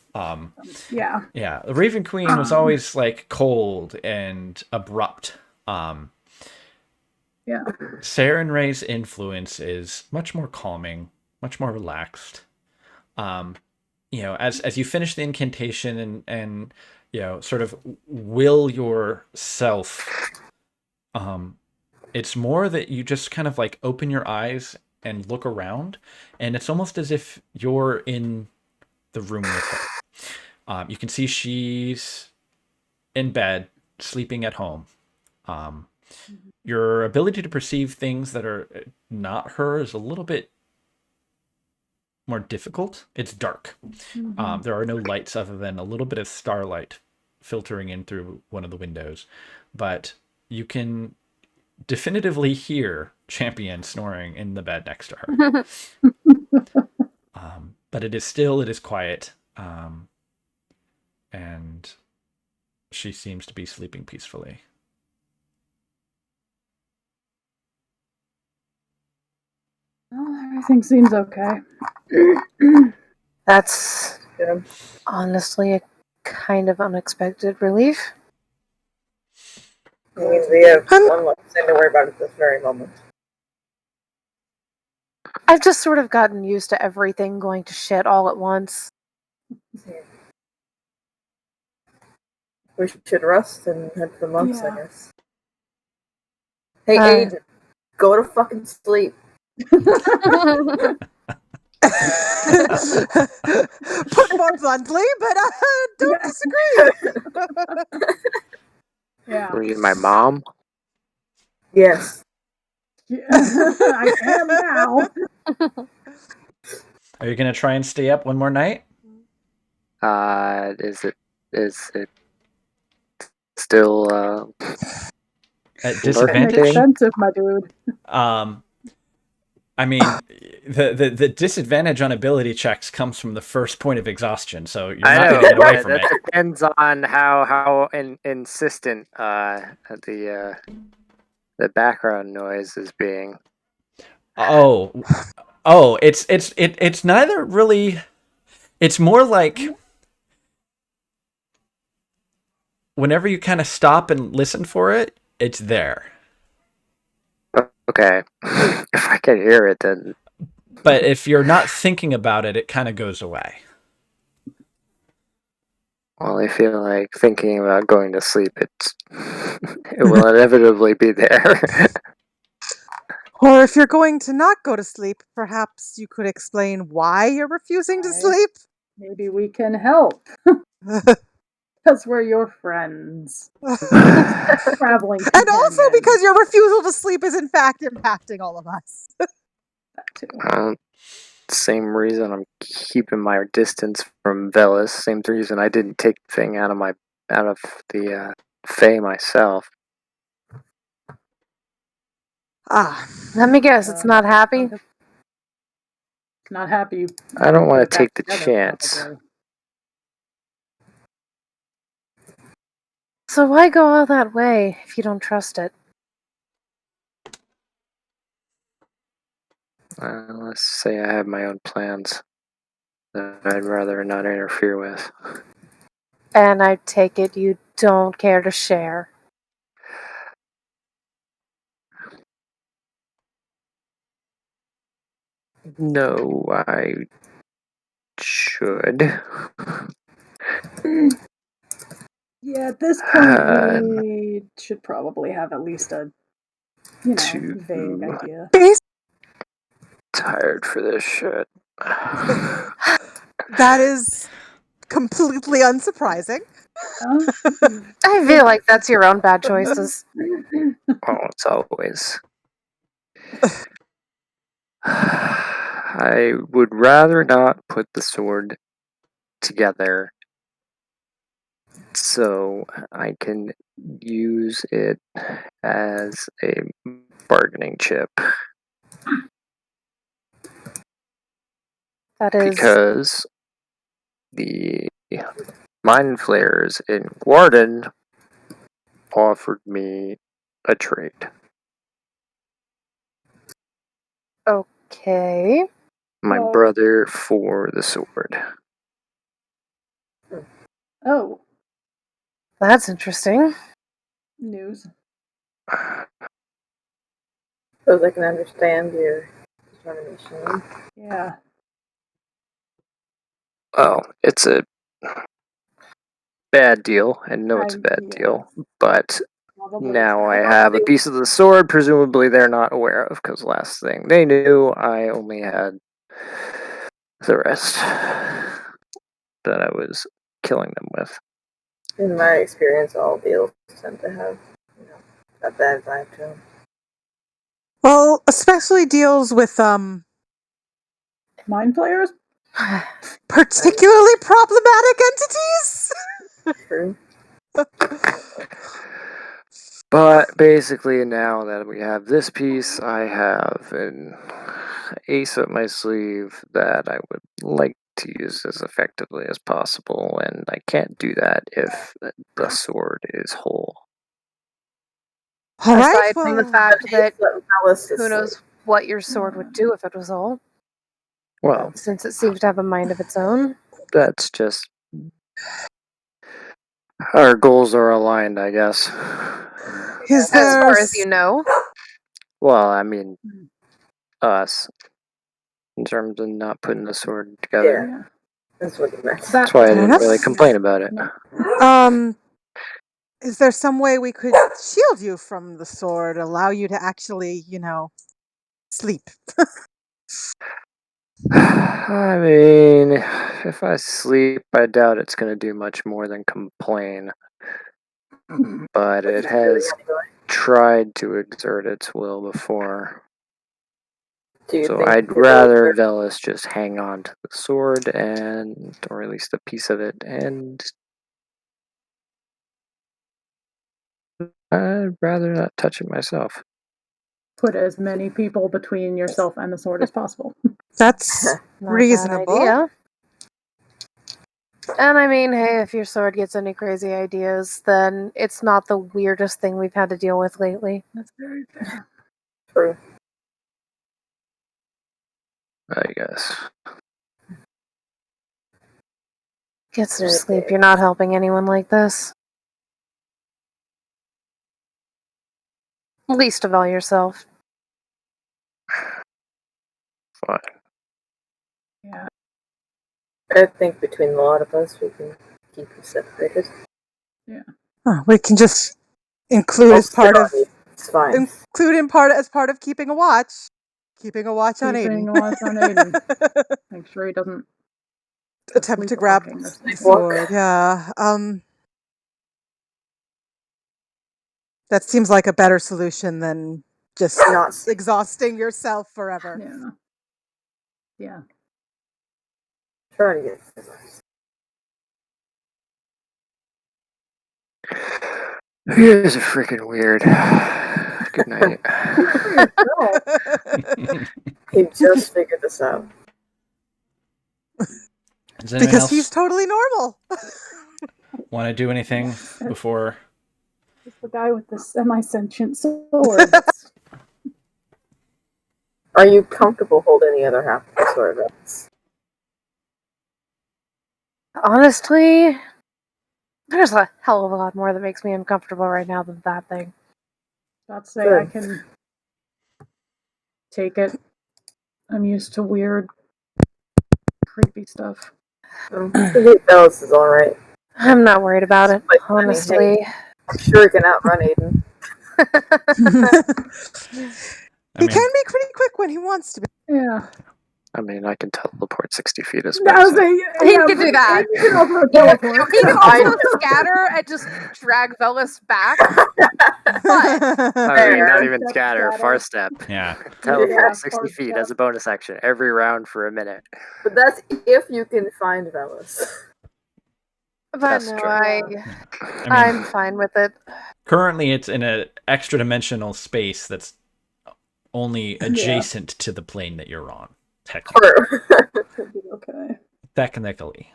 Speaker 1: Yeah.
Speaker 2: Yeah, the Raven Queen was always like cold and abrupt.
Speaker 1: Yeah.
Speaker 2: Saren Ray's influence is much more calming, much more relaxed. As you finish the incantation and sort of will yourself, it's more that you just kind of like open your eyes and look around, and it's almost as if you're in the room with her. You can see she's in bed, sleeping at home. Your ability to perceive things that are not her is a little bit more difficult. It's dark. There are no lights other than a little bit of starlight filtering in through one of the windows, but you can definitively hear Champion snoring in the bed next to her. But it is quiet, and she seems to be sleeping peacefully.
Speaker 1: Well, everything seems okay.
Speaker 8: That's honestly a kind of unexpected relief.
Speaker 4: It means we have one less thing to worry about at this very moment.
Speaker 8: I've just sort of gotten used to everything going to shit all at once.
Speaker 4: We should rest and head for months,
Speaker 1: Yeah.
Speaker 4: I guess. Hey, Aiden, go to fucking sleep.
Speaker 5: Put more bluntly, but don't disagree.
Speaker 1: Yeah.
Speaker 3: Were you my mom?
Speaker 4: Yes.
Speaker 1: I am now.
Speaker 2: Are you gonna try and stay up one more night?
Speaker 3: Is it still
Speaker 2: At
Speaker 1: It's
Speaker 2: disadvantage?
Speaker 1: expensive, my dude.
Speaker 2: I mean, the disadvantage on ability checks comes from the first point of exhaustion, so you're not going to get away from it.
Speaker 3: That depends on how insistent the background noise is being.
Speaker 2: Oh, it's neither really. It's more like whenever you kind of stop and listen for it, it's there.
Speaker 3: Okay, if I can hear it, then.
Speaker 2: But if you're not thinking about it, it kind of goes away.
Speaker 3: Well, I feel like thinking about going to sleep, it will inevitably be there.
Speaker 5: Or if you're going to not go to sleep, perhaps you could explain why you're refusing to sleep?
Speaker 1: Maybe we can help. Because we're your friends. Traveling
Speaker 5: And also because your refusal to sleep is in fact impacting all of us.
Speaker 1: That too.
Speaker 3: Same reason I'm keeping my distance from Velis. Same reason I didn't take the thing out of the Fae myself.
Speaker 8: Let me guess, it's not happy?
Speaker 1: Not happy.
Speaker 3: I don't want to take the chance.
Speaker 1: Probably.
Speaker 8: So why go all that way if you don't trust it?
Speaker 3: Let's say I have my own plans that I'd rather not interfere with.
Speaker 8: And I take it you don't care to share.
Speaker 3: No, I should.
Speaker 1: Yeah, at this point, we should probably have at least a, vague idea.
Speaker 3: Tired for this shit.
Speaker 5: That is completely unsurprising.
Speaker 8: I feel like that's your own bad choices.
Speaker 3: Oh, it's always. I would rather not put the sword together So I can use it as a bargaining chip.
Speaker 8: That is
Speaker 3: Because the mind flayers in Guarden offered me a trade.
Speaker 8: okay.
Speaker 3: My brother for the sword.
Speaker 1: Oh,
Speaker 8: That's interesting.
Speaker 1: news.
Speaker 4: Suppose I can understand your determination.
Speaker 1: Yeah.
Speaker 3: Oh, it's a bad deal. I know it's a bad
Speaker 1: Yeah.
Speaker 3: deal, but
Speaker 1: Probably
Speaker 3: now I
Speaker 1: is.
Speaker 3: have a piece of the sword, presumably they're not aware of, because last thing they knew, I only had the rest that I was killing them with.
Speaker 4: In my experience, all deals tend to have, a bad vibe to them.
Speaker 5: Well, especially deals with
Speaker 1: Mind flayers?
Speaker 5: particularly problematic entities.
Speaker 4: True.
Speaker 3: But basically, now that we have this piece, I have an ace up my sleeve that I would like to use as effectively as possible, and I can't do that if the sword is whole.
Speaker 5: All right.
Speaker 8: Aside from the
Speaker 5: Well,
Speaker 8: fact that
Speaker 4: Alice
Speaker 8: who knows what your sword would do if it was all,
Speaker 3: Well,
Speaker 8: since it seems to have a mind of its own.
Speaker 3: that's just our goals are aligned, I guess.
Speaker 5: is
Speaker 8: As
Speaker 5: there
Speaker 8: far as you know.
Speaker 3: Well, I mean, us in terms of not putting the sword together.
Speaker 1: Yeah.
Speaker 4: That's what you meant.
Speaker 3: That's why I
Speaker 5: Fair
Speaker 3: didn't
Speaker 5: enough.
Speaker 3: really complain about it.
Speaker 5: Is there some way we could shield you from the sword, allow you to actually, sleep?
Speaker 3: I mean, if I sleep, I doubt it's going to do much more than complain. But it has tried to exert its will before.
Speaker 4: Do you
Speaker 3: So
Speaker 4: think
Speaker 3: I'd
Speaker 4: it will
Speaker 3: rather
Speaker 4: exert-
Speaker 3: Velis just hang on to the sword or at least a piece of it, and I'd rather not touch it myself.
Speaker 1: Put as many people between yourself and the sword as possible.
Speaker 5: That's
Speaker 8: Not a bad
Speaker 5: reasonable.
Speaker 8: idea. And I mean, hey, if your sword gets any crazy ideas, then it's not the weirdest thing we've had to deal with lately.
Speaker 1: That's very fair.
Speaker 4: True.
Speaker 3: I guess.
Speaker 8: Get some sleep. You're not helping anyone like this. Least of all yourself.
Speaker 3: Fine.
Speaker 1: Yeah.
Speaker 4: I think between a lot of us, we can keep you separated.
Speaker 1: Yeah.
Speaker 5: We can just include as part of
Speaker 4: It's fine.
Speaker 5: include in part as part of keeping a watch. Keeping a watch on Aiden.
Speaker 1: Keeping a watch on Aiden. Make sure he doesn't
Speaker 5: Attempt to grab the sword. Yeah. That seems like a better solution than just
Speaker 4: Not
Speaker 5: exhausting yourself forever.
Speaker 1: Yeah. Yeah.
Speaker 4: trying to get.
Speaker 3: You guys are freaking weird. Good night.
Speaker 4: He just figured this out.
Speaker 2: Does anyone
Speaker 5: Because
Speaker 2: else
Speaker 5: he's totally normal.
Speaker 2: want to do anything before?
Speaker 1: It's the guy with the semi-sentient sword.
Speaker 4: Are you comfortable holding the other half of the sword?
Speaker 8: Honestly, there's a hell of a lot more that makes me uncomfortable right now than that thing.
Speaker 1: Not say I can take it. I'm used to weird, creepy stuff.
Speaker 4: Alice is alright.
Speaker 8: I'm not worried about it, honestly.
Speaker 4: I'm sure he can outrun Aiden.
Speaker 5: He can be pretty quick when he wants to be.
Speaker 1: Yeah.
Speaker 3: I mean, I can teleport 60 feet as
Speaker 1: I
Speaker 3: well.
Speaker 1: was saying,
Speaker 8: He can do that.
Speaker 1: He can also teleport.
Speaker 8: He can also scatter and just drag Velis back. But
Speaker 3: I mean, not even scatter, far step.
Speaker 2: Yeah.
Speaker 3: Teleport
Speaker 4: Yeah,
Speaker 3: 60 feet as a bonus action every round for a minute.
Speaker 4: But that's if you can find Velis.
Speaker 8: But
Speaker 4: That's
Speaker 8: no,
Speaker 4: true.
Speaker 8: I'm fine with it.
Speaker 2: Currently, it's in an extra dimensional space that's only adjacent to the plane that you're on. Technically.
Speaker 1: Should be okay.
Speaker 2: Technically.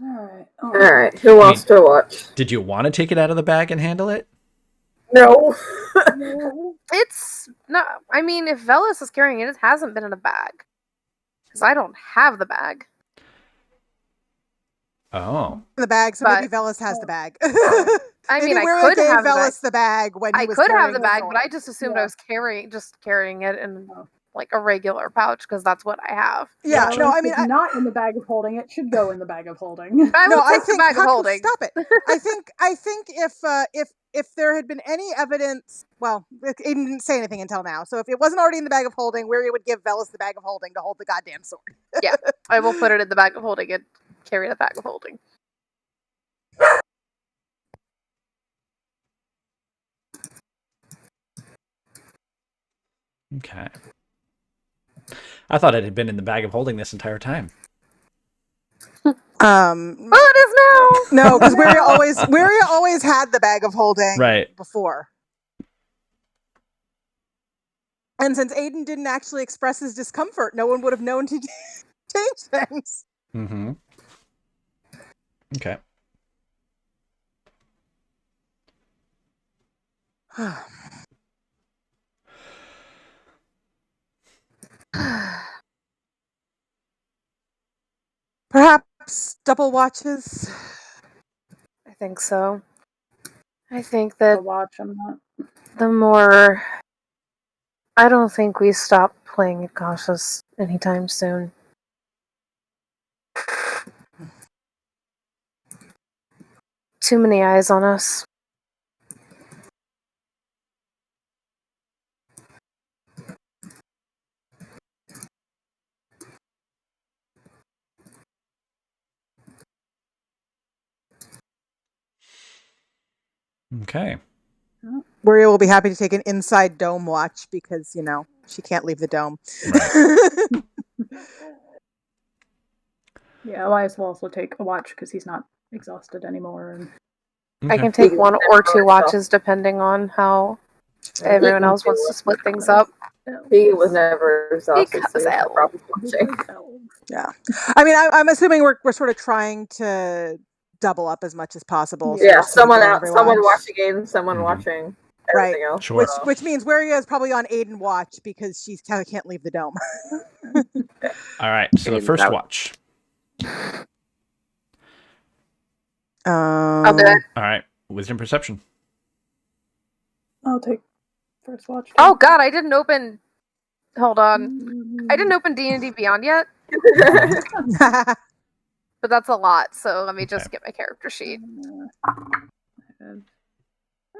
Speaker 1: Alright.
Speaker 4: Alright, who wants to watch?
Speaker 2: Did you want to take it out of the bag and handle it?
Speaker 4: No.
Speaker 8: It's not. I mean, if Velas is carrying it, it hasn't been in a bag. Because I don't have the bag.
Speaker 2: Oh.
Speaker 5: The bag, so
Speaker 8: But-
Speaker 5: maybe Velas has the bag.
Speaker 8: I mean,
Speaker 5: Maybe
Speaker 8: I
Speaker 5: Waria
Speaker 8: could
Speaker 5: gave
Speaker 8: have the bag.
Speaker 5: Velas the bag when he
Speaker 8: I
Speaker 5: was
Speaker 8: could have
Speaker 5: carrying
Speaker 8: the
Speaker 5: his
Speaker 8: bag,
Speaker 5: sword.
Speaker 8: but I just assumed I was carrying it in like a regular pouch because that's what I have.
Speaker 5: Yeah, no, I mean,
Speaker 1: it's not in the bag of holding. It should go in the bag of holding.
Speaker 8: I will
Speaker 5: no, I
Speaker 8: take the
Speaker 5: think
Speaker 8: bag of
Speaker 5: Huck,
Speaker 8: holding.
Speaker 5: stop it. I think if there had been any evidence, well, Aiden didn't say anything until now. So if it wasn't already in the bag of holding, Waria would give Velas the bag of holding to hold the goddamn sword.
Speaker 8: Yeah, I will put it in the bag of holding and carry the bag of holding.
Speaker 2: Okay. I thought it had been in the bag of holding this entire time.
Speaker 8: Well, it is now.
Speaker 5: No, because Waria always had the bag of holding before. And since Aiden didn't actually express his discomfort, no one would have known to change things.
Speaker 2: Mm-hmm. Okay.
Speaker 5: Perhaps double watches.
Speaker 8: I think so. I think that
Speaker 1: I'm not.
Speaker 8: the more... I don't think we stop playing it cautious anytime soon. Too many eyes on us.
Speaker 2: Okay.
Speaker 5: Waria will be happy to take an inside dome watch because, you know, she can't leave the dome.
Speaker 2: Right.
Speaker 1: Yeah, Elias will also take a watch because he's not exhausted anymore. And
Speaker 2: Okay.
Speaker 8: I can take 1 or 2 watches depending on how everyone else wants to split things up.
Speaker 4: He was never exhausted,
Speaker 8: Because
Speaker 4: so he's no problem watching.
Speaker 5: Yeah. I mean, I'm assuming we're sort of trying to double up as much as possible. so
Speaker 4: Yeah,
Speaker 5: there's
Speaker 4: someone
Speaker 5: people on
Speaker 4: out,
Speaker 5: every
Speaker 4: someone
Speaker 5: watch.
Speaker 4: watching Aiden, someone watching
Speaker 5: Right.
Speaker 4: everything else.
Speaker 2: Sure.
Speaker 5: Which means Waria is probably on Aiden watch because she can't leave the dome.
Speaker 2: All right. So the first watch.
Speaker 8: I'll do it.
Speaker 2: All right. Wisdom perception.
Speaker 1: I'll take first watch. Too.
Speaker 8: Oh god, I didn't open... Hold on. I didn't open D&D Beyond yet. But that's a lot, so let me just get my character sheet.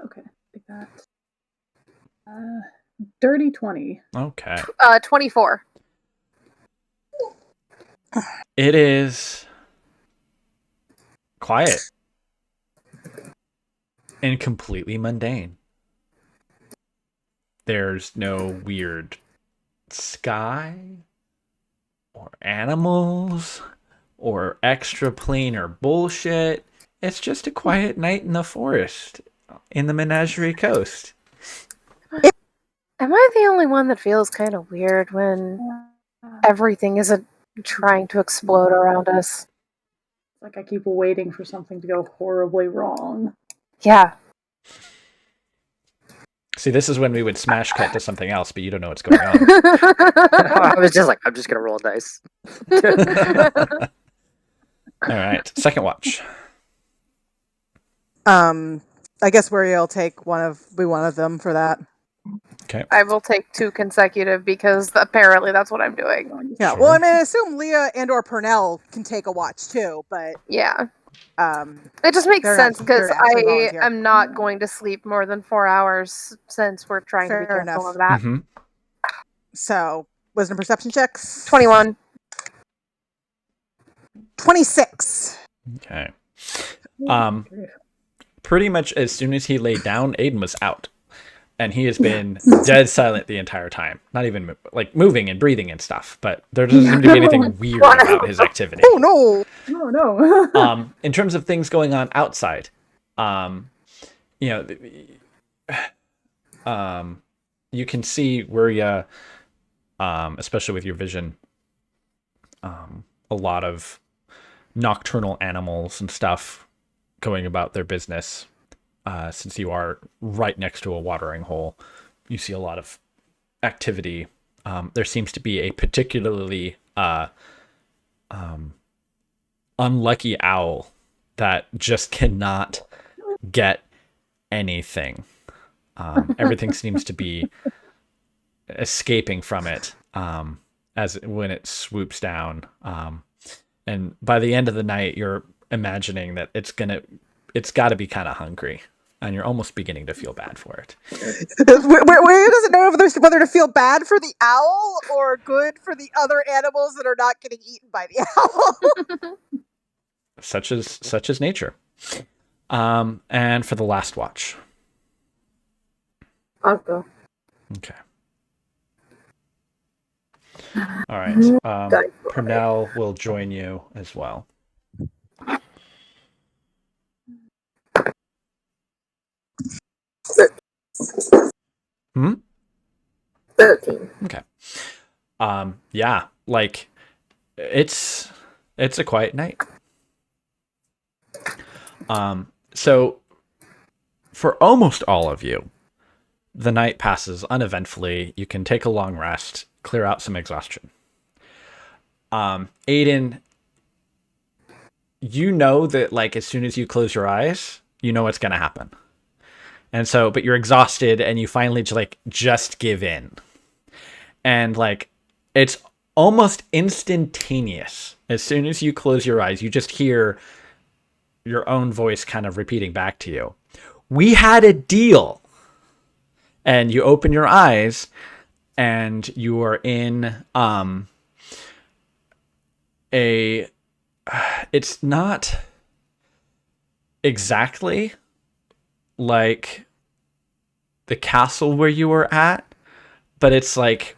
Speaker 1: Okay, take that. Dirty 20.
Speaker 2: Okay.
Speaker 8: 24.
Speaker 2: It is quiet and completely mundane. There's no weird sky or animals or extra planar bullshit. It's just a quiet night in the forest in the Menagerie Coast.
Speaker 8: Am I the only one that feels kind of weird when everything isn't trying to explode around us?
Speaker 1: Like I keep waiting for something to go horribly wrong.
Speaker 8: Yeah.
Speaker 2: See, this is when we would smash cut to something else, but you don't know what's going on.
Speaker 3: I was just like, I'm just gonna roll dice.
Speaker 2: All right, second watch.
Speaker 5: I guess Waria will take one of them for that.
Speaker 2: Okay.
Speaker 8: I will take 2 consecutive because apparently that's what I'm doing.
Speaker 5: Yeah.
Speaker 2: Sure.
Speaker 5: Well, I mean, I assume Leah and or Purnell can take a watch too, but
Speaker 8: Yeah. It just makes
Speaker 5: they're
Speaker 8: sense
Speaker 5: not-
Speaker 8: because
Speaker 5: they're actually
Speaker 8: I
Speaker 5: volunteer.
Speaker 8: am not going to sleep more than 4 hours since we're trying to be
Speaker 5: Fair
Speaker 8: careful
Speaker 5: enough.
Speaker 8: of that.
Speaker 2: Mm-hmm.
Speaker 5: So wisdom perception checks.
Speaker 8: 21.
Speaker 5: 26.
Speaker 2: Okay. Pretty much as soon as he laid down, Aiden was out. and he has been dead silent the entire time. Not even like moving and breathing and stuff, but there doesn't seem to be anything weird about his activity.
Speaker 5: Oh no!
Speaker 1: Oh no!
Speaker 2: In terms of things going on outside, you know, you can see where you, especially with your vision, a lot of nocturnal animals and stuff going about their business. Since you are right next to a watering hole, you see a lot of activity. There seems to be a particularly unlucky owl that just cannot get anything. Everything seems to be escaping from it as when it swoops down. And by the end of the night, you're imagining that it's got to be kind of hungry, and you're almost beginning to feel bad for it.
Speaker 5: Where does it know whether to feel bad for the owl or good for the other animals that are not getting eaten by the owl?
Speaker 2: Such as nature. And for the last watch.
Speaker 4: I'll go.
Speaker 2: Okay. All right. Pernell will join you as well. Hmm?
Speaker 4: 13.
Speaker 2: Okay. Yeah, like it's a quiet night. So for almost all of you, the night passes uneventfully. You can take a long rest, clear out some exhaustion. Aiden, you know that like as soon as you close your eyes, you know what's going to happen. And so, but you're exhausted and you finally just give in. And like, it's almost instantaneous. As soon as you close your eyes, you just hear your own voice kind of repeating back to you. We had a deal. And you open your eyes and you are in it's not exactly like the castle where you were at, but it's like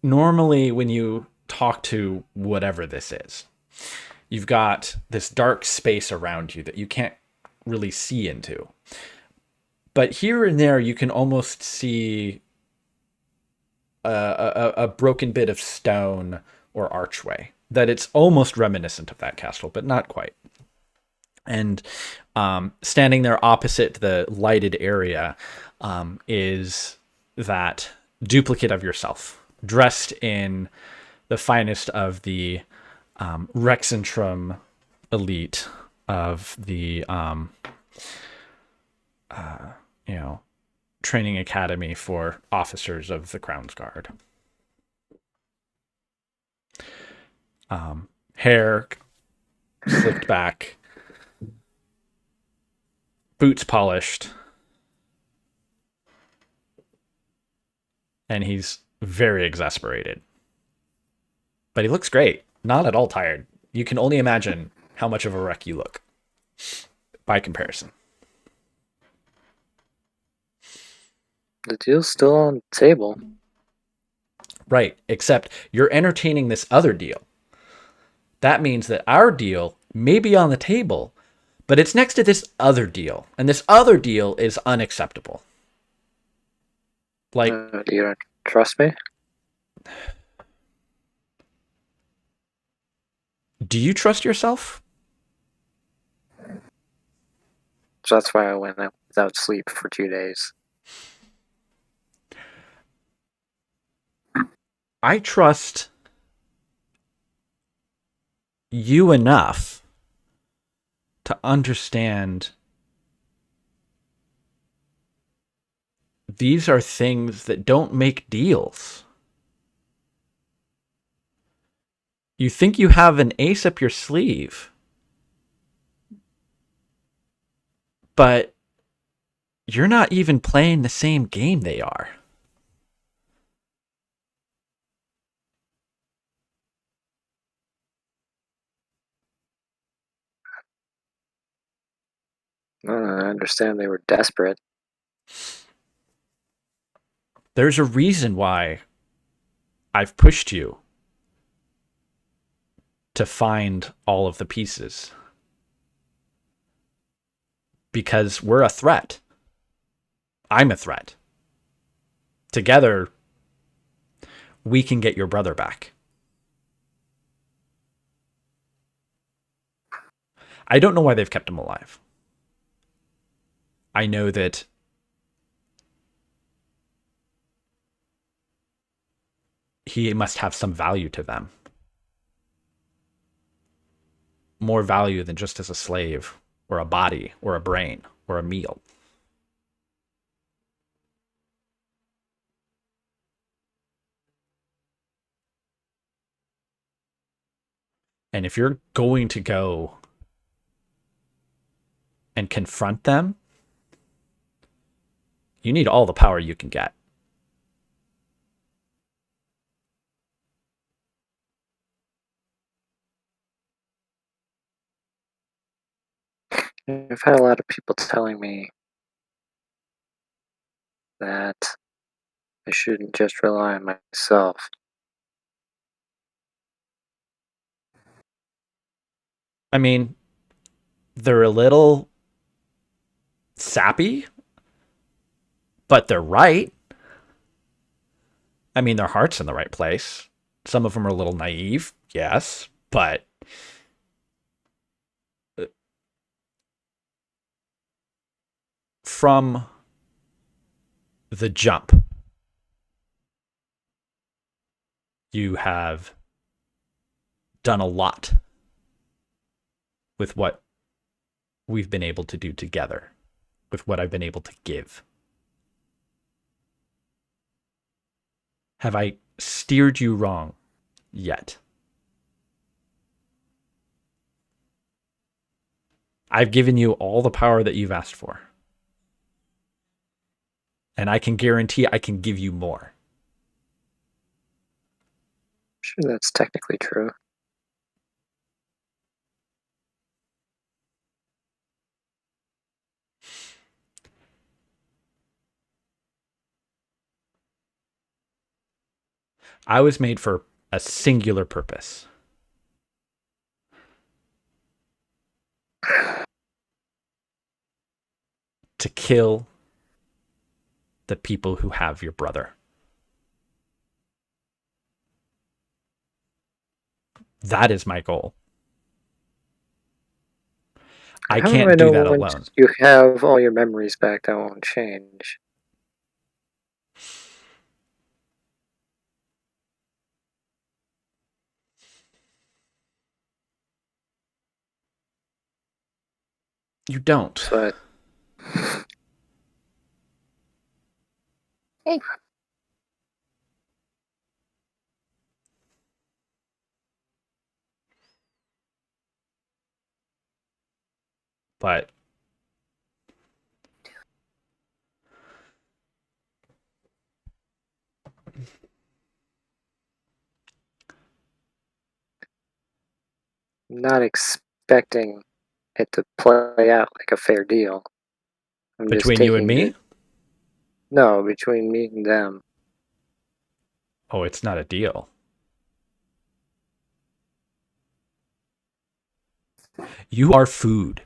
Speaker 2: normally when you talk to whatever this is, you've got this dark space around you that you can't really see into. But here and there, you can almost see a broken bit of stone or archway that it's almost reminiscent of that castle, but not quite. And standing there opposite the lighted area is that duplicate of yourself, dressed in the finest of the Rexentrum elite of the training academy for officers of the Crown's Guard. Hair slicked back, boots polished, and he's very exasperated. But he looks great, not at all tired. You can only imagine how much of a wreck you look by comparison.
Speaker 3: The deal's still on the table.
Speaker 2: Right, except you're entertaining this other deal. That means that our deal may be on the table, but it's next to this other deal, and this other deal is unacceptable. Like,
Speaker 3: do you don't trust me?
Speaker 2: Do you trust yourself?
Speaker 3: So that's why I went out without sleep for 2 days.
Speaker 2: I trust you enough to understand these are things that don't make deals. You think you have an ace up your sleeve, but you're not even playing the same game they are.
Speaker 3: I understand they were desperate.
Speaker 2: There's a reason why I've pushed you to find all of the pieces. Because we're a threat. I'm a threat. Together, we can get your brother back. I don't know why they've kept him alive. I know that he must have some value to them. More value than just as a slave, or a body, or a brain, or a meal. And if you're going to go and confront them, you need all the power you can get.
Speaker 3: I've had a lot of people telling me that I shouldn't just rely on myself.
Speaker 2: I mean, they're a little sappy, but they're right. I mean, their heart's in the right place. Some of them are a little naive, yes, but from the jump, you have done a lot with what we've been able to do together, with what I've been able to give. Have I steered you wrong yet? I've given you all the power that you've asked for. And I can guarantee I can give you more.
Speaker 3: Sure, that's technically true.
Speaker 2: I was made for a singular purpose. To kill the people who have your brother. That is my goal. I can't do that alone.
Speaker 3: You have all your memories back, that won't change.
Speaker 2: You don't.
Speaker 3: But
Speaker 8: Hey.
Speaker 2: But
Speaker 3: I'm not expecting it to play out like a fair deal. I'm
Speaker 2: between you and me?
Speaker 3: No, between me and them.
Speaker 2: Oh, it's not a deal. You are food.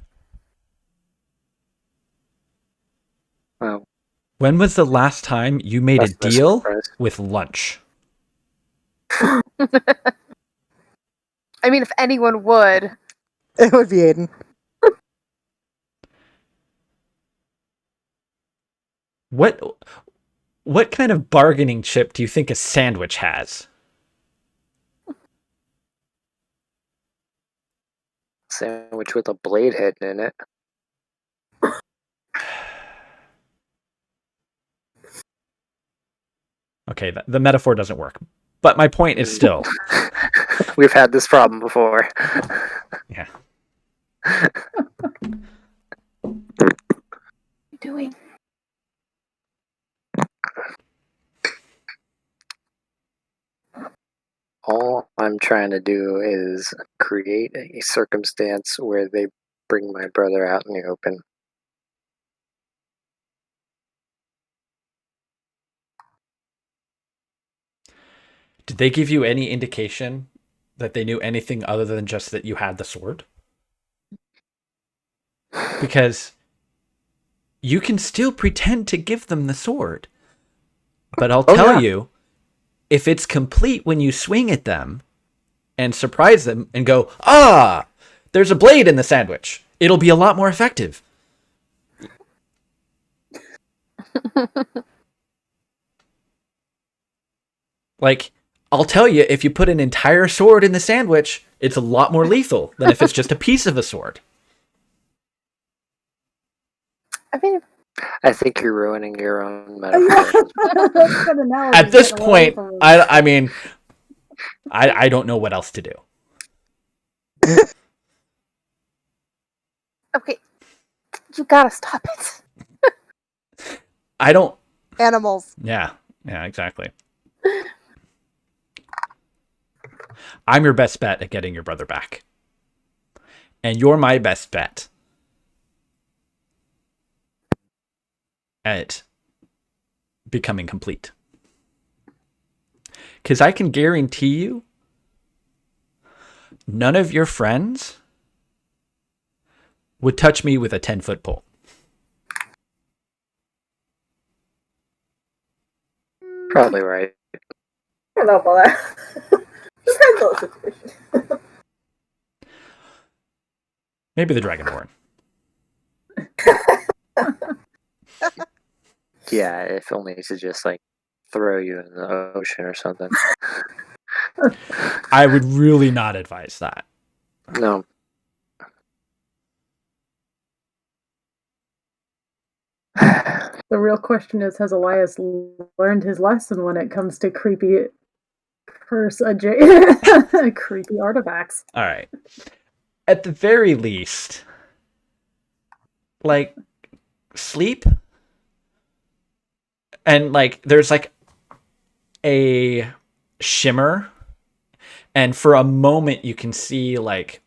Speaker 3: Well,
Speaker 2: when was the last time you made a deal with lunch?
Speaker 8: I mean, if anyone would,
Speaker 5: it would be Aiden.
Speaker 2: What kind of bargaining chip do you think a sandwich has?
Speaker 3: Sandwich with a blade hidden in it.
Speaker 2: Okay, the metaphor doesn't work. But my point is still...
Speaker 3: We've had this problem before.
Speaker 2: Yeah.
Speaker 8: What are you doing?
Speaker 3: All I'm trying to do is create a circumstance where they bring my brother out in the open.
Speaker 2: Did they give you any indication that they knew anything other than just that you had the sword? Because you can still pretend to give them the sword. But I'll tell you, if it's complete when you swing at them and surprise them and go, there's a blade in the sandwich, it'll be a lot more effective. Like, I'll tell you, if you put an entire sword in the sandwich, it's a lot more lethal than if it's just a piece of a sword.
Speaker 8: I mean,
Speaker 3: I think you're ruining your own metaphor.
Speaker 2: At this point, I mean, I don't know what else to do.
Speaker 8: okay, you gotta stop it.
Speaker 2: I don't...
Speaker 5: Animals.
Speaker 2: Yeah, exactly. I'm your best bet at getting your brother back. And you're my best bet at becoming complete. Because I can guarantee you, none of your friends would touch me with a 10-foot pole.
Speaker 3: Probably right.
Speaker 4: I don't know about that. Depends on the situation.
Speaker 2: Maybe the Dragonborn.
Speaker 3: Yeah, if only to just like throw you in the ocean or something.
Speaker 2: I would really not advise that.
Speaker 3: No.
Speaker 1: The real question is, has Elias learned his lesson when it comes to creepy creepy artifacts?
Speaker 2: All right. At the very least, like, sleep. And, like, there's, like, a shimmer. And for a moment, you can see, like,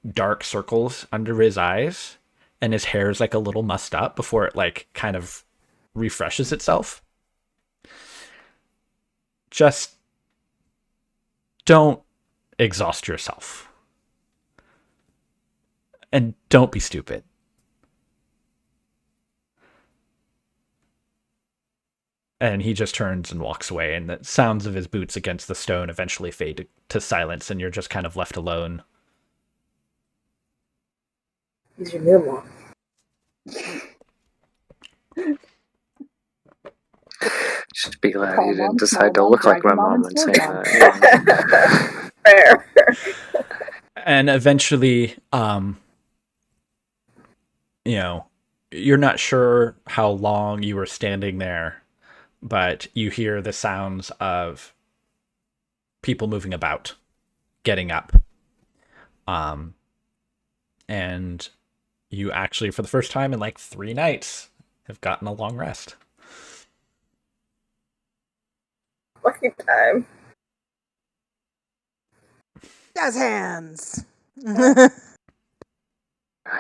Speaker 2: dark circles under his eyes. And his hair is, like, a little mussed up before it, like, kind of refreshes itself. Just don't exhaust yourself. And don't be stupid. And he just turns and walks away, and the sounds of his boots against the stone eventually fade to silence, and you're just kind of left alone.
Speaker 4: He's your new mom.
Speaker 3: Just be glad you didn't decide to look like my mom and say that.
Speaker 4: Fair.
Speaker 2: And eventually, you're not sure how long you were standing there, but you hear the sounds of people moving about, getting up. And you actually, for the first time in like 3 nights, have gotten a long rest.
Speaker 4: Lucky time.
Speaker 5: Jazz hands.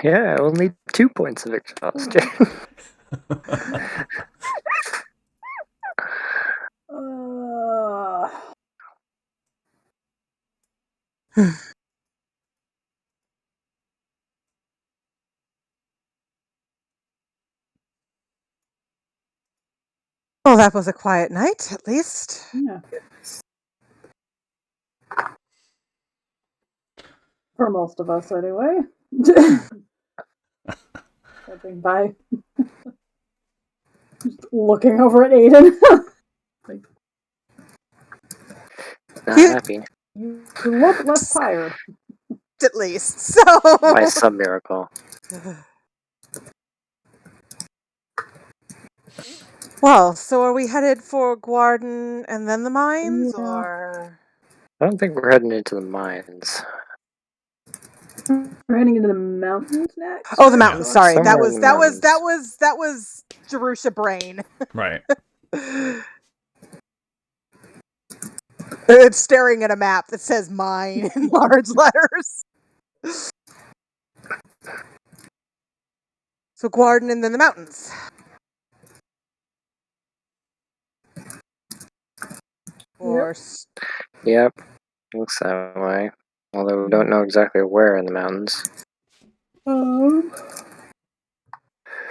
Speaker 3: Yeah, only 2 points of exhaustion.
Speaker 5: Well, that was a quiet night, at least.
Speaker 1: Yeah. For most of us, anyway. Stepping by. Just looking over at Aiden. Like,
Speaker 3: Not happy.
Speaker 1: You look less tired.
Speaker 5: At least. So
Speaker 3: By some miracle.
Speaker 5: Well, so are we headed for Guarden and then the mines, or?
Speaker 3: I don't think we're heading into the mines.
Speaker 1: We're heading into the mountains next.
Speaker 5: Oh, the mountains. Sorry,
Speaker 3: Somewhere
Speaker 5: that
Speaker 3: in the
Speaker 5: was Jerusha brain.
Speaker 2: Right.
Speaker 5: It's staring at a map that says mine in large letters. So Guarden and then the mountains. course.
Speaker 3: Yep, looks that way. Although we don't know exactly where in the mountains.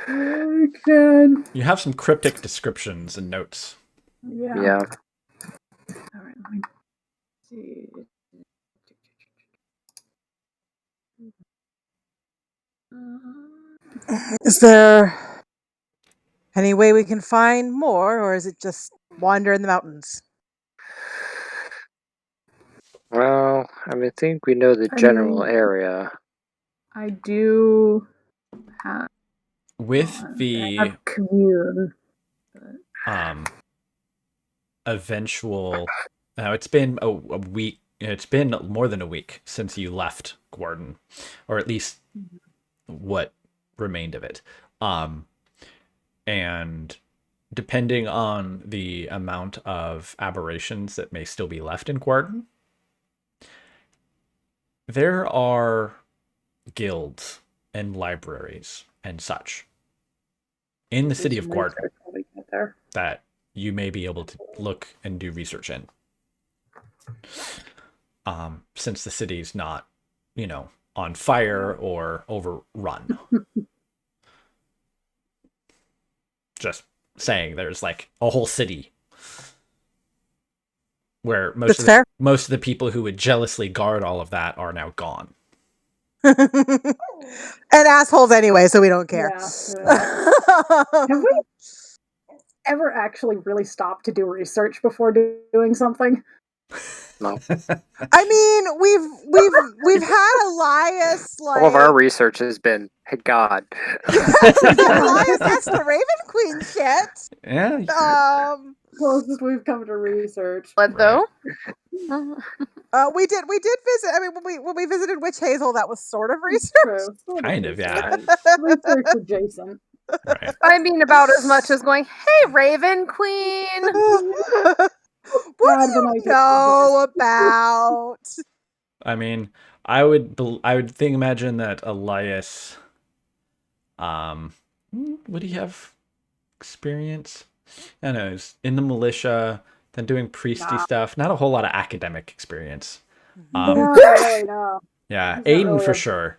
Speaker 1: I can.
Speaker 2: You have some cryptic descriptions and notes.
Speaker 3: Yeah.
Speaker 1: All right, let me see.
Speaker 5: Is there any way we can find more, or is it just wander in the mountains?
Speaker 3: Well, I think we know the general area.
Speaker 1: I do have
Speaker 2: With
Speaker 1: I
Speaker 2: the
Speaker 1: have commune.
Speaker 2: eventual, now it's been a week. It's been more than a week since you left Gordon, or at least what remained of it. And depending on the amount of aberrations that may still be left in Gordon, there are guilds and libraries and such in the city of Gordon that you may be able to look and do research in. Since the city's not, on fire or overrun. Just saying, there's like a whole city where most of the people who would jealously guard all of that are now gone.
Speaker 5: And assholes anyway, so we don't care.
Speaker 1: Yeah. Have we ever actually really stopped to do research before doing something?
Speaker 3: No.
Speaker 5: I mean, we've had Elias like
Speaker 3: all of our research has been, hey God.
Speaker 5: Elias, that's the Raven Queen shit.
Speaker 2: Yeah.
Speaker 1: Closest we've come to research.
Speaker 8: What though?
Speaker 5: We did visit. I mean, when we visited Witch Hazel, that was sort of research.
Speaker 1: True.
Speaker 2: Kind of, yeah.
Speaker 1: Research adjacent.
Speaker 2: Right.
Speaker 8: I mean, about as much as going, hey, Raven Queen.
Speaker 5: What do you know about?
Speaker 2: I mean, I would imagine that Elias, would he have experience? I don't know, he's in the militia, then doing priesty stuff. Not a whole lot of academic experience.
Speaker 1: Not really, no.
Speaker 2: Yeah,
Speaker 1: He's
Speaker 2: Aiden
Speaker 1: not really
Speaker 2: for
Speaker 1: a
Speaker 2: sure.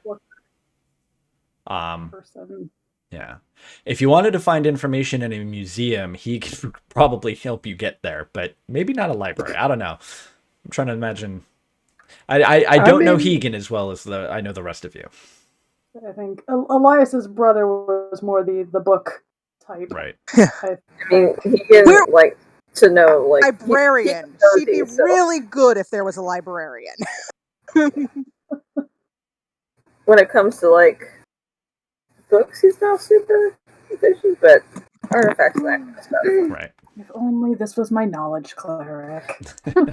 Speaker 1: Person.
Speaker 2: Yeah. If you wanted to find information in a museum, he could probably help you get there, but maybe not a library. I don't know. I'm trying to imagine. I don't know Hegan as well as I know the rest of you.
Speaker 1: I think Elias's brother was more the book type.
Speaker 2: Right.
Speaker 4: I mean, Hegan like to know like
Speaker 5: librarian. She'd be really good if there was a librarian.
Speaker 4: When it comes to like books, he's not super efficient, but artifacts and that kind of stuff.
Speaker 2: Right.
Speaker 1: If only this was my knowledge cleric.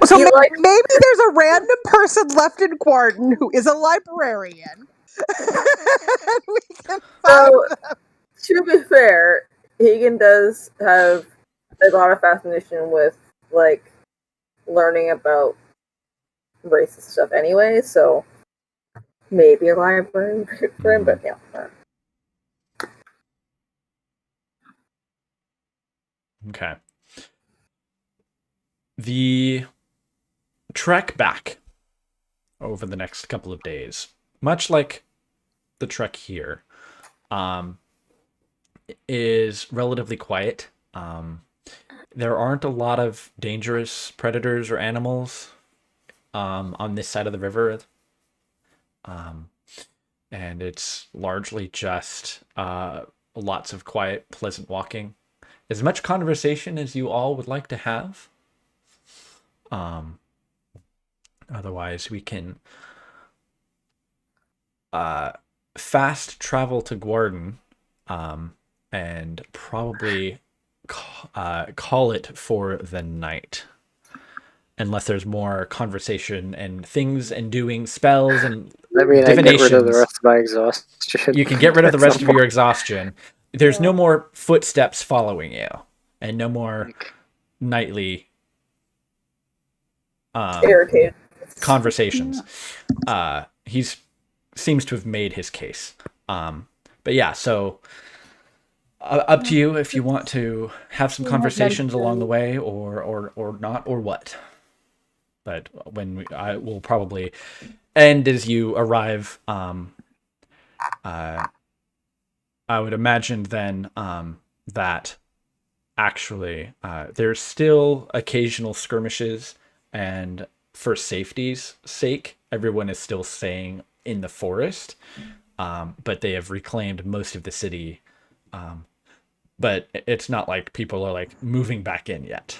Speaker 5: So maybe there's a random person left in Gordon who is a librarian. We can find them.
Speaker 4: To be fair, Hagen does have a lot of fascination with like learning about racist stuff anyway, so maybe a librarian for him, but yeah.
Speaker 2: Okay. The trek back over the next couple of days, much like the trek here, is relatively quiet. There aren't a lot of dangerous predators or animals on this side of the river. And it's largely just lots of quiet, pleasant walking. As much conversation as you all would like to have. Otherwise, we can fast travel to Gordon and probably call it for the night. Unless there's more conversation and things and doing spells and divinations. I get rid of the rest of my exhaustion. You can get rid of the rest of your exhaustion. There's no more footsteps following you, and no more nightly
Speaker 4: irritated
Speaker 2: conversations. He seems to have made his case. But yeah, so up to you if you want to have some conversations along the way, or not, or what. but I will probably end as you arrive. I would imagine then that actually there's still occasional skirmishes, and for safety's sake, everyone is still staying in the forest, but they have reclaimed most of the city. But it's not like people are like moving back in yet.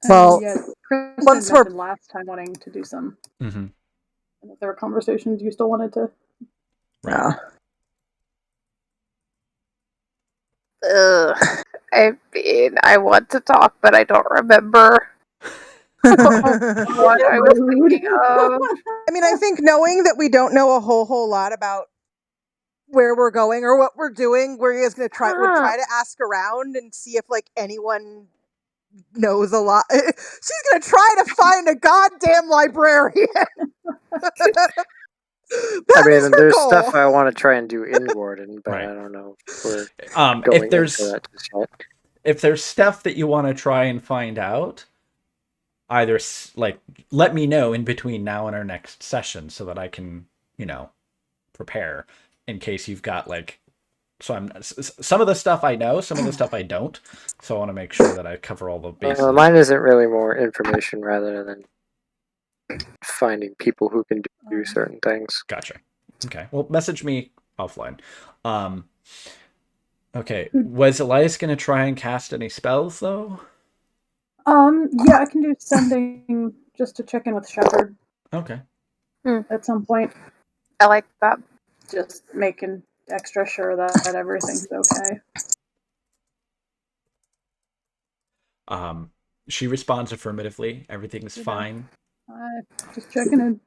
Speaker 5: Well,
Speaker 1: yeah, Kristen
Speaker 5: once
Speaker 1: mentioned last time wanting to do some.
Speaker 2: Mm-hmm.
Speaker 1: If there were conversations you still wanted to.
Speaker 2: Right.
Speaker 8: I mean, I want to talk, but I don't remember what I was thinking of.
Speaker 5: I mean, I think knowing that we don't know a whole lot about where we're going or what we're doing, we're just gonna try to ask around and see if like anyone knows a lot. She's gonna try to find a goddamn librarian.
Speaker 3: I mean, there's stuff I want to try and do in Gordon, but
Speaker 2: right.
Speaker 3: I don't know if we're
Speaker 2: going into
Speaker 3: that just yet.
Speaker 2: If there's stuff that you want to try and find out, either like let me know in between now and our next session so that I can, prepare in case you've got like. So some of the stuff I know, some of the stuff I don't. So I want to make sure that I cover all the bases.
Speaker 3: Mine isn't really more information rather than finding people who can do certain things.
Speaker 2: Gotcha. Okay. Well, message me offline. Okay. Was Elias going to try and cast any spells though?
Speaker 1: Yeah, I can do sending just to check in with Shepard.
Speaker 2: Okay.
Speaker 1: At some point.
Speaker 8: I like that.
Speaker 1: Just making extra sure that everything's okay.
Speaker 2: She responds affirmatively. Everything's fine.
Speaker 1: Just checking in.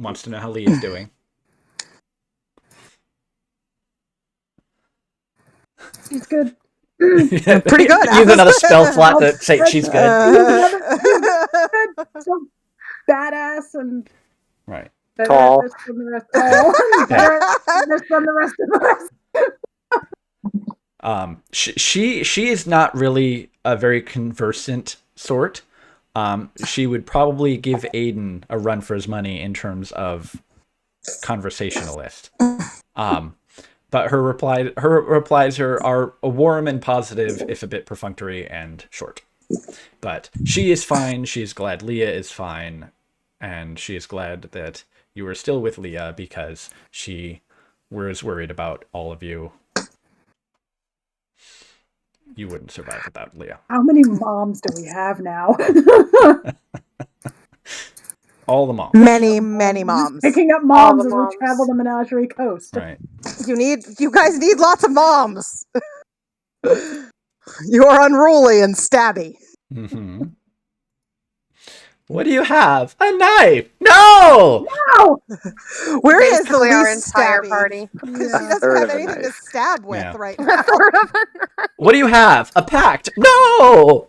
Speaker 2: Wants to know how Leah's doing.
Speaker 1: She's good.
Speaker 5: Pretty good.
Speaker 2: Use another spell slot to say she's good.
Speaker 1: So badass and
Speaker 2: right.
Speaker 3: Tall.
Speaker 1: From the rest of us.
Speaker 2: She is not really a very conversant sort. She would probably give Aiden a run for his money in terms of conversationalist. But her replies are warm and positive, if a bit perfunctory and short. But she is fine. She's glad Leah is fine, and she is glad that you are still with Leah because she was worried about all of you. You wouldn't survive without Leah.
Speaker 1: How many moms do we have now?
Speaker 2: All the moms.
Speaker 5: Many moms.
Speaker 1: Picking up moms as we travel the Menagerie Coast.
Speaker 2: Right.
Speaker 5: You guys need lots of moms. You are unruly and stabby.
Speaker 2: Mm-hmm. What do you have? A knife? No!
Speaker 5: Where is the
Speaker 8: our
Speaker 5: least
Speaker 8: entire
Speaker 5: stabby?
Speaker 8: party?
Speaker 5: Because she doesn't have anything to stab with right now.
Speaker 2: What do you have? A pact? No!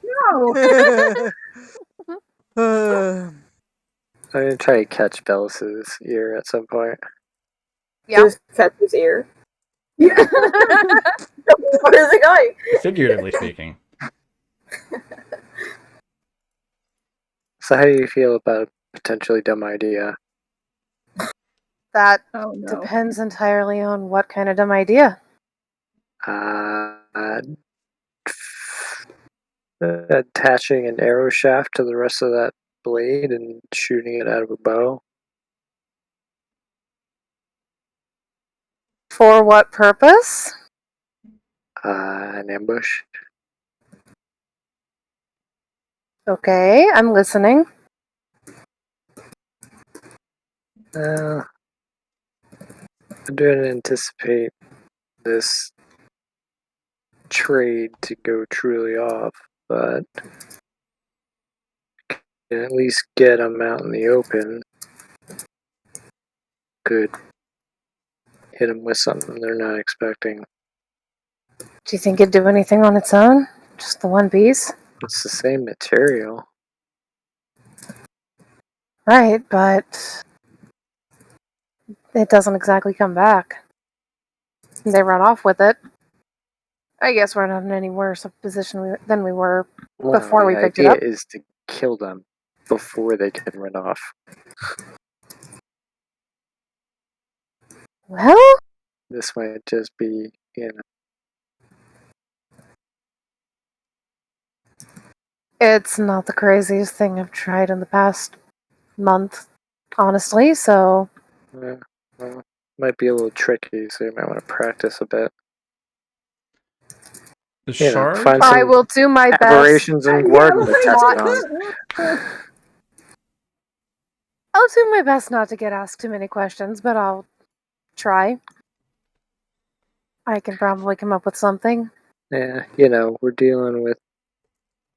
Speaker 3: I'm gonna try to catch Bellis's ear at some point.
Speaker 8: Yeah.
Speaker 4: Just catch his ear. Yeah. What is it going?
Speaker 2: Figuratively speaking.
Speaker 3: So how do you feel about a potentially dumb idea?
Speaker 8: That depends entirely on what kind of dumb idea.
Speaker 3: Attaching an arrow shaft to the rest of that blade and shooting it out of a bow.
Speaker 8: For what purpose?
Speaker 3: An ambush.
Speaker 8: Okay, I'm listening.
Speaker 3: I didn't anticipate this trade to go truly off, but can at least get them out in the open. Could hit them with something they're not expecting.
Speaker 8: Do you think it'd do anything on its own? Just the one piece?
Speaker 3: It's the same material.
Speaker 8: Right, but it doesn't exactly come back. They run off with it. I guess we're not in any worse of position than we were before we picked it
Speaker 3: up.
Speaker 8: up.
Speaker 3: The idea is to kill them before they can run off.
Speaker 8: Well,
Speaker 3: this might just be,
Speaker 8: it's not the craziest thing I've tried in the past month, honestly, so...
Speaker 3: Yeah, well, might be a little tricky, so you might want to practice a bit.
Speaker 2: The shard?
Speaker 3: Find some
Speaker 8: I will do my best.
Speaker 3: aberrations in Warden to test it on.
Speaker 8: I'll do my best not to get asked too many questions, but I'll try. I can probably come up with something.
Speaker 3: Yeah, we're dealing with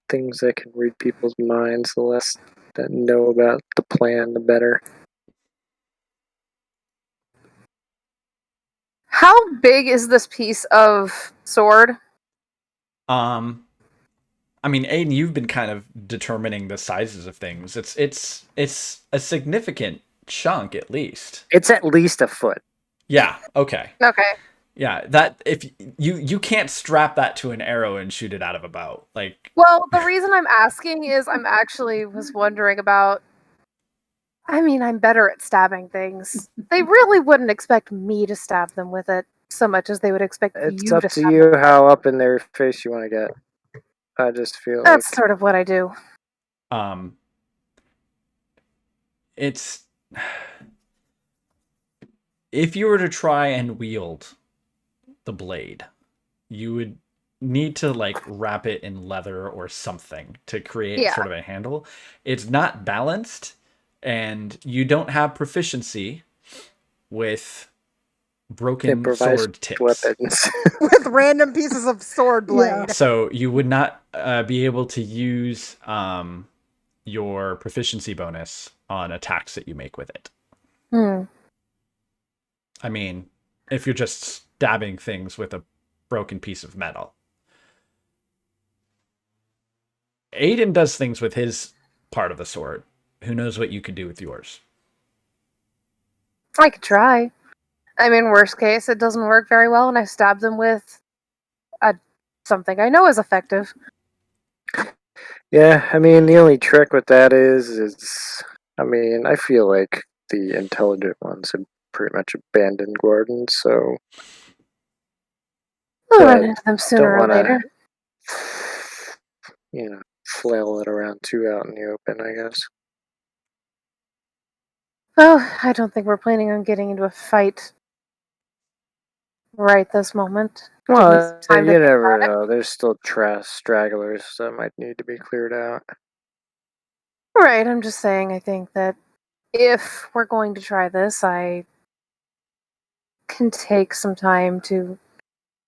Speaker 3: things that can read people's minds. The less that know about the plan, the better.
Speaker 8: How big is this piece of sword?
Speaker 2: I mean, Aiden, you've been kind of determining the sizes of things. It's a significant chunk, at least.
Speaker 3: It's at least a foot.
Speaker 2: Yeah. Okay.
Speaker 8: Okay.
Speaker 2: Yeah. That if you can't strap that to an arrow and shoot it out of a bow, like.
Speaker 8: Well, the reason I'm asking is I'm actually was wondering about. I mean, I'm better at stabbing things. They really wouldn't expect me to stab them with it so much as they would expect
Speaker 3: it's
Speaker 8: you
Speaker 3: up
Speaker 8: to
Speaker 3: to
Speaker 8: stab
Speaker 3: you
Speaker 8: them.
Speaker 3: how up in their face you want to get. I just feel
Speaker 8: that's sort of what I do.
Speaker 2: It's if you were to try and wield the blade, you would need to like wrap it in leather or something to create sort of a handle. It's not balanced, and you don't have proficiency with broken sword tips.
Speaker 3: Weapons.
Speaker 5: With random pieces of sword blade.
Speaker 2: So you would not be able to use your proficiency bonus on attacks that you make with it. I mean, if you're just stabbing things with a broken piece of metal. Aiden does things with his part of the sword. Who knows what you could do with yours?
Speaker 8: I could try. I mean, worst case, it doesn't work very well, and I stab them with something I know is effective.
Speaker 3: Yeah, I mean, the only trick with that is, I mean, I feel like the intelligent ones have pretty much abandoned Gordon, so...
Speaker 8: I'll run into them sooner or later.
Speaker 3: Flail it around too out in the open, I guess.
Speaker 8: Well, I don't think we're planning on getting into a fight right this moment.
Speaker 3: Well, you never know. There's still stragglers that might need to be cleared out.
Speaker 8: Right, I'm just saying, I think that if we're going to try this, I can take some time to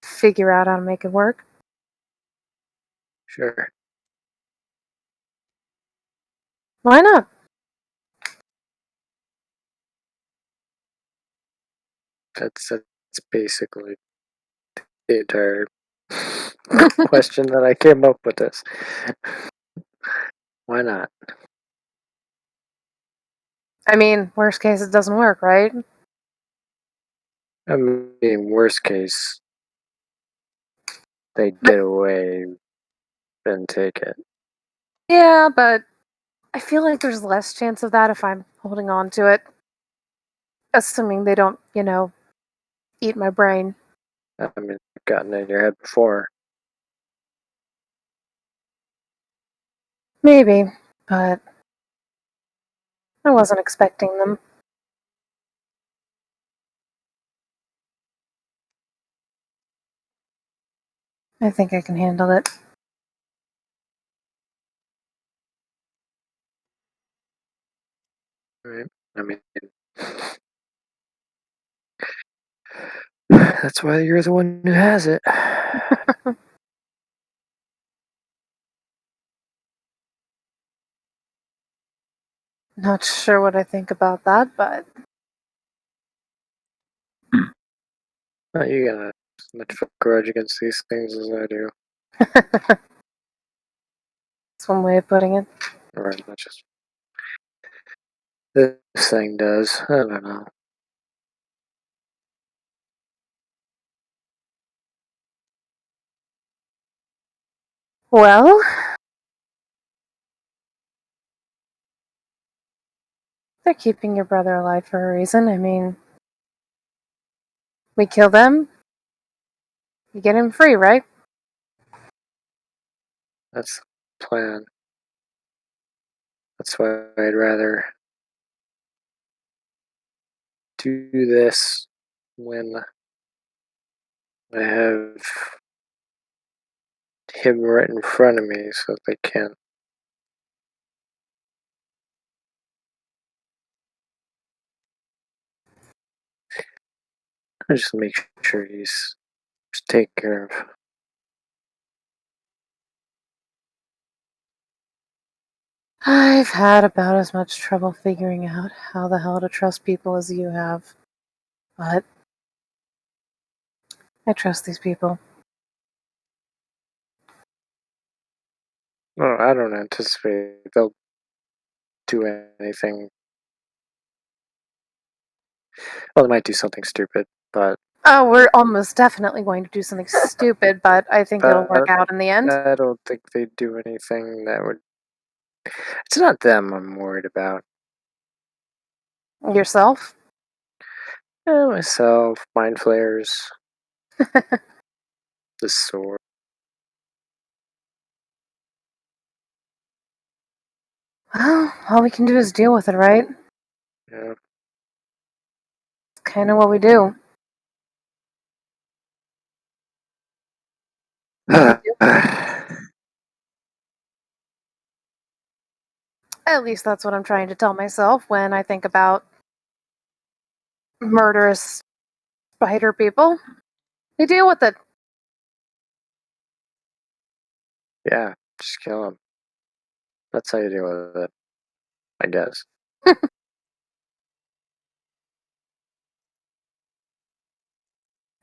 Speaker 8: figure out how to make it work.
Speaker 3: Sure.
Speaker 8: Why not?
Speaker 3: That's basically the entire question that I came up with this. Why not?
Speaker 8: I mean, worst case, it doesn't work, right?
Speaker 3: I mean, worst case, they get away and take it.
Speaker 8: Yeah, but I feel like there's less chance of that if I'm holding on to it. Assuming they don't, eat my brain.
Speaker 3: I mean, I've gotten in your head before.
Speaker 8: Maybe, but I wasn't expecting them. I think I can handle it.
Speaker 3: Right. I mean, that's why you're the one who has it.
Speaker 8: Not sure what I think about that, but...
Speaker 3: You got as much of a grudge against these things as I do.
Speaker 8: That's one way of putting it.
Speaker 3: Or as much as this thing does. I don't know.
Speaker 8: Well, they're keeping your brother alive for a reason. I mean, we kill them, you get him free, right?
Speaker 3: That's the plan. That's why I'd rather do this when I have him right in front of me so they can't. I just make sure he's taken care of.
Speaker 8: I've had about as much trouble figuring out how the hell to trust people as you have. But I trust these people.
Speaker 3: No, I don't anticipate they'll do anything. Well, they might do something stupid, but
Speaker 8: Oh, we're almost definitely going to do something stupid, but I think it'll work out in the end.
Speaker 3: I don't think they'd do anything that would. It's not them I'm worried about.
Speaker 8: Yourself?
Speaker 3: Myself, mind flares, the sword.
Speaker 8: Well, all we can do is deal with it, right?
Speaker 3: Yeah.
Speaker 8: It's kind of what we do. At least that's what I'm trying to tell myself when I think about murderous spider people. We deal with it.
Speaker 3: Yeah, just kill him. That's how you deal with it, I guess.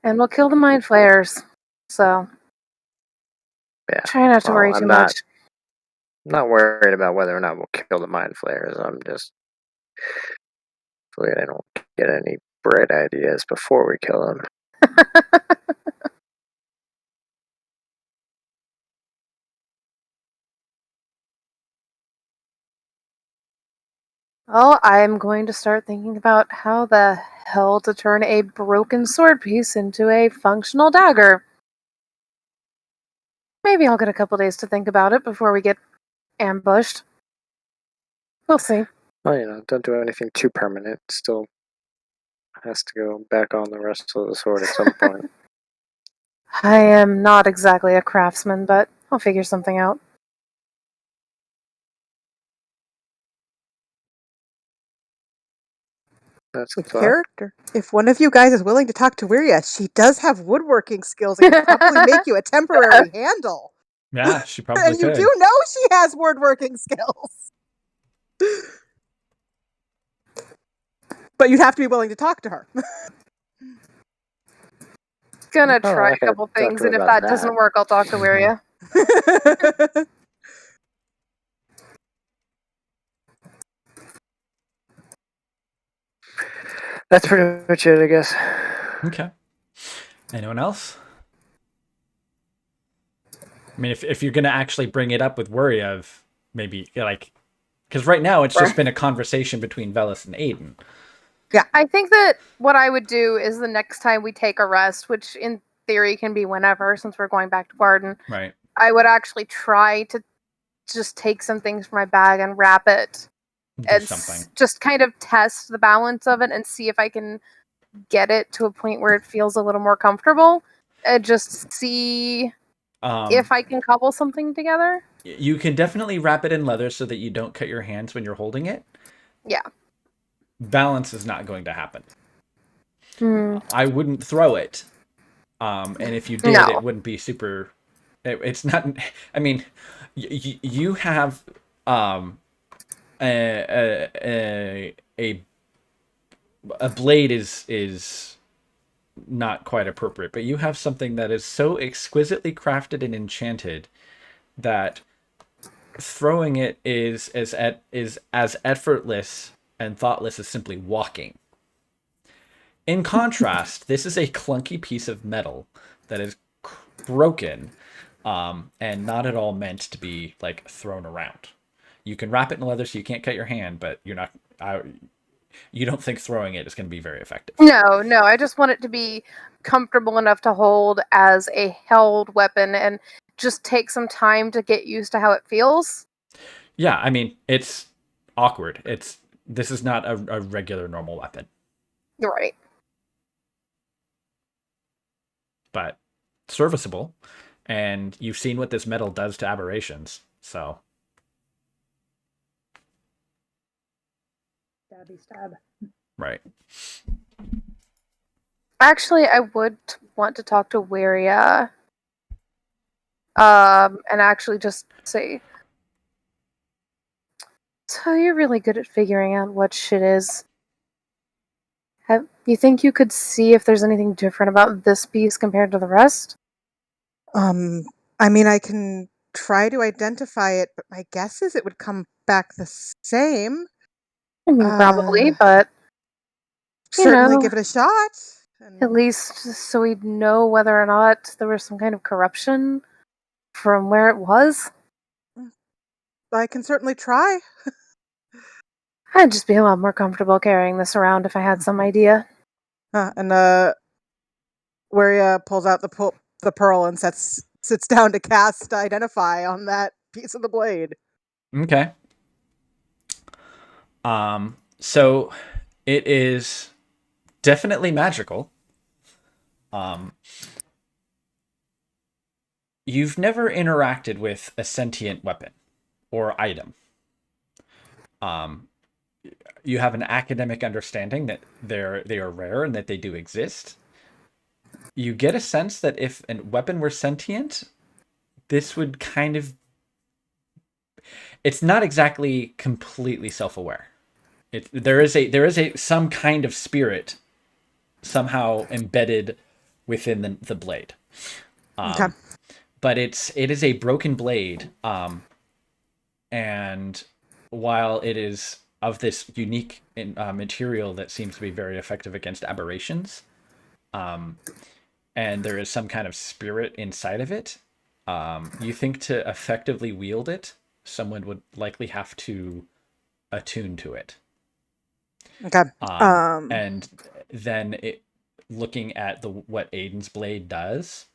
Speaker 8: And we'll kill the mind flayers. So,
Speaker 3: Yeah.
Speaker 8: try not to worry too much.
Speaker 3: I'm not worried about whether or not we'll kill the mind flayers. I'm just hopefully I don't get any bright ideas before we kill them.
Speaker 8: Well, I'm going to start thinking about how the hell to turn a broken sword piece into a functional dagger. Maybe I'll get a couple days to think about it before we get ambushed. We'll see.
Speaker 3: Well, don't do anything too permanent. Still has to go back on the rest of the sword at some point.
Speaker 8: I am not exactly a craftsman, but I'll figure something out.
Speaker 3: That's
Speaker 5: a character. If one of you guys is willing to talk to Wiria, she does have woodworking skills and can probably make you a temporary handle.
Speaker 2: Yeah, she probably
Speaker 5: and you
Speaker 2: could.
Speaker 5: do know she has woodworking skills. But you'd have to be willing to talk to her.
Speaker 8: Gonna try a couple things, and if that doesn't work, I'll talk to Wiria.
Speaker 3: That's pretty much it, I guess.
Speaker 2: Okay. Anyone else? I mean, if you're gonna actually bring it up with Worriev, maybe like, because right now it's just been a conversation between Velis and Aiden.
Speaker 8: Yeah, I think that what I would do is the next time we take a rest, which in theory can be whenever, since we're going back to Garden.
Speaker 2: Right.
Speaker 8: I would actually try to just take some things from my bag and wrap it, and just kind of test the balance of it and see if I can get it to a point where it feels a little more comfortable, and just see if I can cobble something together.
Speaker 2: You can definitely wrap it in leather so that you don't cut your hands when you're holding it.
Speaker 8: Yeah.
Speaker 2: Balance is not going to happen. I wouldn't throw it. And if you did, it wouldn't be super... It's not... I mean, you have a blade is not quite appropriate, but you have something that is so exquisitely crafted and enchanted that throwing it is as effortless and thoughtless as simply walking. In contrast, this is a clunky piece of metal that is broken, and not at all meant to be like thrown around. You can wrap it in leather so you can't cut your hand, but you're not. You don't think throwing it is going to be very effective.
Speaker 8: No, I just want it to be comfortable enough to hold as a held weapon and just take some time to get used to how it feels.
Speaker 2: Yeah, I mean, it's awkward. This is not a regular normal weapon.
Speaker 8: You're right.
Speaker 2: But serviceable, and you've seen what this metal does to aberrations, so.
Speaker 1: Stabby stab.
Speaker 2: Right.
Speaker 8: Actually, I would want to talk to Waria. And actually just say, so you're really good at figuring out what shit is. You think you could see if there's anything different about this piece compared to the rest?
Speaker 5: I mean, I can try to identify it, but my guess is it would come back the same.
Speaker 8: I mean, probably, but
Speaker 5: certainly give it a shot.
Speaker 8: At least so we'd know whether or not there was some kind of corruption from where it was.
Speaker 5: I can certainly try.
Speaker 8: I'd just be a lot more comfortable carrying this around if I had some idea.
Speaker 5: Waria pulls out the pearl and sits down to cast Identify on that piece of the blade.
Speaker 2: Okay. So it is definitely magical. You've never interacted with a sentient weapon or item. You have an academic understanding that they are rare and that they do exist. You get a sense that if a weapon were sentient, this would kind of... It's not exactly completely self-aware. There is some kind of spirit somehow embedded within the blade.
Speaker 5: Okay.
Speaker 2: But it is a broken blade, and while it is of this unique material that seems to be very effective against aberrations, and there is some kind of spirit inside of it, you think to effectively wield it, someone would likely have to attune to it.
Speaker 5: Okay.
Speaker 2: And then looking at what Aiden's blade does,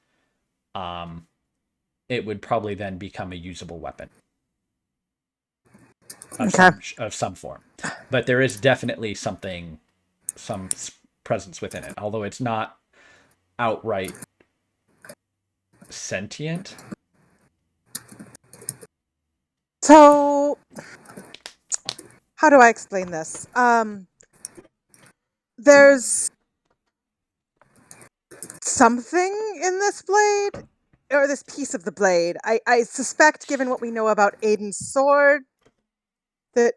Speaker 2: it would probably then become a usable weapon of some form. But there is definitely some presence within it, although it's not outright sentient.
Speaker 5: So, how do I explain this? There's something in this blade, or this piece of the blade. I suspect, given what we know about Aiden's sword, that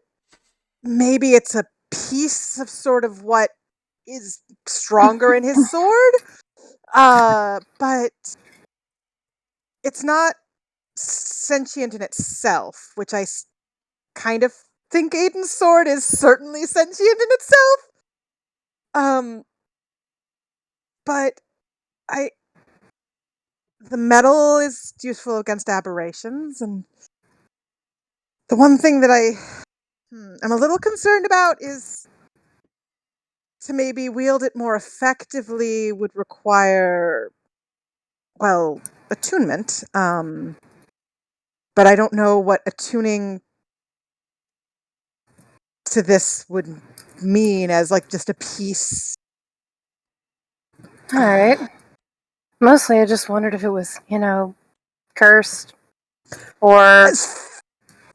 Speaker 5: maybe it's a piece of sort of what is stronger in his sword. But it's not sentient in itself, which I kind of think Aiden's sword is certainly sentient in itself. But the metal is useful against aberrations, and the one thing that I'm a little concerned about is to maybe wield it more effectively would require, well, attunement. But I don't know what attuning to this would mean as like just a piece.
Speaker 8: All right. Mostly I just wondered if it was, cursed or,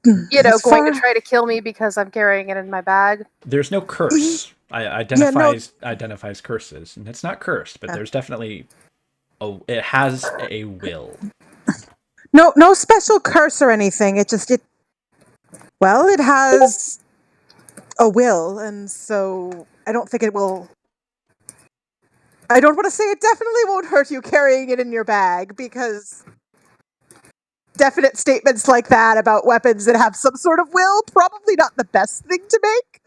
Speaker 8: going to try to kill me because I'm carrying it in my bag.
Speaker 2: There's no curse. Identifies curses, and it's not cursed, but there's definitely it has a will.
Speaker 5: No special curse or anything. It has a will, and so I don't think it will. I don't want to say it definitely won't hurt you carrying it in your bag, because definite statements like that about weapons that have some sort of will, probably not the best thing to make.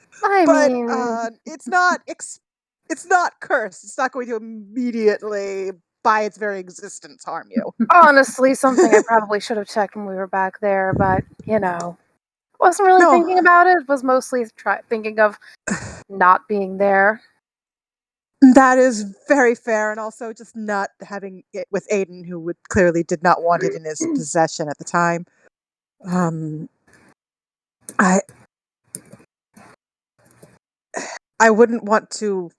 Speaker 5: It's not cursed. It's not going to immediately by its very existence harm you.
Speaker 8: Honestly, something I probably should have checked when we were back there, but, wasn't really thinking about it. Was mostly thinking of not being there.
Speaker 5: That is very fair, and also just not having it with Aiden, who clearly did not want it in his possession at the time. I wouldn't want to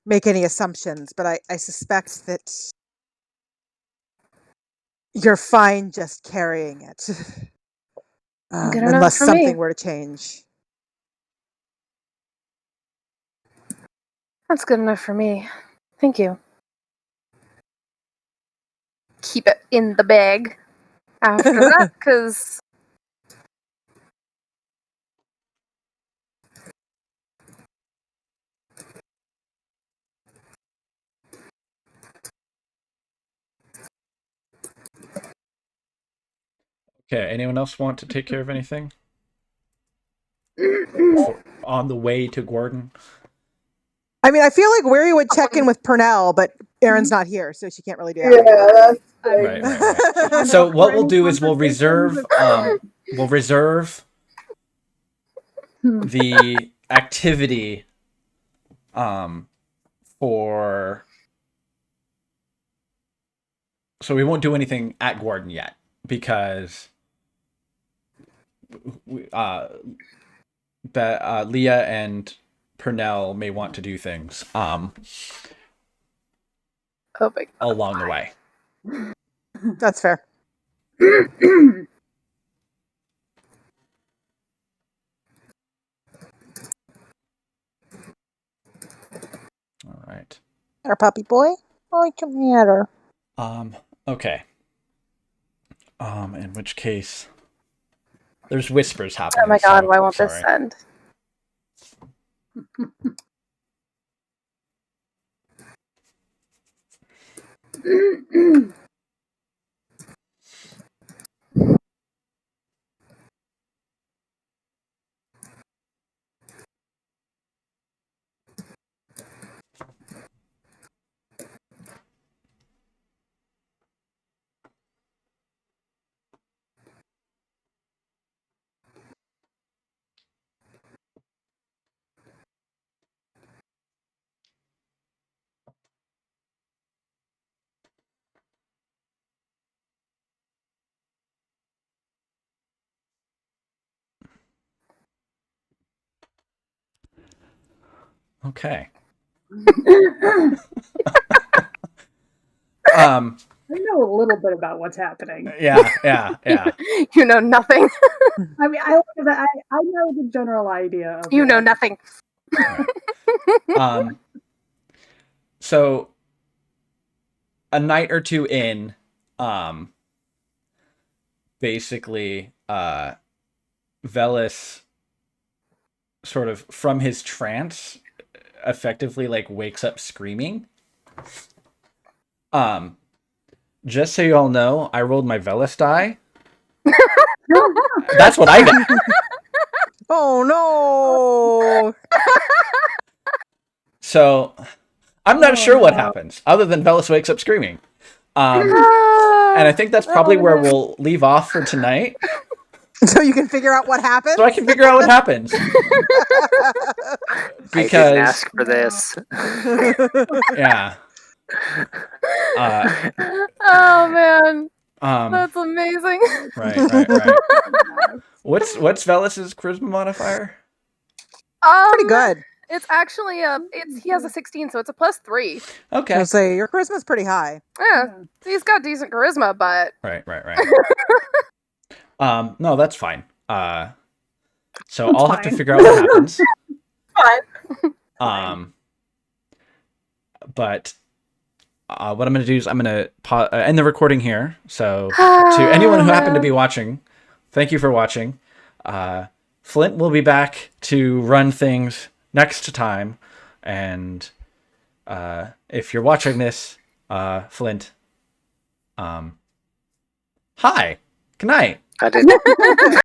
Speaker 5: make any assumptions, but I suspect that you're fine just carrying it. Unless something were to change.
Speaker 8: That's good enough for me. Thank you. Keep it in the bag after that, because...
Speaker 2: Okay, anyone else want to take care of anything? On the way to Gordon?
Speaker 5: I mean, I feel like Weary would check in with Purnell, but Erin's not here, so she can't really do that.
Speaker 2: Yeah, right. So what we'll do is we'll reserve the activity for... So we won't do anything at Gordon yet, because Leah and Purnell may want to do things along the way.
Speaker 5: That's fair.
Speaker 2: All right.
Speaker 5: Our puppy boy? Oh, come here.
Speaker 2: Okay. In which case, there's whispers happening.
Speaker 8: Oh my god, why won't this end?
Speaker 2: Okay.
Speaker 1: I know a little bit about what's happening.
Speaker 2: Yeah.
Speaker 8: You know nothing.
Speaker 1: I mean, I know the general idea of
Speaker 8: you know nothing.
Speaker 2: Right. So a night or two in, basically, Velis sort of from his trance effectively like wakes up screaming. Just so you all know, I rolled my Velis die. That's what I got.
Speaker 5: Oh no!
Speaker 2: So I'm not sure what happens other than Velis wakes up screaming. And I think that's probably where we'll leave off for tonight.
Speaker 5: So you can figure out what happens?
Speaker 2: So I can figure out what happens.
Speaker 3: Because I didn't ask for this.
Speaker 2: Yeah.
Speaker 8: Oh man. That's amazing.
Speaker 2: Right. What's Velis's charisma modifier?
Speaker 5: Pretty good.
Speaker 8: It's actually he has a 16, so it's a +3.
Speaker 2: Okay.
Speaker 5: I'll say your charisma's pretty high.
Speaker 8: Yeah. He's got decent charisma, but
Speaker 2: Right. No, that's fine. So I'll have to figure out what happens.
Speaker 4: Fine.
Speaker 2: But what I'm going to do is I'm going to end the recording here. So to anyone who happened to be watching, thank you for watching. Flint will be back to run things next time. And if you're watching this, Flint, hi, good night.
Speaker 3: I didn't.